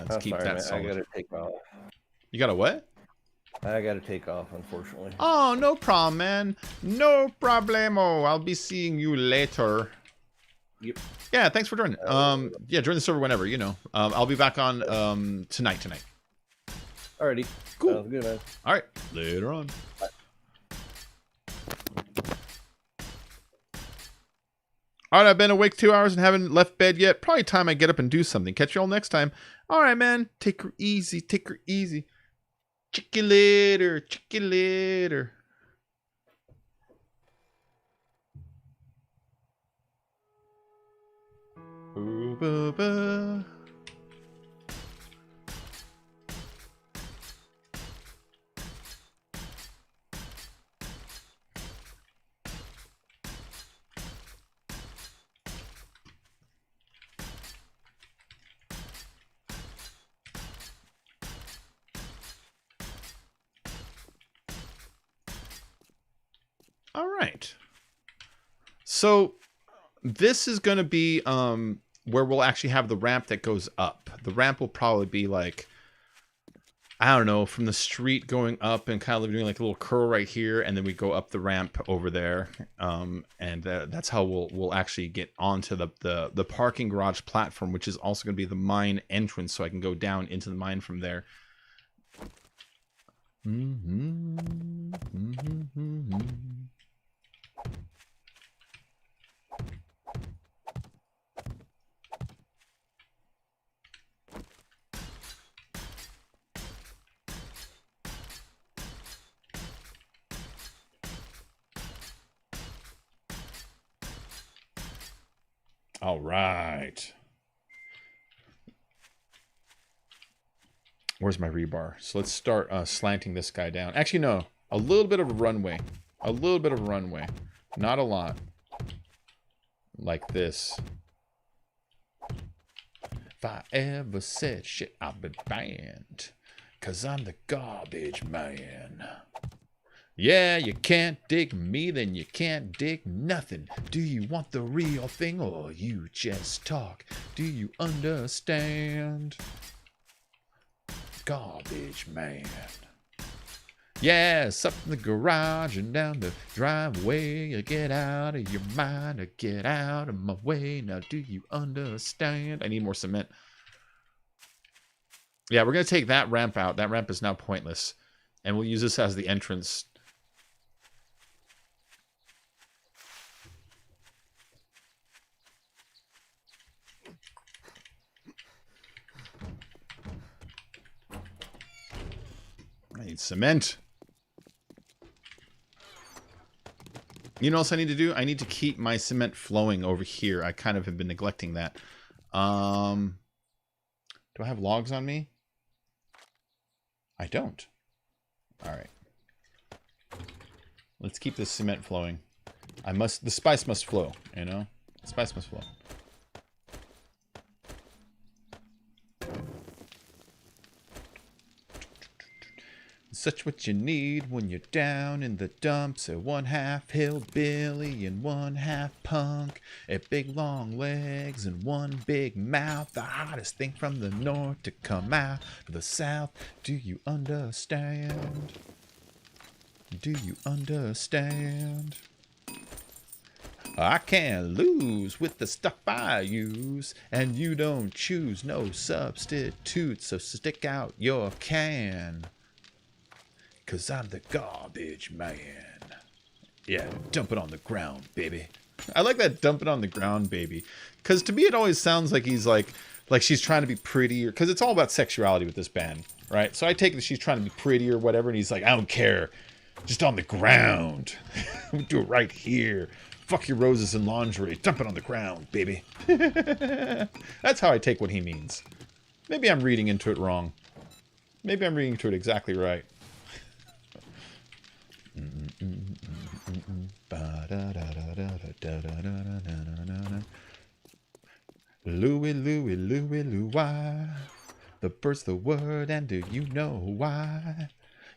Let's keep that solid. I gotta take off. You got a what? I gotta take off, unfortunately. Oh, no problem, man. No problemo. I'll be seeing you later. Yep. Yeah, thanks for joining. Yeah, join the server whenever, you know. I'll be back on tonight. Alrighty. Cool. Sounds good, man. All right. Later on. Bye. All right, I've been awake 2 hours and haven't left bed yet. Probably time I get up and do something. Catch you all next time. All right, man. Take her easy. Take her easy. Check you later. Check you later. Ooh, ba, ba. All right. So this is going to be where we'll actually have the ramp that goes up. The ramp will probably be like, I don't know, from the street going up and kind of doing like a little curl right here, and then we go up the ramp over there. And that's how we'll actually get onto the parking garage platform, which is also going to be the mine entrance, so I can go down into the mine from there. All right. Where's my rebar? So let's start slanting this guy down. Actually, no. A little bit of a runway. A little bit of a runway. Not a lot. Like this. If I ever said shit, I've been banned. 'Cause I'm the garbage man. Yeah, you can't dig me, then you can't dig nothing. Do you want the real thing, or you just talk? Do you understand? Garbage man. Yes, up in the garage and down the driveway. You get out of your mind, or get out of my way. Now, do you understand? I need more cement. Yeah, we're going to take that ramp out. That ramp is now pointless. And we'll use this as the entrance. I need cement. You know what else I need to do? I need to keep my cement flowing over here. I kind of have been neglecting that. Do I have logs on me? I don't. All right. Let's keep this cement flowing. The spice must flow, you know? The spice must flow. Such what you need when you're down in the dumps. A 1/2 hillbilly and 1/2 punk. A big long legs and one big mouth. The hottest thing from the north to come out to the south. Do you understand? Do you understand? I can't lose with the stuff I use, and you don't choose no substitute, so stick out your can. 'Cause I'm the garbage man. Yeah, dump it on the ground, baby. I like that dump it on the ground, baby. Because to me it always sounds like he's like she's trying to be pretty, or because it's all about sexuality with this band, right? So I take that she's trying to be pretty or whatever, and he's like, I don't care. Just on the ground. We do it right here. Fuck your roses and lingerie. Dump it on the ground, baby. That's how I take what he means. Maybe I'm reading into it wrong. Maybe I'm reading into it exactly right. Louie, Louie, Louie, Louie. The bird's the word, and do you know why?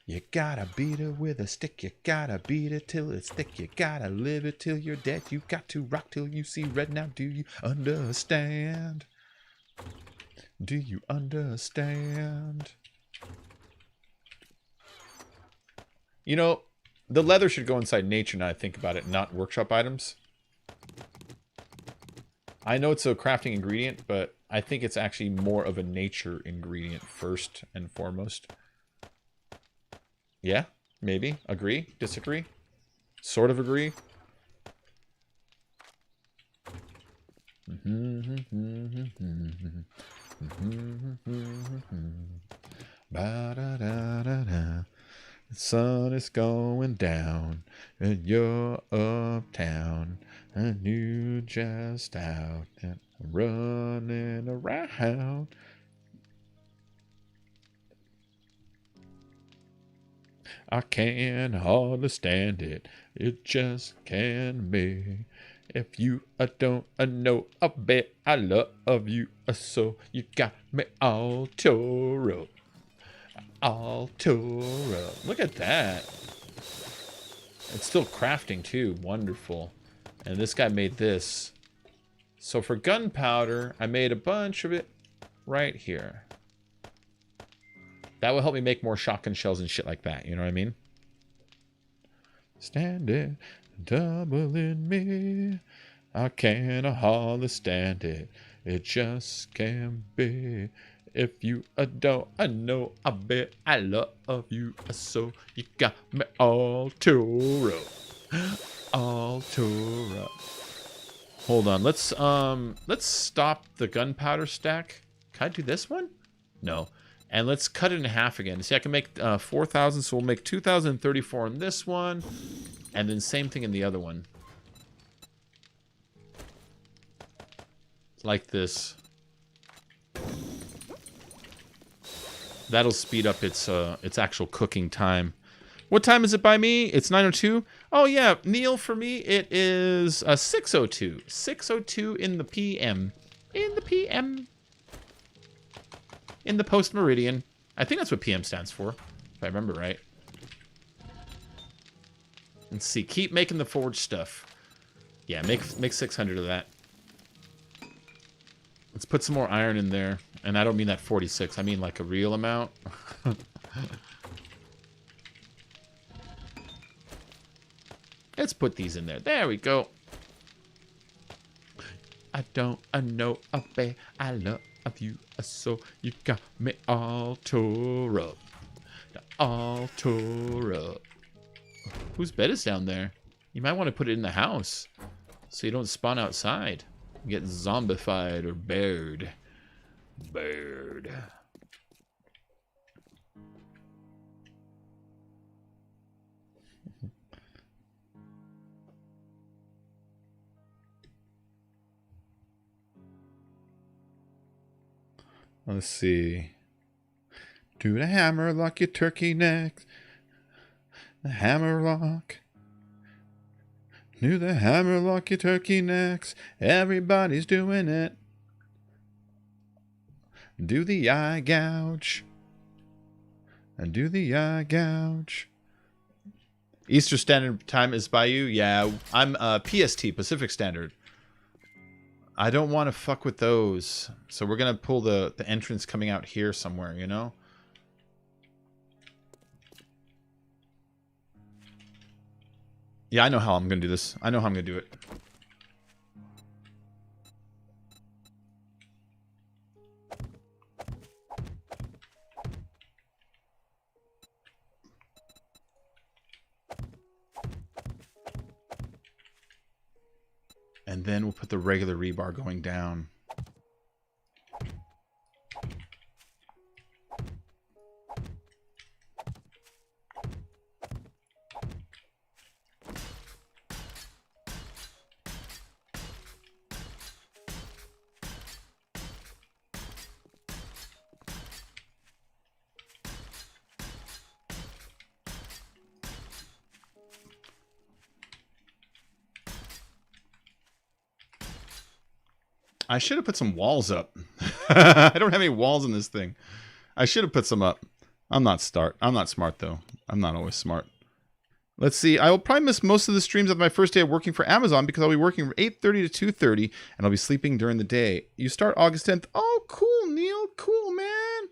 You gotta beat it with a stick, you gotta beat it till it's thick, you gotta live it till you're dead, you got to rock till you see red. Now do you understand? Do you understand? You know, the leather should go inside nature now I think about it, not workshop items. I know it's a crafting ingredient, but I think it's actually more of a nature ingredient first and foremost. Yeah, maybe. Agree? Disagree? Sort of agree? Ba-da-da-da-da. The sun is going down, and you're uptown, and you just out and running around. I can't hardly stand it. It just can't be. If you don't know, I bet I love you so. You got me all tore up. All tore up. Look at that. It's still crafting too. Wonderful. And this guy made this. So for gunpowder, I made a bunch of it right here. That will help me make more shotgun shells and shit like that. You know what I mean? Stand it, double in me. I can't hardly stand it. It just can't be. If you don't know, I bet I love you so. You got me all tore up. All tore up. Hold on, let's stop the gunpowder stack. Can I do this one? No. And let's cut it in half again. See, I can make 4,000, so we'll make 2,034 in this one. And then same thing in the other one. Like this. That'll speed up its actual cooking time. What time is it by me? It's 9:02. Oh yeah, Neil, for me it is 6:02. 6:02 in the PM. In the PM. In the post meridian. I think that's what PM stands for, if I remember right. Let's see. Keep making the forge stuff. Yeah, make 600 of that. Let's put some more iron in there. And I don't mean that 46. I mean like a real amount. Let's put these in there. There we go. I know, I love you so. You got me all tore up. All tore up. Whose bed is down there? You might want to put it in the house so you don't spawn outside. Get zombified or bared. Bared. Let's see. Do the hammer lock your turkey necks. The hammer lock. Do the hammer lock your turkey necks. Everybody's doing it. Do the eye gouge. And do the eye gouge. Eastern Standard Time is by you? Yeah, I'm PST, Pacific Standard. I don't want to fuck with those. So we're going to pull the entrance coming out here somewhere, you know? Yeah, I know how I'm going to do this. I know how I'm going to do it. And then we'll put the regular rebar going down. I should have put some walls up. I don't have any walls in this thing. I should have put some up. I'm not smart though. I'm not always smart. Let's see. I will probably miss most of the streams of my first day of working for Amazon because I'll be working from 8:30 to 2:30 and I'll be sleeping during the day. You start August 10th. Oh, cool, Neil. Cool, man.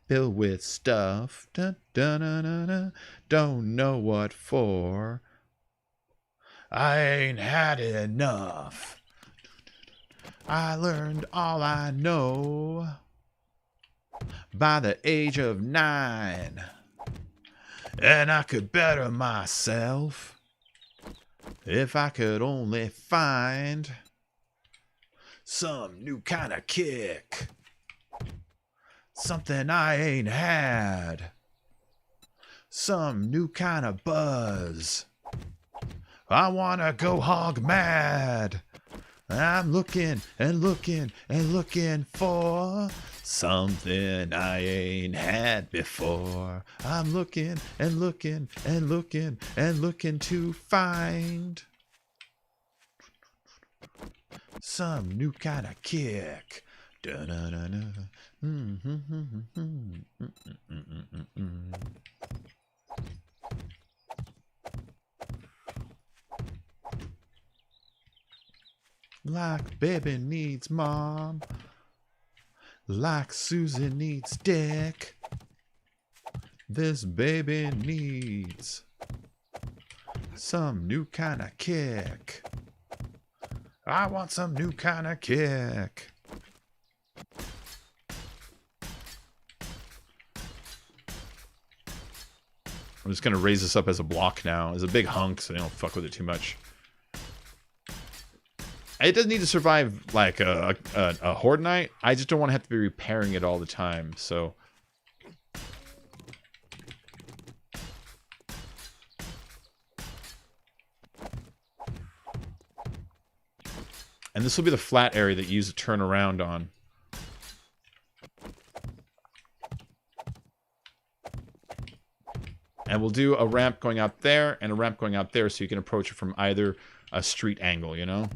Filled with stuff. Da, da, da, da, da. Don't know what for. I ain't had enough. I learned all I know by the age of 9. And I could better myself if I could only find some new kind of kick. Something I ain't had. Some new kind of buzz. I wanna go hog mad. I'm looking and looking and looking for something I ain't had before. I'm looking and looking and looking and looking to find some new kind of kick. Da-da-da-da. Like baby needs mom. Like Susie needs dick. This baby needs some new kind of kick. I want some new kind of kick. I'm just going to raise this up as a block now. It's a big hunk, so they don't fuck with it too much. It doesn't need to survive like a horde night. I just don't want to have to be repairing it all the time, so... And this will be the flat area that you use to turn around on. And we'll do a ramp going out there and a ramp going out there so you can approach it from either a street angle, you know?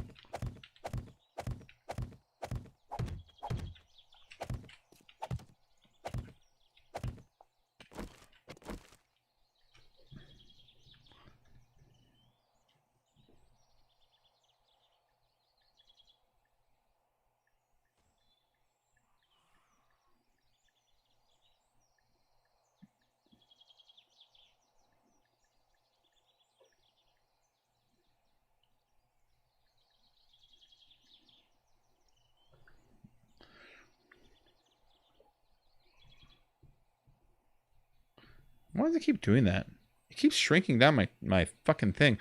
Why does it keep doing that? It keeps shrinking down my fucking thing.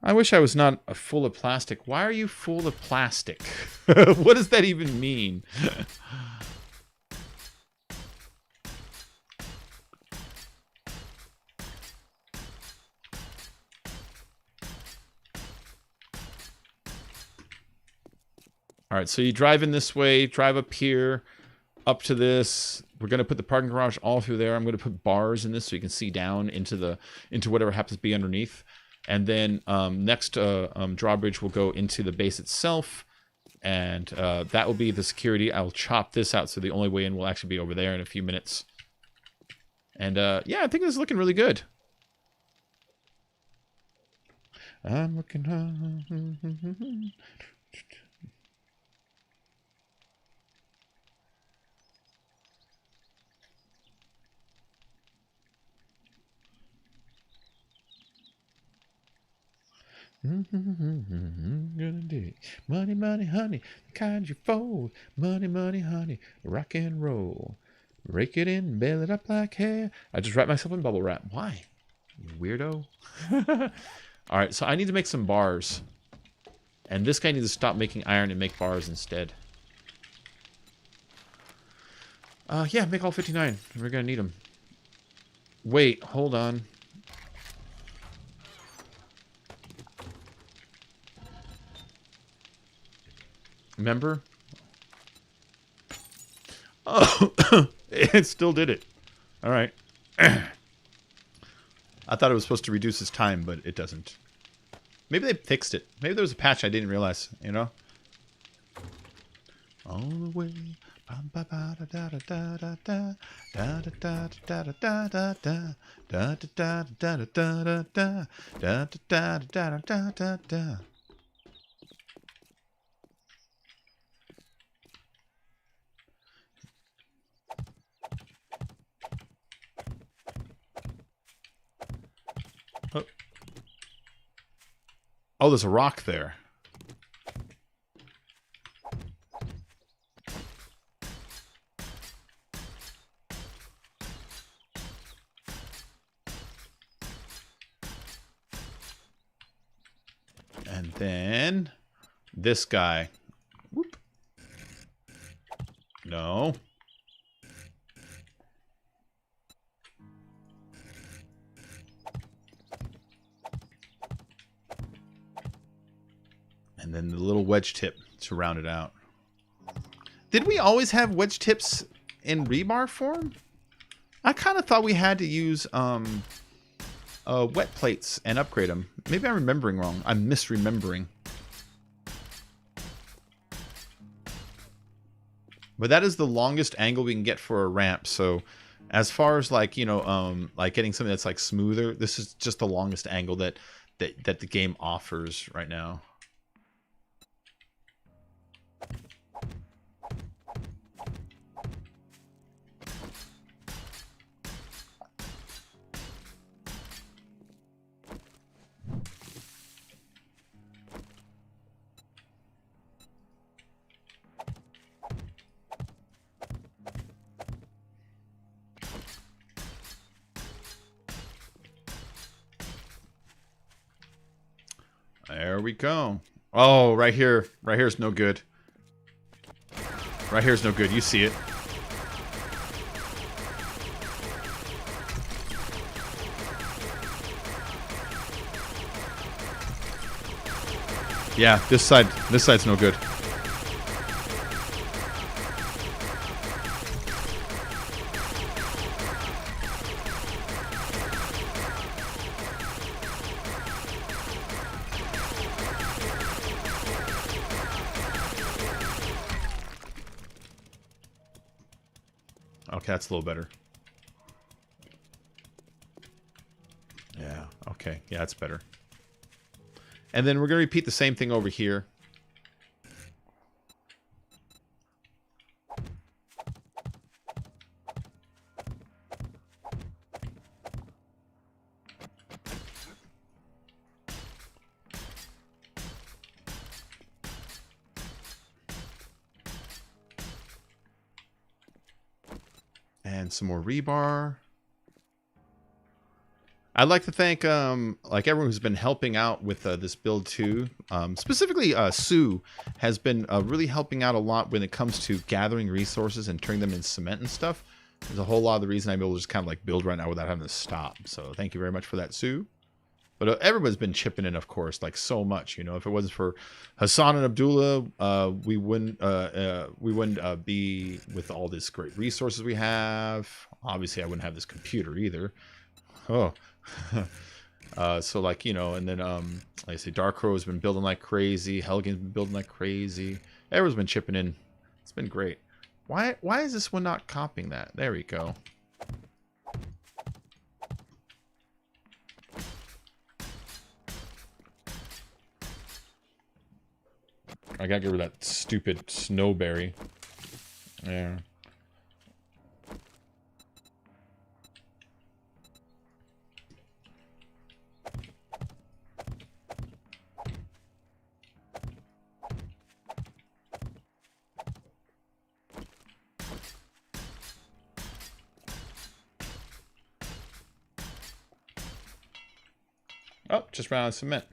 I wish I was not full of plastic. Why are you full of plastic? What does that even mean? All right, so you drive in this way, drive up here, up to this. We're going to put the parking garage all through there. I'm going to put bars in this so you can see down into whatever happens to be underneath. And then next drawbridge will go into the base itself. And that will be the security. I'll chop this out so the only way in will actually be over there in a few minutes. And yeah, I think this is looking really good. I'm looking on. Gonna do it. Money, money, honey, the kind you fold. Money, money, honey, rock and roll. Rake it in, bail it up like hair. I just wrapped myself in bubble wrap. Why? You weirdo. All right, so I need to make some bars. And this guy needs to stop making iron and make bars instead. Yeah, make all 59. We're gonna need them. Wait, hold on. Remember? Oh, it still did it. All right. I thought it was supposed to reduce his time, but it doesn't. Maybe they fixed it. Maybe there was a patch I didn't realize, you know? All the way. Oh, there's a rock there. And then this guy. Whoop. No. And then the little wedge tip to round it out. Did we always have wedge tips in rebar form? I kind of thought we had to use wet plates and upgrade them. Maybe I'm remembering wrong. I'm misremembering. But that is the longest angle we can get for a ramp. So as far as like, you know, like getting something that's like smoother, this is just the longest angle that the game offers right now. There we go. Oh, right here. Right here is no good. Right here is no good. You see it. Yeah, this side's no good. Okay, that's a little better. Yeah, okay. Yeah, that's better. And then we're going to repeat the same thing over here. And some more rebar. I'd like to thank like everyone who's been helping out with this build too. Specifically, Sue has been really helping out a lot when it comes to gathering resources and turning them into cement and stuff. There's a whole lot of the reason I'm able to just kind of like build right now without having to stop. So thank you very much for that, Sue. But everybody's been chipping in, of course, like so much. You know, if it wasn't for Hassan and Abdullah, we wouldn't be with all these great resources we have. Obviously, I wouldn't have this computer either. Oh. So like, you know, and then like I say, Dark Crow has been building like crazy. Helgen's been building like crazy. Everyone's been chipping in. It's been great. Why is this one not copying that? There we go. I gotta get rid of that stupid snowberry. Yeah. Oh, just ran out of cement.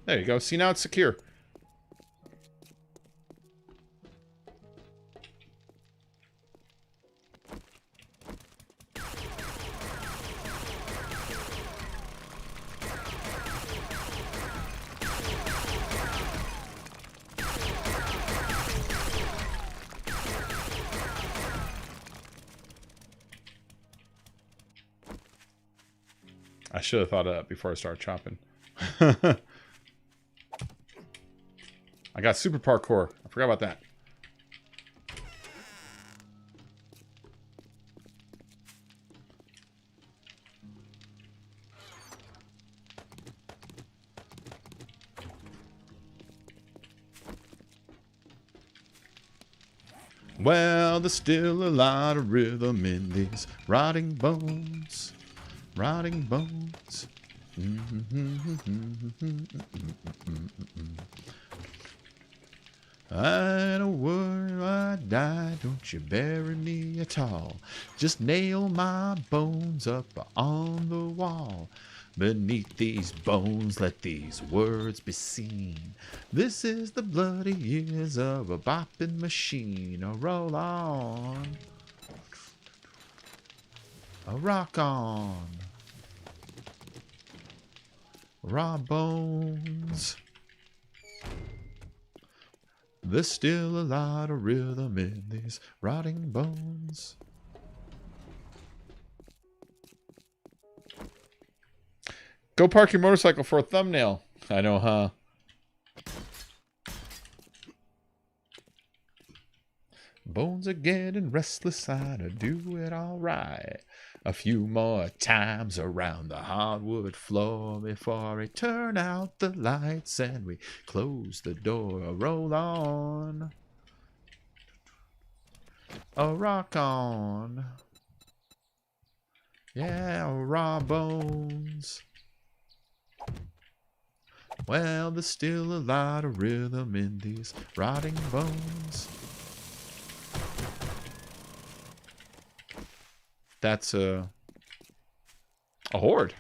There you go. See, now it's secure. I should have thought of that before I started chopping. I got super parkour. I forgot about that. Well, there's still a lot of rhythm in these rotting bones. Rotting bones. I don't worry, I die, don't you bury me at all. Just nail my bones up on the wall. Beneath these bones, let these words be seen. This is the bloody years of a bopping machine. A roll on. A rock on. Raw bones. There's still a lot of rhythm in these rotting bones. Go park your motorcycle for a thumbnail. I know, huh? Bones are getting restless, I'd do it all right. A few more times around the hardwood floor before we turn out the lights and we close the door. Roll on. A rock on. Yeah, raw bones. Well, there's still a lot of rhythm in these rotting bones. That's a horde.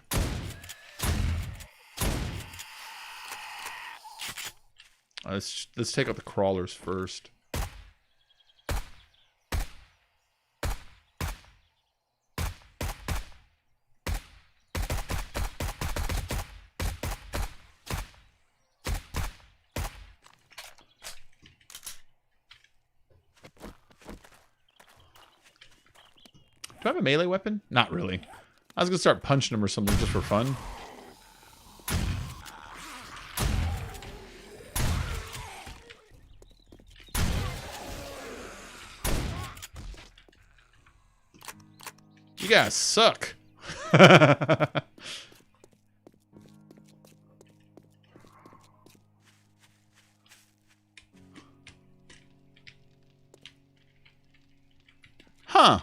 Let's take out the crawlers first. Do I have a melee weapon? Not really. I was gonna start punching him or something just for fun. You guys suck. Huh.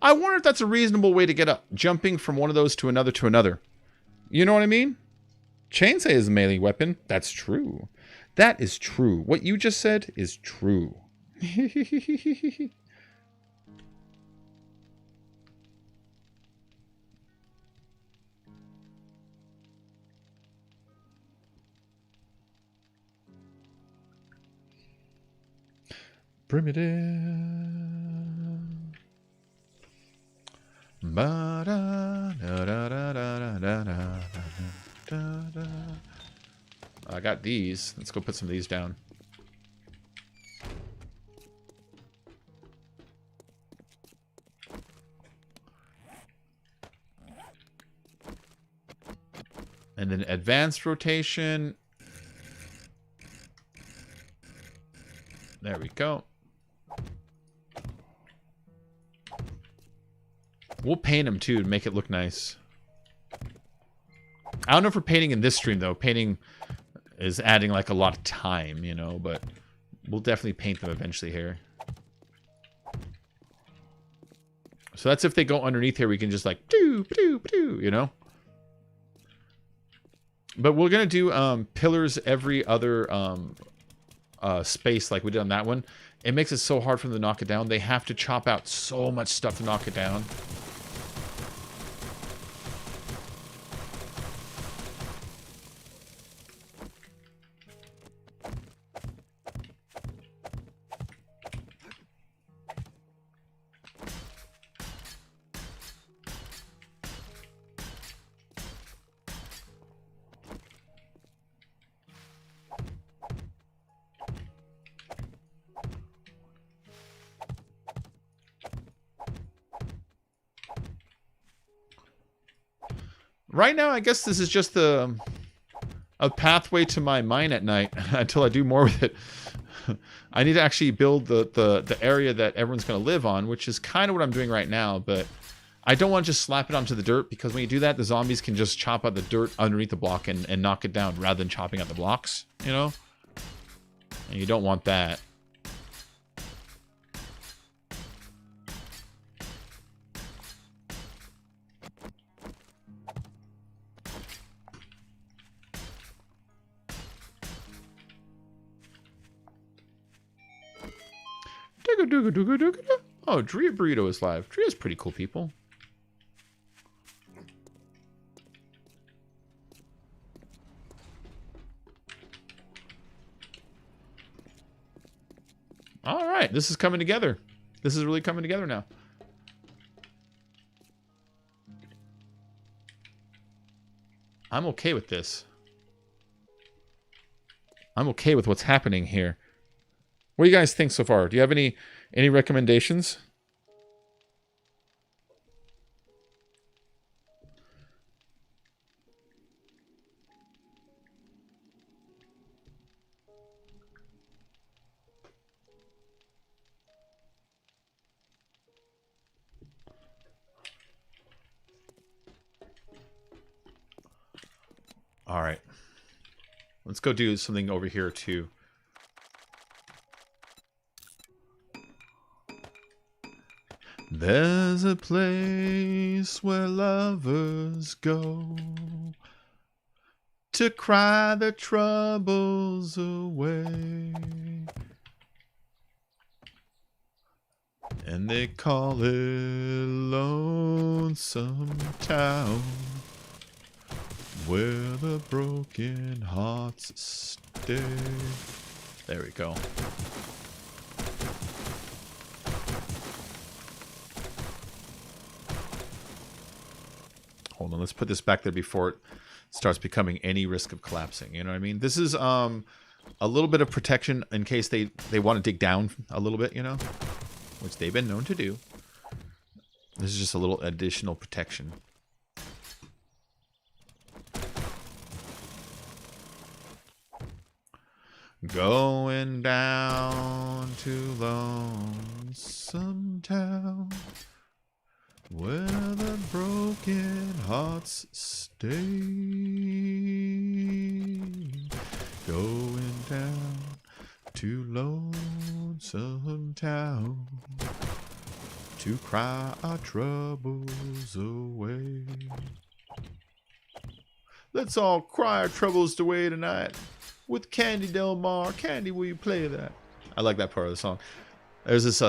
I wonder if that's a reasonable way to get up. Jumping from one of those to another to another. You know what I mean? Chainsaw is a melee weapon. That's true. That is true. What you just said is true. Primitive. I got these. Let's go put some of these down. And then advanced rotation. There we go. We'll paint them too to make it look nice. I don't know if we're painting in this stream though. Painting is adding like a lot of time, you know, but we'll definitely paint them eventually here. So that's if they go underneath here, we can just like doo, doo, doo, you know. But we're gonna do pillars every other space like we did on that one. It makes it so hard for them to knock it down. They have to chop out so much stuff to knock it down. Right now, I guess this is just a pathway to my mine at night until I do more with it. I need to actually build the area that everyone's going to live on, which is kind of what I'm doing right now, but I don't want to just slap it onto the dirt, because when you do that, the zombies can just chop out the dirt underneath the block and knock it down rather than chopping out the blocks, you know? And you don't want that. Oh, Drea Burrito is live. Drea's pretty cool people. All right, this is coming together. This is really coming together now. I'm okay with this. I'm okay with what's happening here. What do you guys think so far? Do you have any recommendations? All right. Let's go do something over here too. There's a place where lovers go to cry their troubles away, and they call it Lonesome Town, where the broken hearts stay. There we go. Hold on, let's put this back there before it starts becoming any risk of collapsing. You know what I mean? This is a little bit of protection in case they want to dig down a little bit, you know, which they've been known to do. This is just a little additional protection. Going down to Lonesome Town, where the broken hearts stay. Going down to Lonesome Town to cry our troubles away. Let's all cry our troubles away tonight with Candy Del Mar. Candy, will you play that? I like that part of the song. There's this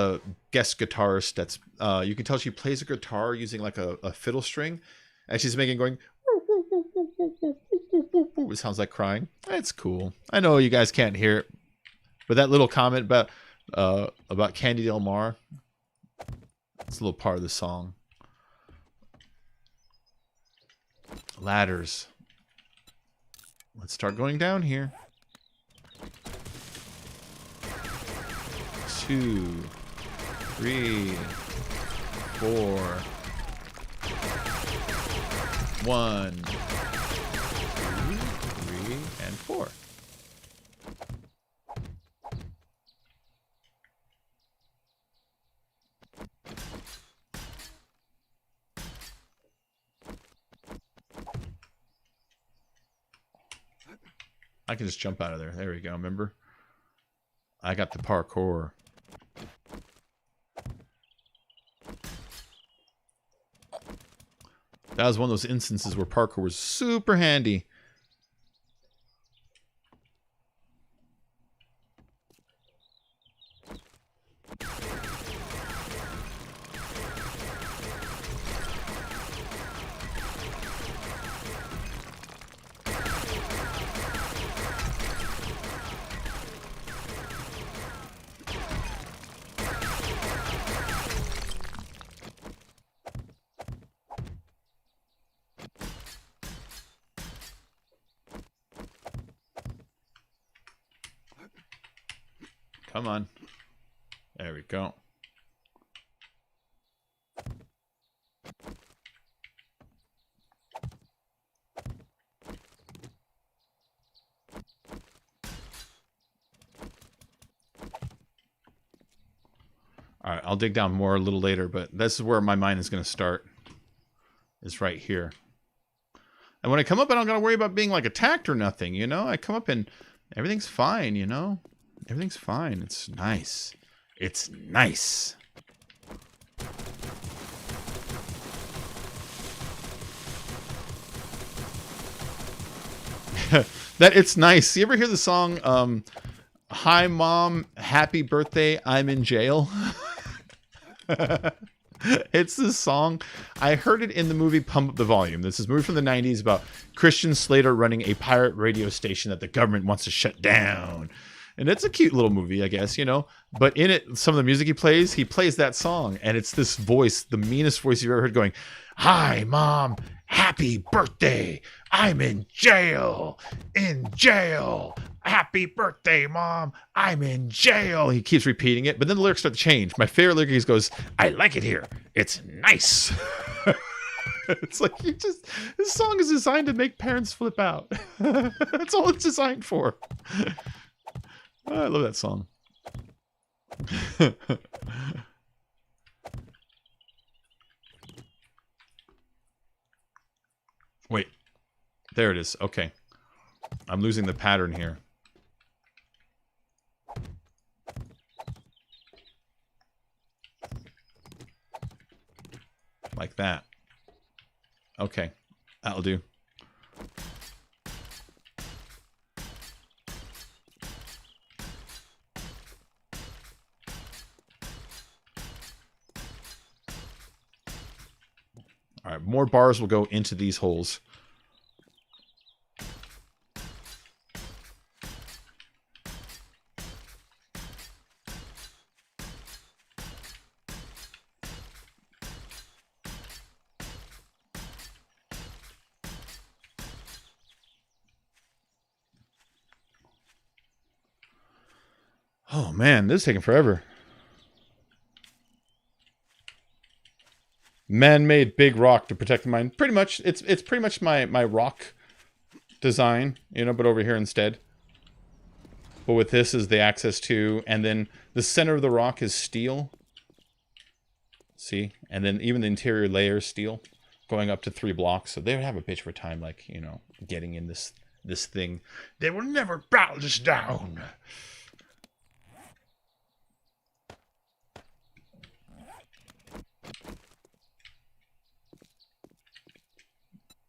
guest guitarist that's you can tell she plays a guitar using like a fiddle string, and she's making going. It sounds like crying. It's cool. I know you guys can't hear it, but that little comment about Candy Del Mar, it's a little part of the song. Ladders. Let's start going down here. 2, 3, 4. 1, 2, 3, and 4. I can just jump out of there. There we go, remember? I got the parkour. That was one of those instances where parkour was super handy. Come on. There we go. Alright, I'll dig down more a little later, but this is where my mind is going to start. Is right here. And when I come up, I don't got to worry about being like attacked or nothing, you know? I come up and everything's fine, you know? Everything's fine. It's nice. It's nice. That it's nice. You ever hear the song, Hi Mom, Happy Birthday, I'm in Jail? It's this song. I heard it in the movie Pump Up the Volume. This is a movie from the 90s about Christian Slater running a pirate radio station that the government wants to shut down. And it's a cute little movie, I guess, you know. But in it, some of the music he plays that song. And it's this voice, the meanest voice you've ever heard going, Hi, Mom. Happy birthday. I'm in jail. In jail. Happy birthday, Mom. I'm in jail. He keeps repeating it. But then the lyrics start to change. My favorite lyric is goes, I like it here. It's nice. It's like this song is designed to make parents flip out. That's all it's designed for. Oh, I love that song. Wait. There it is. Okay. I'm losing the pattern here. Like that. Okay. That'll do. All right, more bars will go into these holes. Oh man, this is taking forever. Man-made big rock to protect the mine. Pretty much, it's pretty much my rock design, you know, but over here instead. But with this is the access to, and then the center of the rock is steel. See? And then even the interior layer is steel, going up to 3 blocks. So they would have a bitch for time, like, you know, getting in this thing. They will never bow us down.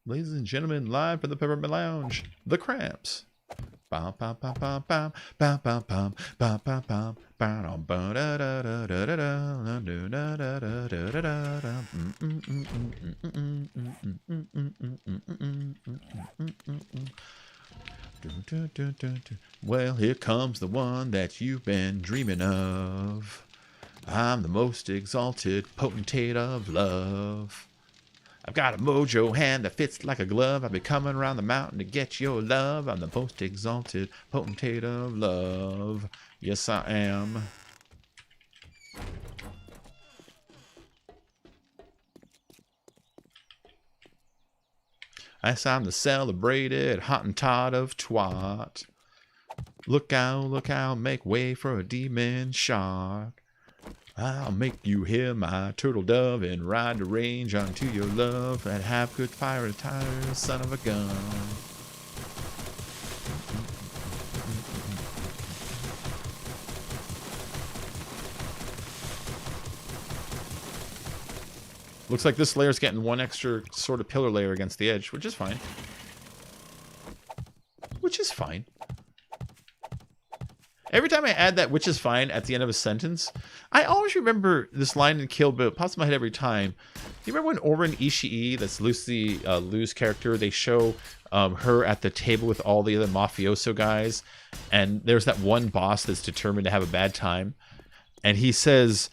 Ladies and gentlemen, live from the Peppermint Lounge, The Cramps. Well, here comes the one that you've been dreaming of. I'm the most exalted potentate of love. I've got a mojo hand that fits like a glove. I've been coming around the mountain to get your love. I'm the most exalted potentate of love. Yes, I am. Yes, I'm the celebrated Hottentot of twat. Look out, make way for a demon shark. I'll make you hear my turtle dove and ride the range onto your love and have good fire attire, son of a gun. Looks like this layer's getting one extra sort of pillar layer against the edge, which is fine. Which is fine. Every time I add that which is fine at the end of a sentence, I always remember this line in Kill Bill. It pops in my head every time. Do you remember when Oren Ishii, that's Lucy Liu's character, they show her at the table with all the other mafioso guys, and there's that one boss that's determined to have a bad time, and he says,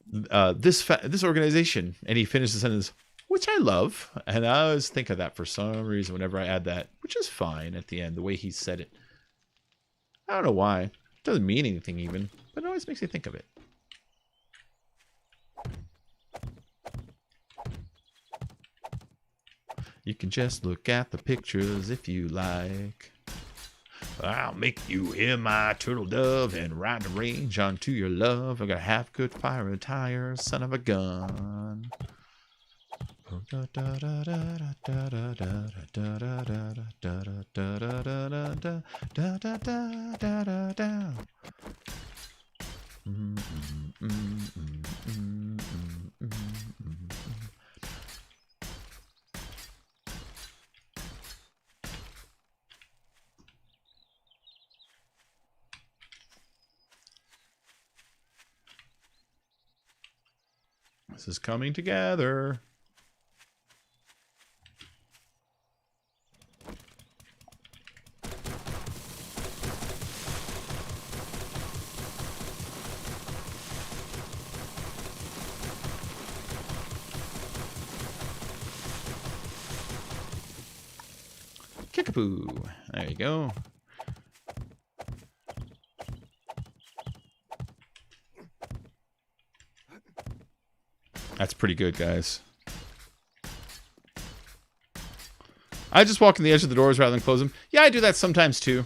this organization, and he finishes the sentence, which I love, and I always think of that for some reason whenever I add that, which is fine at the end, the way he said it. I don't know why. It doesn't mean anything even, but it always makes me think of it. You can just look at the pictures if you like. I'll make you hear my turtle dove and ride the range onto your love. I gotta have good fire attire, son of a gun. This is coming together. Kickapoo. There you go. That's pretty good, guys. I just walk in the edge of the doors rather than close them. Yeah, I do that sometimes too.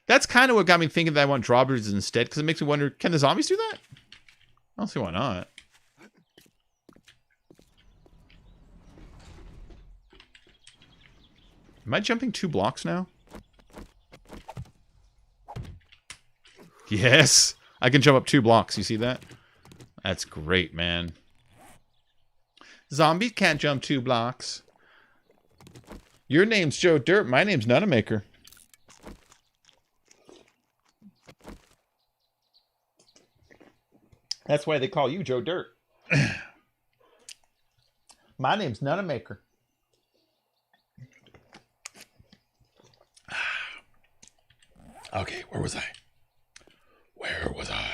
That's kind of what got me thinking that I want drawbridges instead, because it makes me wonder, can the zombies do that? I don't see why not. Am I jumping 2 blocks now? Yes! I can jump up 2 blocks. You see that? That's great, man. Zombies can't jump 2 blocks. Your name's Joe Dirt. My name's Nutamaker. That's why they call you Joe Dirt. My name's Nutamaker. Okay, where was I? Where was I?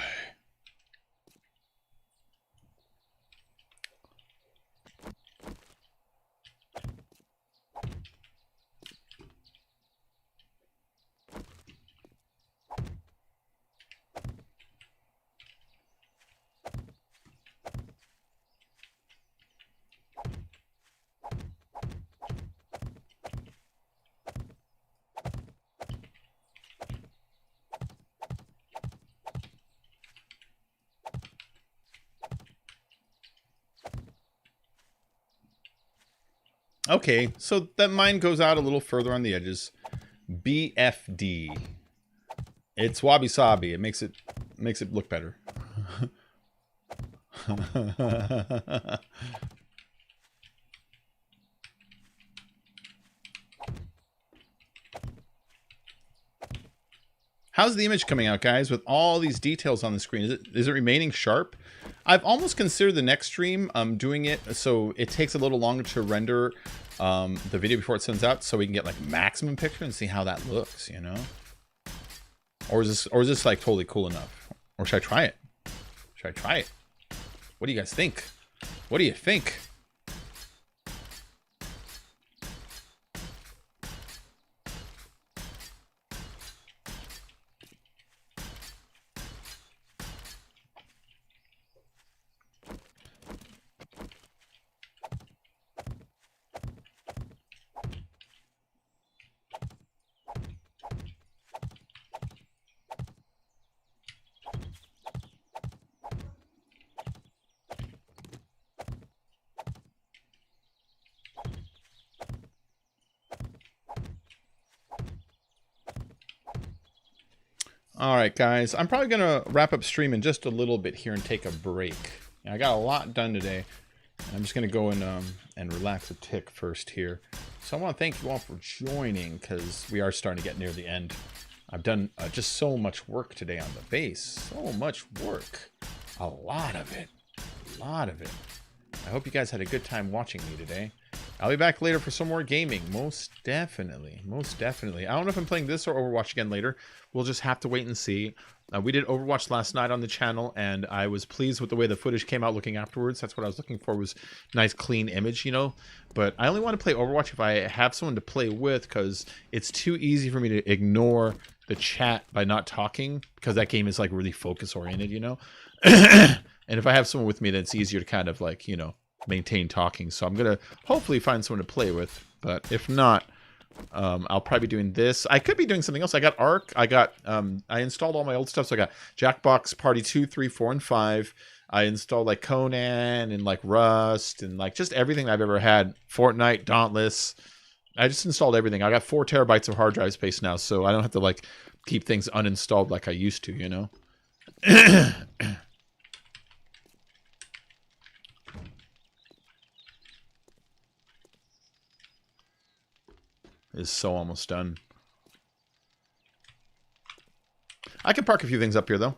Okay, so that mine goes out a little further on the edges. BFD. It's wabi sabi. It makes it look better. How's the image coming out, guys, with all these details on the screen? Is it remaining sharp? I've almost considered the next stream doing it so it takes a little longer to render the video before it sends out, so we can get like maximum picture and see how that looks, you know? Or is this like totally cool enough? Or should I try it? Should I try it? What do you guys think? What do you think? All right, guys. I'm probably going to wrap up stream in just a little bit here and take a break. I got a lot done today. I'm just going to go and relax a tick first here. So I want to thank you all for joining because we are starting to get near the end. I've done just so much work today on the base. So much work. A lot of it. A lot of it. I hope you guys had a good time watching me today. I'll be back later for some more gaming. Most definitely. Most definitely. I don't know if I'm playing this or Overwatch again later. We'll just have to wait and see. We did Overwatch last night on the channel, and I was pleased with the way the footage came out looking afterwards. That's what I was looking for, was nice, clean image, you know? But I only want to play Overwatch if I have someone to play with, because it's too easy for me to ignore the chat by not talking, because that game is, like, really focus-oriented, you know? And if I have someone with me, then it's easier to kind of, like, you know, maintain talking. So I'm gonna hopefully find someone to play with, but if not, I'll probably be doing this. I could be doing something else. I got Ark. I got I installed all my old stuff. So I got Jackbox Party 2, 3, 4, and 5. I installed like Conan and like Rust and like just everything I've ever had. Fortnite, Dauntless. I just installed everything. I got 4 terabytes of hard drive space now, so I don't have to like keep things uninstalled like I used to, you know. Is so almost done. I can park a few things up here, though.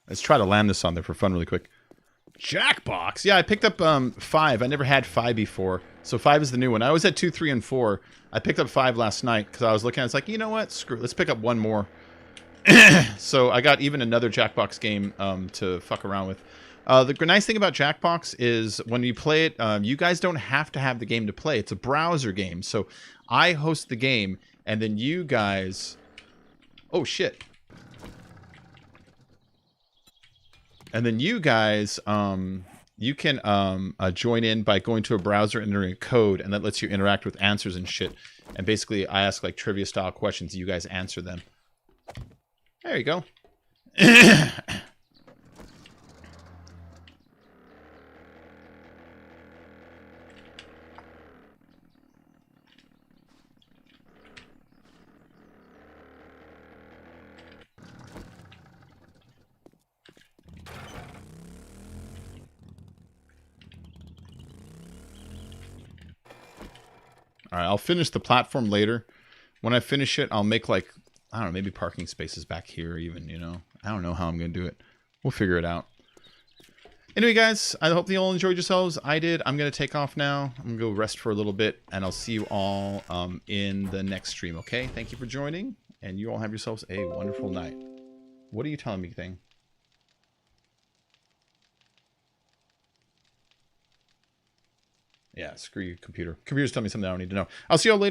Let's try to land this on there for fun really quick. Jackbox. Yeah, I picked up 5. I never had 5 before. So 5 is the new one. I was at 2, 3, and 4. I picked up 5 last night because I was looking at it. It's like, you know what? Screw it. Let's pick up one more. So I got even another Jackbox game to fuck around with. The nice thing about Jackbox is when you play it, you guys don't have to have the game to play. It's a browser game. So I host the game, and then you guys... Oh, shit. And then you guys, you can join in by going to a browser, entering a code, and that lets you interact with answers and shit. And basically, I ask like trivia-style questions, you guys answer them. There you go. All right, I'll finish the platform later. When I finish it, I'll make like, I don't know, maybe parking spaces back here even, you know. I don't know how I'm going to do it. We'll figure it out. Anyway, guys, I hope you all enjoyed yourselves. I did. I'm going to take off now. I'm going to go rest for a little bit, and I'll see you all in the next stream, okay? Thank you for joining, and you all have yourselves a wonderful night. What are you telling me, thing? Yeah, screw you, computer. Computer's telling me something I don't need to know. I'll see you all later.